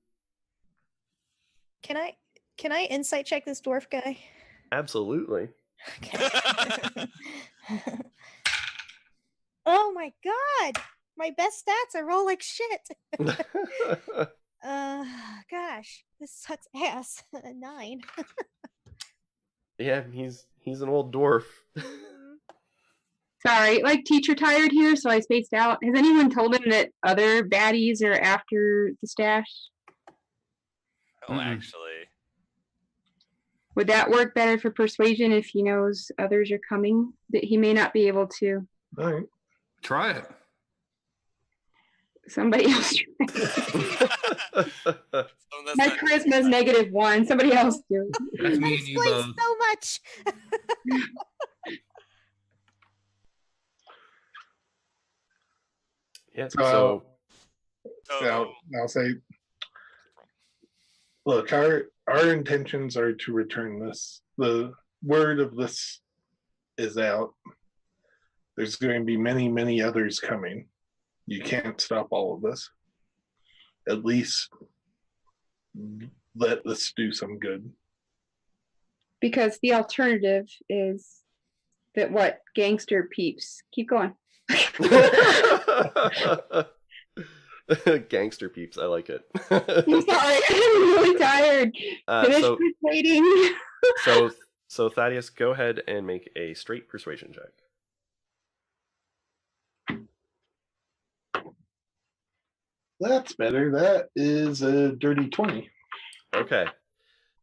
Can I insight check this dwarf guy? Absolutely. Okay. Oh my god! My best stats. I roll like shit. Gosh, this sucks ass. 9. Yeah, he's an old dwarf. Sorry, like teacher tired here, so I spaced out. Has anyone told him that other baddies are after the stash? Oh, actually. Would that work better for persuasion if he knows others are coming that he may not be able to? All right. Try it. Somebody else. My charisma's -1. Somebody else do it. That's me That and you explains both. so much. Yeah. So So, I'll say, look, our intentions are to return this. The word of this is out. There's going to be many, many others coming. You can't stop all of this. At least let this do some good. Because the alternative is that what? Gangster peeps. Keep going. Gangster peeps, I like it. I'm sorry, I'm really tired. Finish persuading. So Thaddeus, go ahead and make a straight persuasion check. That's better. That is a dirty 20. Okay.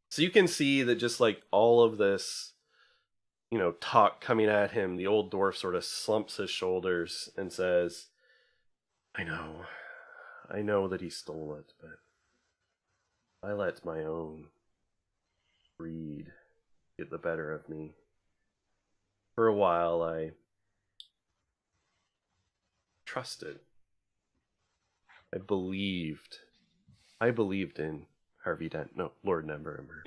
So you can see that just like all of this, talk coming at him, the old dwarf sort of slumps his shoulders and says, I know that he stole it, but I let my own greed get the better of me. For a while, I trusted. I believed in Harvey Dent. No, Lord Never Ember.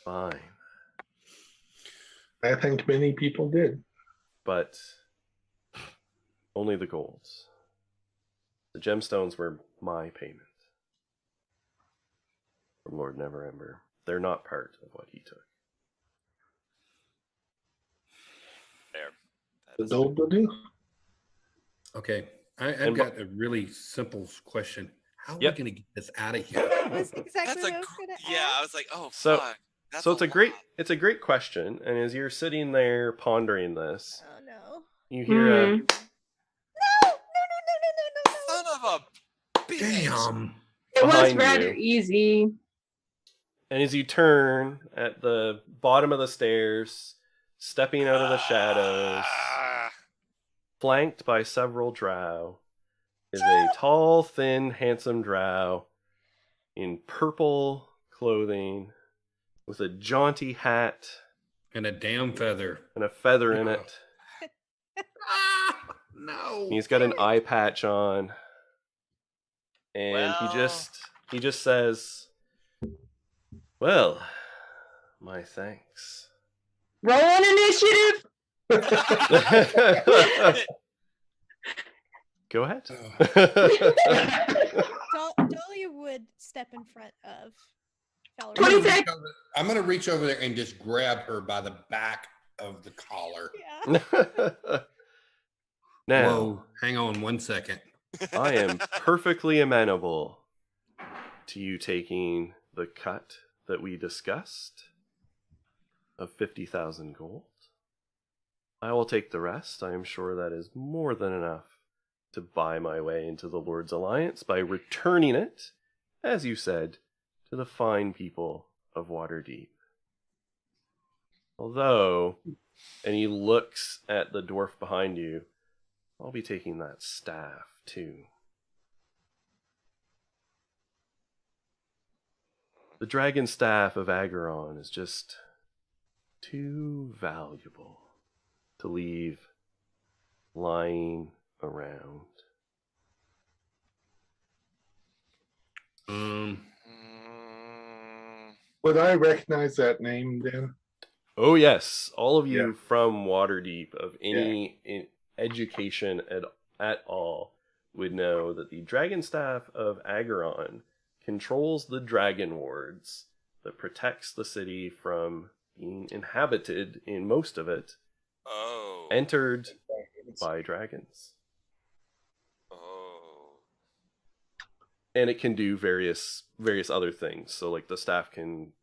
Fine. I think many people did. But only the golds. The gemstones were my payment from Lord Never Ember. they're not part of what he took. There. That The is- dole do. Okay, I've And got a really simple question. How are Yep. we going to get this out of here? That was exactly That's what a I was gr- gonna yeah. ask. I was like, oh So- fuck. That's So it's lot. it's a great question, and as you're sitting there pondering this, Oh no. you hear a No! No! No! Son of a bitch. Damn. It was Behind rather you. easy. and as you turn at the bottom of the stairs, stepping out of the shadows, Ah. flanked by several drow, is a tall, thin, handsome drow in purple clothing with a jaunty hat And a damn feather. and a feather in it. Ah, no. He's got an eye patch on, and Well. he just says, "Well, my thanks." Roll an initiative. Go ahead. Dolly would step in front of Valerie. 26. I'm going to reach over there and just grab her by the back of the collar. Yeah. Now, Whoa, hang on 1 second. I am perfectly amenable to you taking the cut that we discussed of 50,000 gold. I will take the rest. I am sure that is more than enough to buy my way into the Lord's Alliance by returning it, as you said, to the fine people of Waterdeep. Although, and he looks at the dwarf behind you, I'll be taking that staff too. The dragon staff of Acheron is just too valuable to leave lying around. Mm, Would I recognize that name, Dan? Oh yes, all of you Yeah. from Waterdeep of any education at all would know that the dragon staff of Acheron controls the dragon wards that protects the city from being inhabited in most of it, oh. entered by dragons. Oh. And it can do various other things. So like the staff can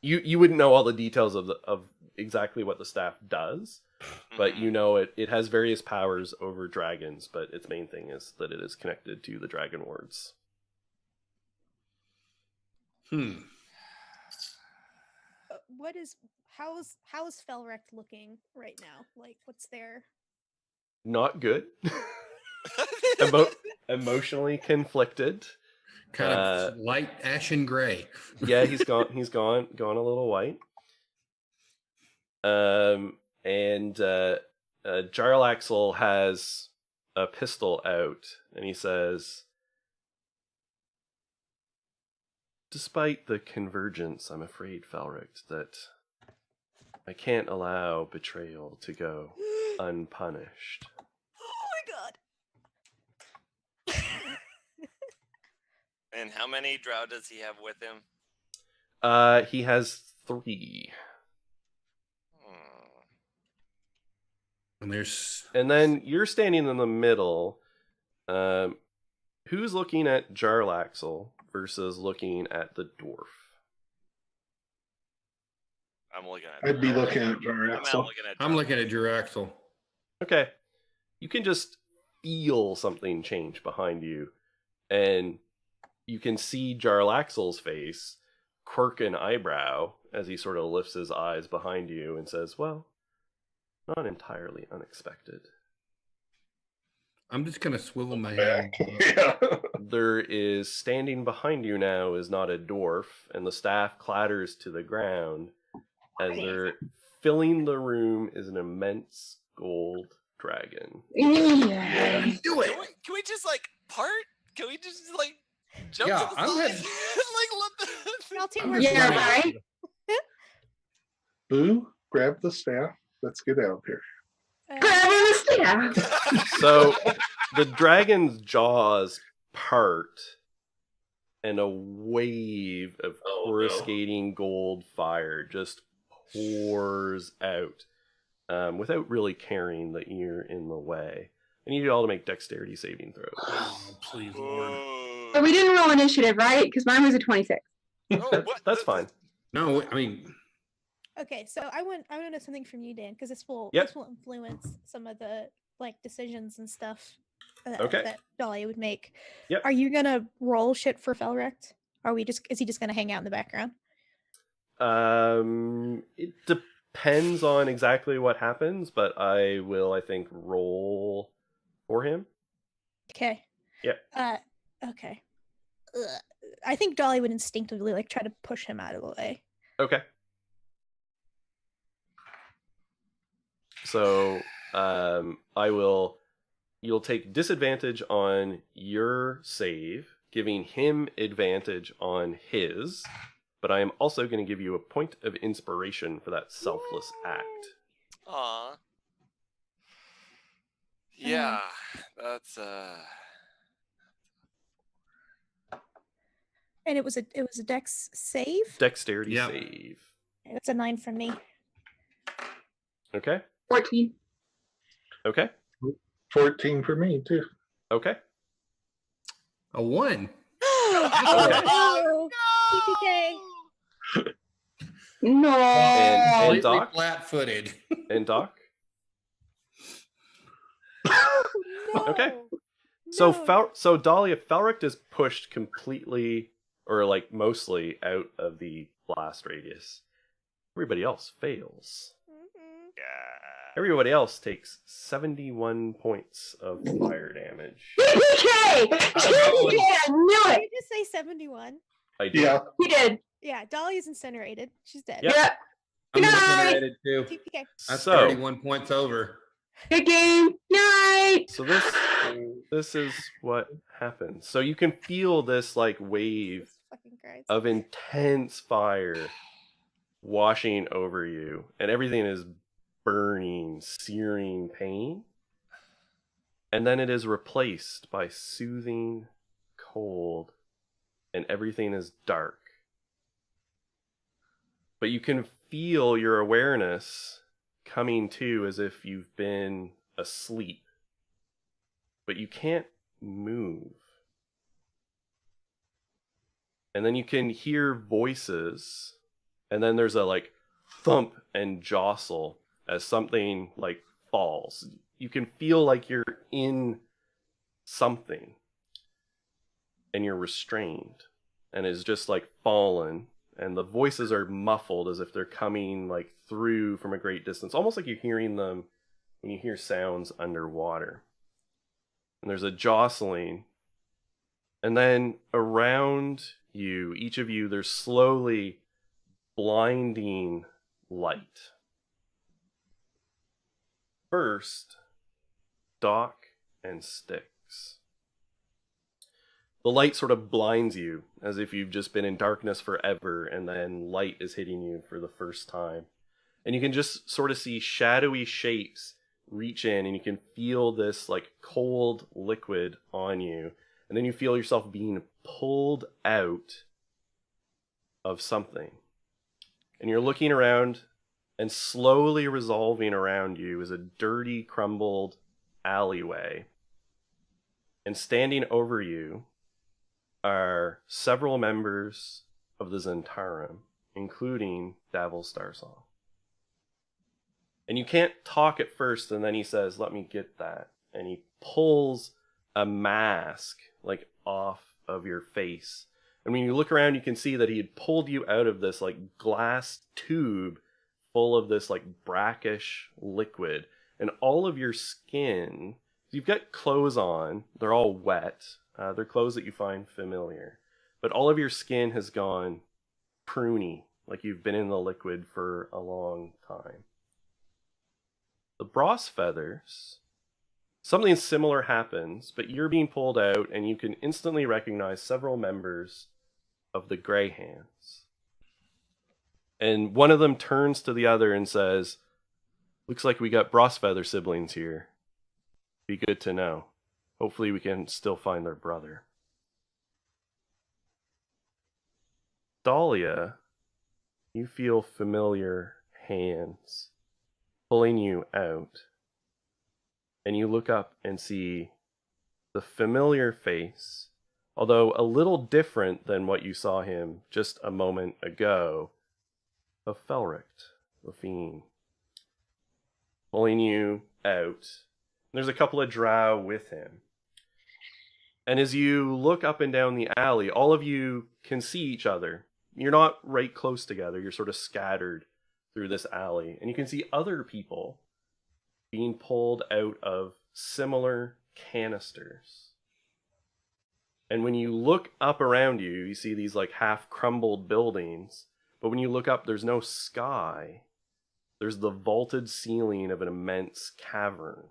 you wouldn't know all the details of exactly what the staff does, but you know it has various powers over dragons, but its main thing is that it is connected to the dragon wards. How's Felrecht looking right now? Like, what's their? Not good. Emotionally conflicted. Kind of light ashen gray. Yeah, he's gone a little white. And Jarlaxle has a pistol out, and he says, "Despite the convergence, I'm afraid, Felric, that I can't allow betrayal to go unpunished." Oh my god! And how many drow does he have with him? He has 3. Hmm. And there's And then you're standing in the middle. Who's looking at Jarlaxle versus looking at the dwarf? I'm looking at. I'd be looking at I'm Jaraxel. not looking at. I'm looking at Jaraxel. Okay. You can just feel something change behind you, and you can see Jarlaxle's face quirk an eyebrow as he sort of lifts his eyes behind you and says, "Well, not entirely unexpected." I'm just gonna swivel my head. Yeah. There is, standing behind you now is not a dwarf, and the staff clatters to the ground as they're filling the room is an immense gold dragon. Yeah. Do it. Can we just like part? Can we just like jump Yeah, to the I'm side? ready. Like let the. Y'all two I'm were just Yeah, ready. right? Boo, grab the staff. Let's get out of here. Grabbing the staff. So the dragon's jaws part, and a wave of coruscating gold fire just pours out without really caring that you're in the way. I need you all to make dexterity saving throws. Oh, please, Lord. But we didn't roll initiative, right? Because mine was a 26. That's fine. No, I mean, Okay, so I want to know something from you, Dan, because this will influence some of the decisions and stuff that Dahlia would make. Yep. Are you gonna roll shit for Felrecht? Is he just gonna hang out in the background? It depends on exactly what happens, but I will, I think, roll for him. Okay. Yep. Okay. I think Dolly would instinctively try to push him out of the way. Okay. So, you'll take disadvantage on your save, giving him advantage on his, but I am also going to give you a point of inspiration for that selfless act. Aw. Yeah, that's And it was a dex save? Dexterity save. That's a 9 from me. Okay. 14. Okay. 14 for me, too. Okay. a 1. Oh, no! No. And Doc? Flat-footed. And Doc? No. Okay. No. So Dahlia, Felrecht is pushed completely, or mostly, out of the blast radius. Everybody else fails. Everybody else takes 71 points of fire damage. BK! I knew Did it! you just say 71? I do. Yeah. He did. Yeah, Dolly's incinerated. She's dead. Yep. Yeah. I'm Good night. incinerated too. TPK. That's So, 31 points over. Good game. Night. So this is what happens. So you can feel this wave Jesus fucking Christ. of intense fire washing over you, and everything is burning, searing pain. And then it is replaced by soothing cold, and everything is dark. But you can feel your awareness coming to as if you've been asleep. But you can't move. And then you can hear voices, and then there's a thump and jostle as something falls. You can feel like you're in something, and you're restrained, and it's just fallen, and the voices are muffled as if they're coming through from a great distance, almost like you're hearing them when you hear sounds underwater. And there's a jostling, and then around you, each of you, there's slowly blinding light. First, Doc and Styx. The light sort of blinds you as if you've just been in darkness forever, and then light is hitting you for the first time. And you can just sort of see shadowy shapes reach in, and you can feel this cold liquid on you. And then you feel yourself being pulled out of something. And you're looking around, and slowly resolving around you is a dirty, crumbled alleyway. And standing over you are several members of the Zentarum, including Davil Starsong. And you can't talk at first, and then he says, "Let me get that." And he pulls a mask off of your face. And when you look around, you can see that he had pulled you out of this glass tube full of this brackish liquid. And all of your skin, you've got clothes on, they're all wet. They're clothes that you find familiar. But all of your skin has gone pruny, like you've been in the liquid for a long time. The Bros feathers, something similar happens, but you're being pulled out, and you can instantly recognize several members of the Grey Hands. And one of them turns to the other and says, "Looks like we got Bros feather siblings here. Be good to know. Hopefully we can still find their brother." Dahlia, you feel familiar hands pulling you out, and you look up and see the familiar face, although a little different than what you saw him just a moment ago, of Felric, the fiend, pulling you out. There's a couple of drow with him. And as you look up and down the alley, all of you can see each other. You're not right close together. You're sort of scattered through this alley. And you can see other people being pulled out of similar canisters. And when you look up around you, you see these like half crumbled buildings. But when you look up, there's no sky. There's the vaulted ceiling of an immense cavern.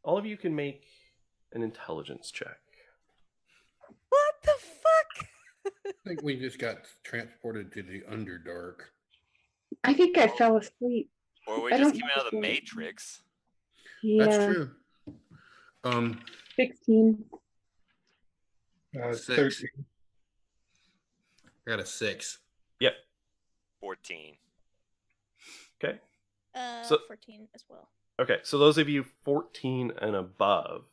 All of you can make an intelligence check. What the fuck? I think we just got transported to the Underdark. I think I fell asleep. Or we I just don't came out of the know. Matrix. Yeah. That's true. 16. 6. 13. I got a 6. Yep. 14. Okay. So- 14 as well. Okay, so those of you 14 and above,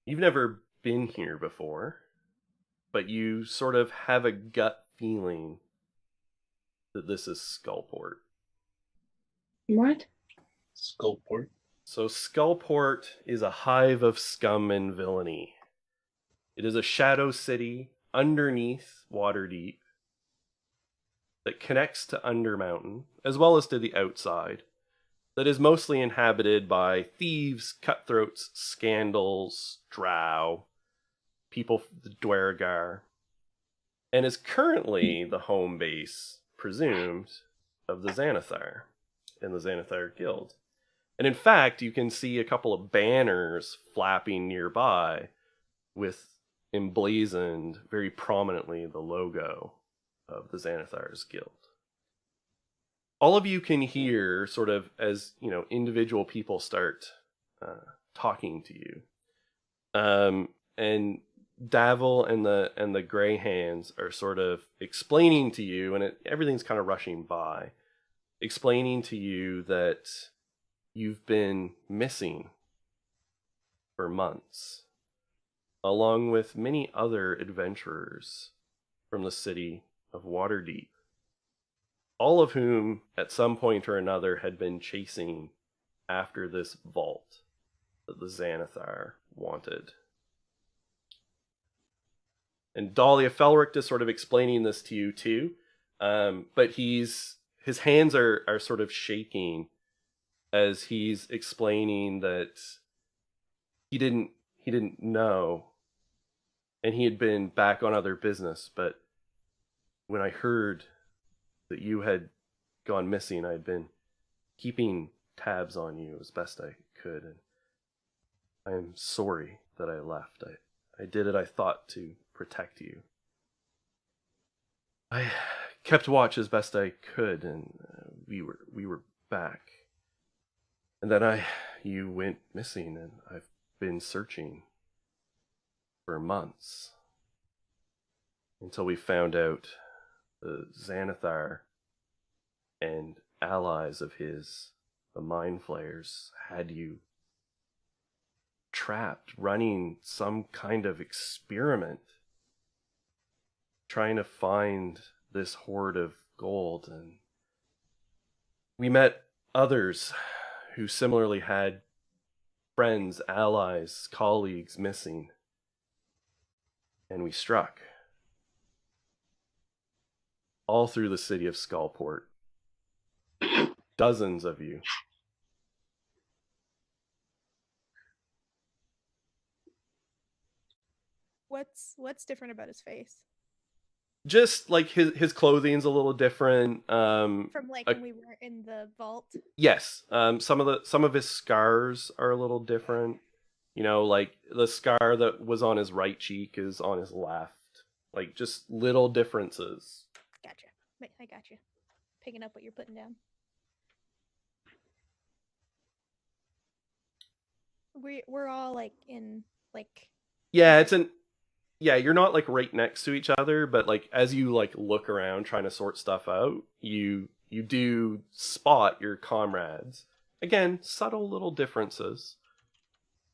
you've never been here before, but you sort of have a gut feeling that this is Skullport. What? Skullport. So Skullport is a hive of scum and villainy. It is a shadow city underneath Waterdeep that connects to Undermountain, as well as to the outside, that is mostly inhabited by thieves, cutthroats, scandals, drow, people, the Dwergar, and is currently the home base, presumed, of the Xanathar and the Xanathar Guild. And in fact, you can see a couple of banners flapping nearby with emblazoned very prominently the logo of the Xanathar's Guild. All of you can hear, sort of as individual people start talking to you, and Davil and the Grey Hands are sort of explaining to you, and everything's kind of rushing by, explaining to you that you've been missing for months, along with many other adventurers from the city of Waterdeep, all of whom at some point or another had been chasing after this vault that the Xanathar wanted. And Dahlia, Felric is sort of explaining this to you too, but his hands are sort of shaking as he's explaining that he didn't know, and he had been back on other business, but when I heard that you had gone missing, I'd been keeping tabs on you as best I could, and I am sorry that I left. I did it, I thought, to protect you. I kept watch as best I could, and we were back. And then you went missing, and I've been searching for months until we found out the Xanathar and allies of his, the Mind Flayers, had you trapped, running some kind of experiment, trying to find this hoard of gold. And we met others who similarly had friends, allies, colleagues missing, and we struck all through the city of Skullport. Dozens of you. What's different about his face Just like his clothing's a little different. from like when we were in the vault? Yes. Some of his scars are a little different. Like the scar that was on his right cheek is on his left. Like just little differences. Gotcha. I got you. Picking up what you're putting down. We're all like in like. Yeah, it's an yeah, you're not like right next to each other, but like as you like look around trying to sort stuff out, you do spot your comrades. Again, subtle little differences.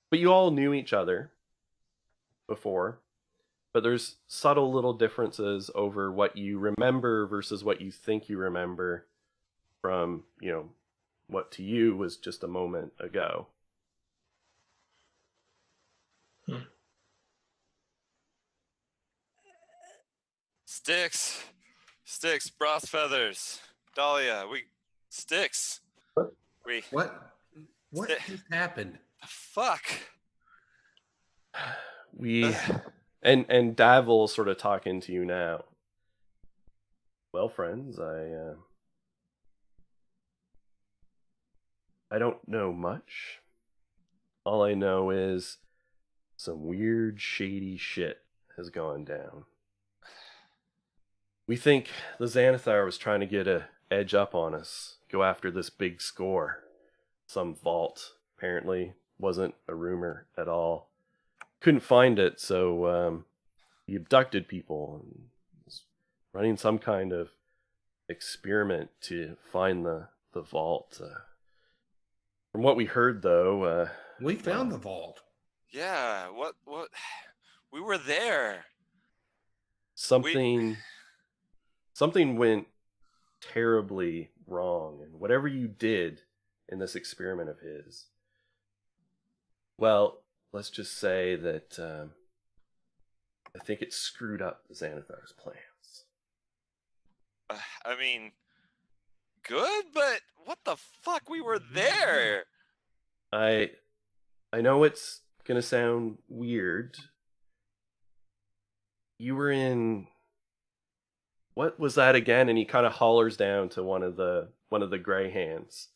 But you all knew each other before. But there's subtle little differences over what you remember versus what you think you remember from, what to you was just a moment ago. Sticks, brass feathers, Dahlia, sticks. What just happened? Fuck. And Davil sort of talking to you now. Well, friends, I don't know much. All I know is some weird, shady shit has gone down. We think the Xanathar was trying to get a edge up on us, go after this big score. Some vault. Apparently wasn't a rumor at all. Couldn't find it, so he abducted people and was running some kind of experiment to find the vault. From what we heard, though, We found the vault. Yeah, what? We were there. something went terribly wrong, and whatever you did in this experiment of his, well, let's just say that I think it screwed up the Xanathar's plans. I mean, good, but what the fuck? We were there. I know it's gonna sound weird. You were in, what was that again? And he kind of hollers down to one of the gray hands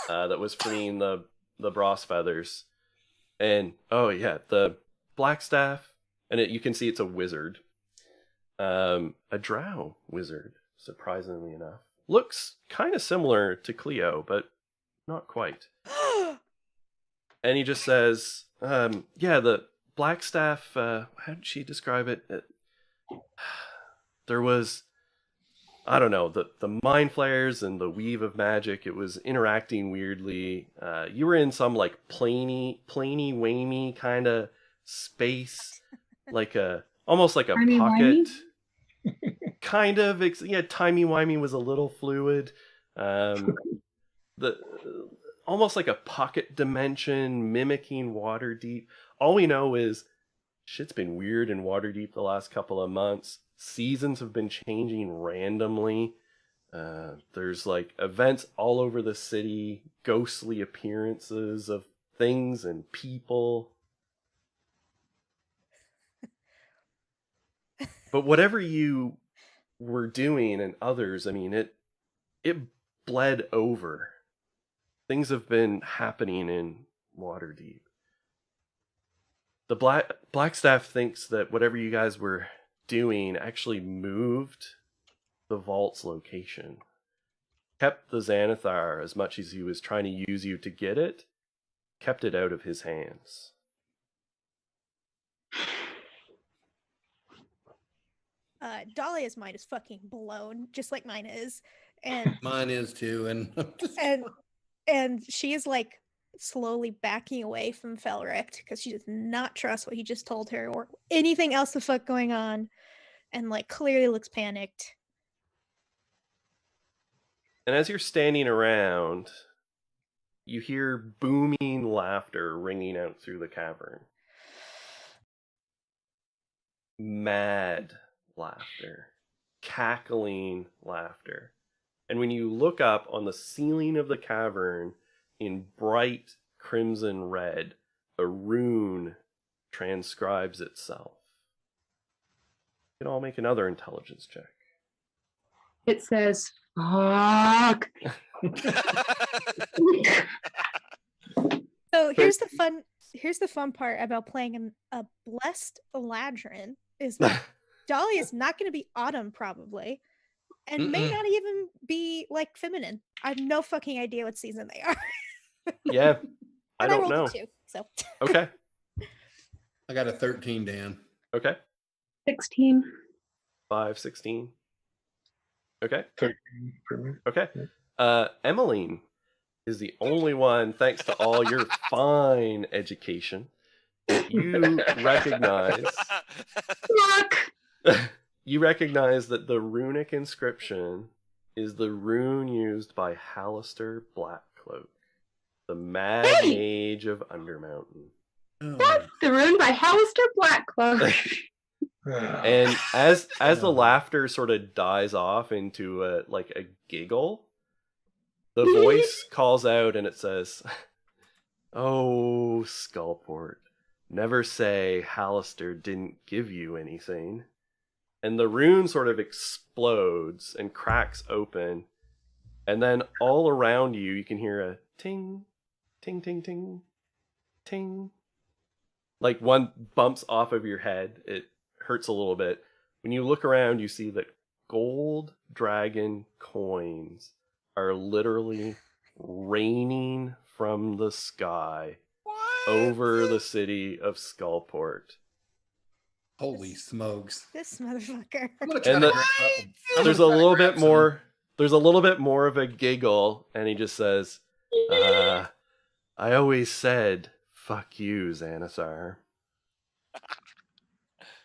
that was freeing the brass feathers. And oh yeah, the black staff, and you can see it's a wizard, a drow wizard, surprisingly enough. Looks kind of similar to Cleo, but not quite. And he just says, yeah, the black staff, how did she describe it? There was, I don't know, the mind flares and the weave of magic. It was interacting weirdly. You were in some like planey-wamey kind of space, like almost like a pocket. Kind of, yeah. Timey-wimey was a little fluid. Almost like a pocket dimension mimicking Waterdeep. All we know is shit's been weird in Waterdeep the last couple of months. Seasons have been changing randomly. There's like events all over the city, ghostly appearances of things and people. But whatever you were doing and others, I mean, it bled over. Things have been happening in Waterdeep. The Blackstaff thinks that whatever you guys were doing actually moved the vault's location. Kept the Xanathar, as much as he was trying to use you to get it, kept it out of his hands. Dahlia's mind is fucking blown, just like mine is. And Mine is too, and she is like slowly backing away from Felrict because she does not trust what he just told her or anything else the fuck going on, and like clearly looks panicked. And as you're standing around, you hear booming laughter ringing out through the cavern. Mad laughter. Cackling laughter. And when you look up on the ceiling of the cavern in bright crimson red, a rune transcribes itself. You can all make another intelligence check. It says, fuck. So here's the fun part about playing a blessed Eladrin is that Dolly is not going to be Autumn probably, and may not even be like feminine. I have no fucking idea what season they are. Yeah, I don't rolled know. a 2, so Okay. I got a 13, Dan. Okay. 16. 5, 16. Okay. 13 for me. Okay. Emmeline is the only one, thanks to all your fine education, that you recognize. Look! You recognize that the runic inscription is the rune used by Hallister Blackcloak, the Mad Mage of Undermountain. That's the rune by Hallister Blackcloak. And as the laughter sort of dies off into a giggle, the voice calls out and it says, "Oh, Skullport, never say Hallister didn't give you anything." And the rune sort of explodes and cracks open, and then all around you, you can hear a ting, ting, ting, ting, ting. Like one bumps off of your head. It hurts a little bit. When you look around, you see that gold dragon coins are literally raining from the sky over the city of Skullport. Holy smokes! This motherfucker. I'm gonna try And to the- grab him. I'm There's a gonna try to little grab bit some. more. There's a little bit more of a giggle, and he just says, "I always said, fuck you, Xanathar."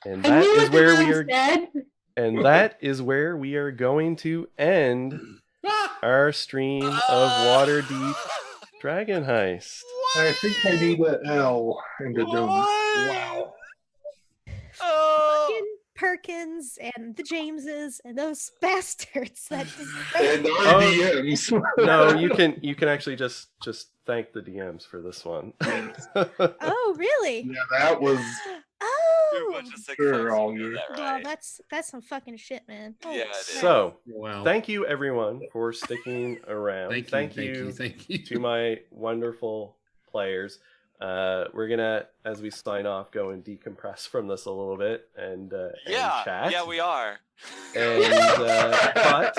And I that knew is what the where we rune are. said. And that is where we are going to end our stream of Waterdeep Dragon Heist. I think I need an L in the dome. Wow. Oh. Fucking Perkins and the Jameses and those bastards that And just our Oh. DMs. No, you can actually just thank the DMs for this one. Oh, really? Yeah, that was You're a Oh, bunch of sick Sure, folks, all you know you. that, well, right? that's some fucking shit, man. Holy Yeah, it is. crap. So, Wow. thank you everyone for sticking around. Thank you. To my wonderful players. We're gonna, as we sign off, go and decompress from this a little bit and chat. Yeah, we are. And but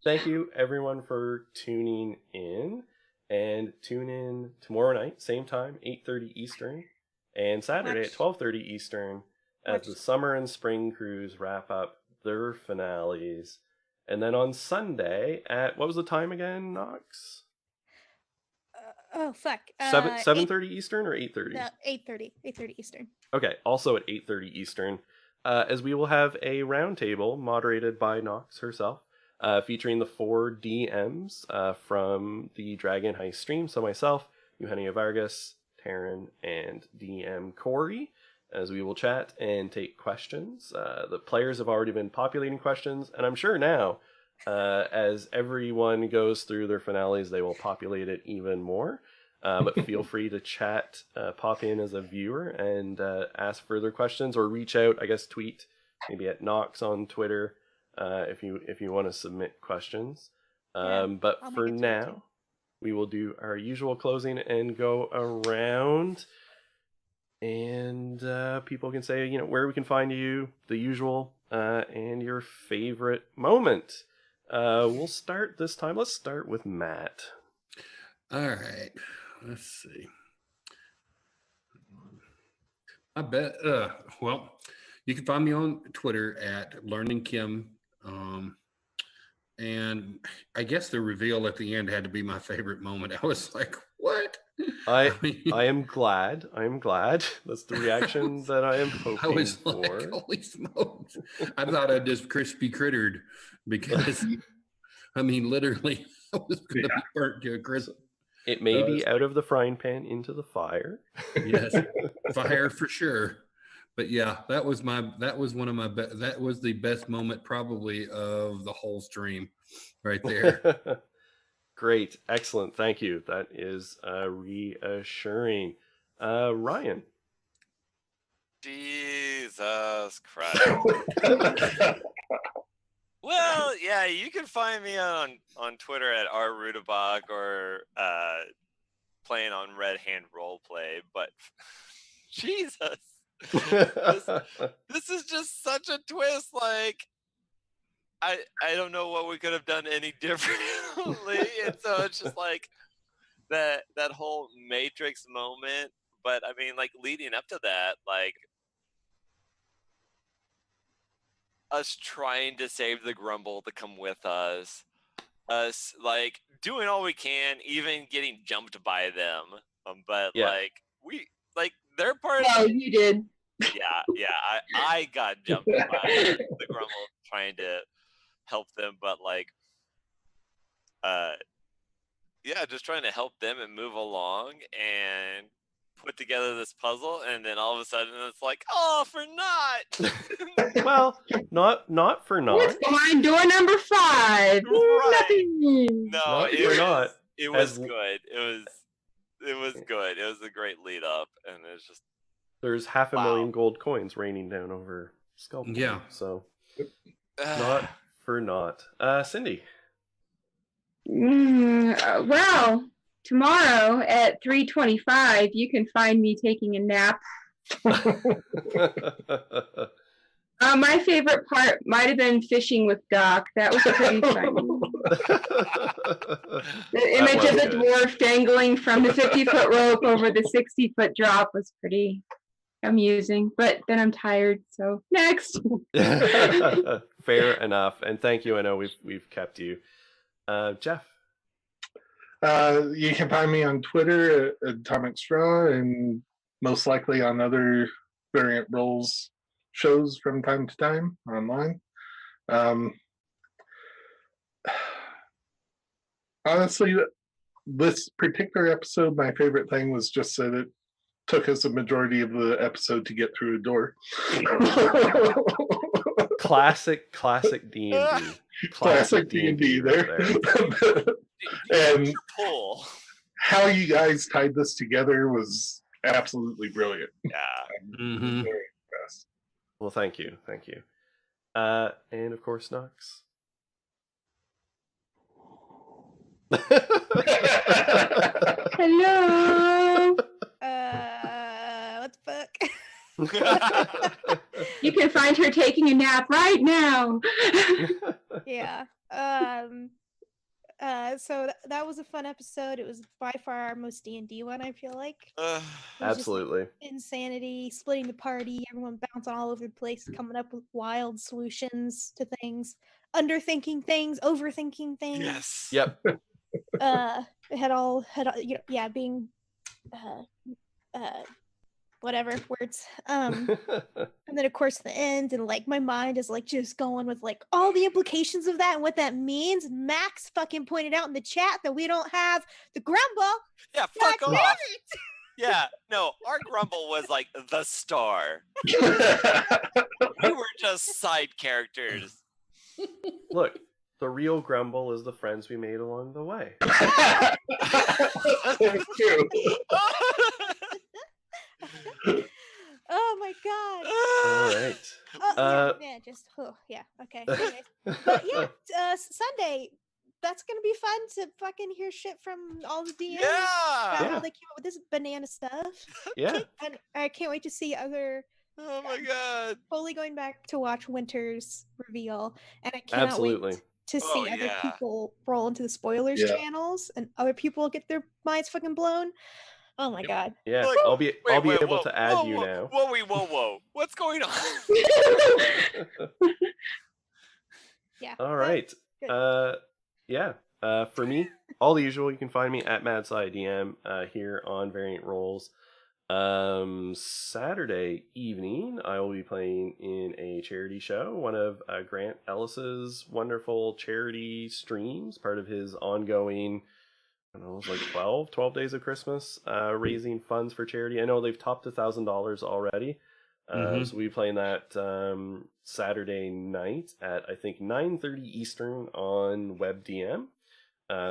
thank you everyone for tuning in, and tune in tomorrow night, same time, 8:30 Eastern, and Saturday at 12:30 Eastern, as the summer and spring crews wrap up their finales. And then on Sunday at, what was the time again, Knox? Oh fuck. 7:30 Eastern or 8:30? 8:30. 8:30 Eastern. Okay, also at 8:30 Eastern, as we will have a roundtable moderated by Nox herself, featuring the 4 DMs from the Dragon Heist stream. So myself, Eugenia Vargas, Taryn, and DM Corey, as we will chat and take questions. The players have already been populating questions, and I'm sure now, as everyone goes through their finales, they will populate it even more. But feel free to chat, pop in as a viewer, and ask further questions, or reach out. I guess tweet maybe at Nox on Twitter if you want to submit questions. But I'll for make a tweet now, too. we will do our usual closing and go around, and people can say where we can find you, the usual, and your favorite moment. We'll start this time. Let's start with Matt. All right. Let's see. I bet. Well, you can find me on Twitter at Learning Kim. And I guess the reveal at the end had to be my favorite moment. I was like, "What?" I mean, am glad. That's the reaction that I am hoping I was for. like, "Holy smokes!" I thought I'd just crispy crittered because, I mean, literally, I was going to be burnt to a crisp. It may be out of the frying pan into the fire. Yes, fire for sure. But yeah, that was one of my that was the best moment probably of the whole stream, right there. Great, excellent, thank you. That is reassuring. Ryan. Jesus Christ. Well, yeah, you can find me on Twitter at rrudabach or playing on Red Hand Roleplay, but Jesus. This is just such a twist. Like, I don't know what we could have done any differently. And so it's just like that whole Matrix moment. But I mean, like, leading up to that, like, us trying to save the Grumble to come with us. Us like doing all we can, even getting jumped by them. But Yeah. like they're part of Oh, you did. yeah. I got jumped by the Grumble trying to help them, but like yeah, just trying to help them and move along and put together this puzzle, and then all of a sudden it's like, oh, for naught. Well, not for What's naught. behind door number 5? Right. Nothing. No, Not it for was naught. it was As- good. It was good. It was a great lead up, and it's just There's 500,000 Wow. gold coins raining down over Skull Point, Yeah. so not for naught. Cindy. Well, tomorrow at 3:25, you can find me taking a nap. My favorite part might have been fishing with Doc. That was pretty funny. The image of the dwarf dangling from the 50-foot rope over the 60-foot drop was pretty amusing. But then I'm tired, so next. Fair enough, and thank you. I know we've kept you, Jeff. You can find me on Twitter at Atomic Straw, and most likely on other Variant Roles shows from time to time online. Honestly, this particular episode, my favorite thing was just that it took us a majority of the episode to get through a door. Classic D&D. Classic D&D there. And pull. how you guys tied this together was absolutely brilliant. Yeah. Mhm. Very impressed. Well, thank you. And of course, Knox. Hello. What the fuck? You can find her taking a nap right now. Yeah. So that was a fun episode. It was by far our most D&D one, I feel like. It was just, like, Absolutely. insanity, splitting the party, everyone bouncing all over the place, coming up with wild solutions to things, underthinking things, overthinking things. Yes. Yep. It had all yeah, being whatever words. And then of course the end, and like my mind is like just going with like all the implications of that and what that means. Max fucking pointed out in the chat that we don't have the Grumble. Yeah, God fuck damn off. it! Yeah, no, our Grumble was like the star. We were just side characters. Look, the real Grumble is the friends we made along the way. It's true. Oh my god. All right. Oh, yeah, just yeah, okay. Anyways. But yeah, Sunday, that's gonna be fun to fucking hear shit from all the DMs about Yeah. how they came up with this banana stuff. Yeah. And I can't wait to see other. Oh my god. Fully going back to watch Winter's reveal, and I cannot Absolutely. wait to see Oh, other yeah. people roll into the spoilers Yeah. channels and other people get their minds fucking blown. Oh my god. Yeah. Like, I'll be Wait, able whoa, to add whoa, you whoa, now. Whoa. What's going on? Yeah. All right. Good. Yeah. For me, all the usual. You can find me at MadSciDM here on Variant Roles. Saturday evening, I will be playing in a charity show, one of Grant Ellis's wonderful charity streams, part of his ongoing, I don't know, it was like 12 days of Christmas, raising funds for charity. I know they've topped $1,000 already. So we'll be playing that Saturday night at, I think, 9:30 Eastern on WebDM.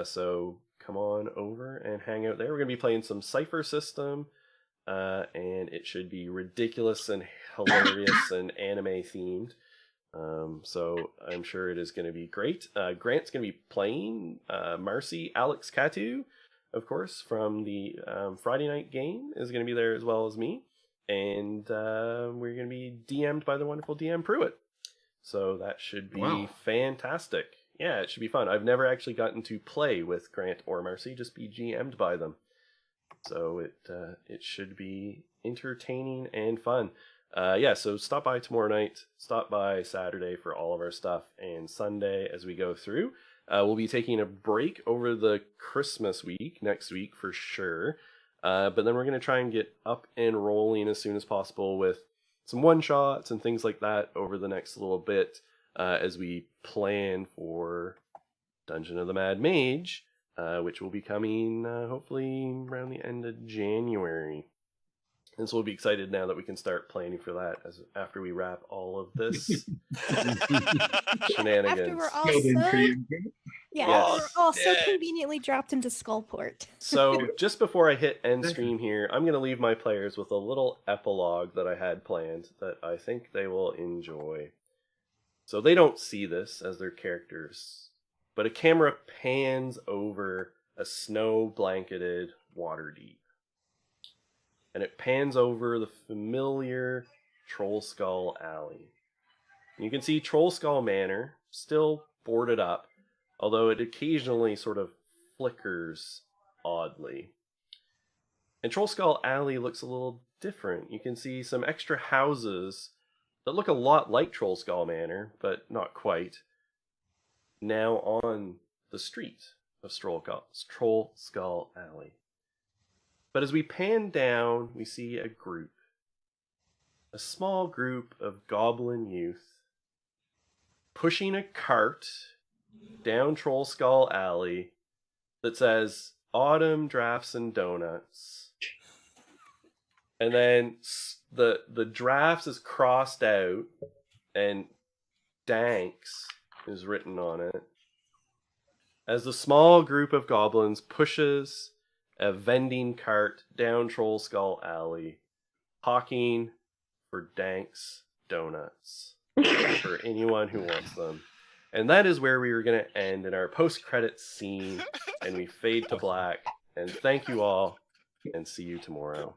So come on over and hang out there. We're going to be playing some Cypher System, and it should be ridiculous and hilarious and anime themed. So I'm sure it is going to be great. Grant's going to be playing Marcy Alex Catu, of course, from the Friday night game, is going to be there as well as me. And we're going to be DM'd by the wonderful DM Pruitt. So that should be fantastic. Yeah, it should be fun. I've never actually gotten to play with Grant or Marcy, just be GM'd by them. So it should be entertaining and fun. Yeah, so stop by tomorrow night, stop by Saturday for all of our stuff, and Sunday as we go through. We'll be taking a break over the Christmas week, next week for sure. But then we're going to try and get up and rolling as soon as possible with some one-shots and things like that over the next little bit as we plan for Dungeon of the Mad Mage, which will be coming hopefully around the end of January. And so we'll be excited now that we can start planning for that after we wrap all of this shenanigans. After we're all Build so, intrigue. yeah, Yes. after we're all so Yes. conveniently dropped into Skullport. So just before I hit end stream here, I'm going to leave my players with a little epilogue that I had planned that I think they will enjoy. So they don't see this as their characters, but a camera pans over a snow-blanketed Waterdeep. And it pans over the familiar Troll Skull Alley. And you can see Troll Skull Manor still boarded up, although it occasionally sort of flickers oddly. And Troll Skull Alley looks a little different. You can see some extra houses that look a lot like Troll Skull Manor, but not quite, now on the street of Troll Skull Alley. But as we pan down, we see a group. A small group of goblin youth pushing a cart down Troll Skull Alley that says Autumn Drafts and Donuts. And then the drafts is crossed out and Danks is written on it. As the small group of goblins pushes a vending cart down Troll Skull Alley, hawking for Danks donuts for anyone who wants them. And that is where we were going to end in our post-credits scene, and we fade to black. And thank you all, and see you tomorrow.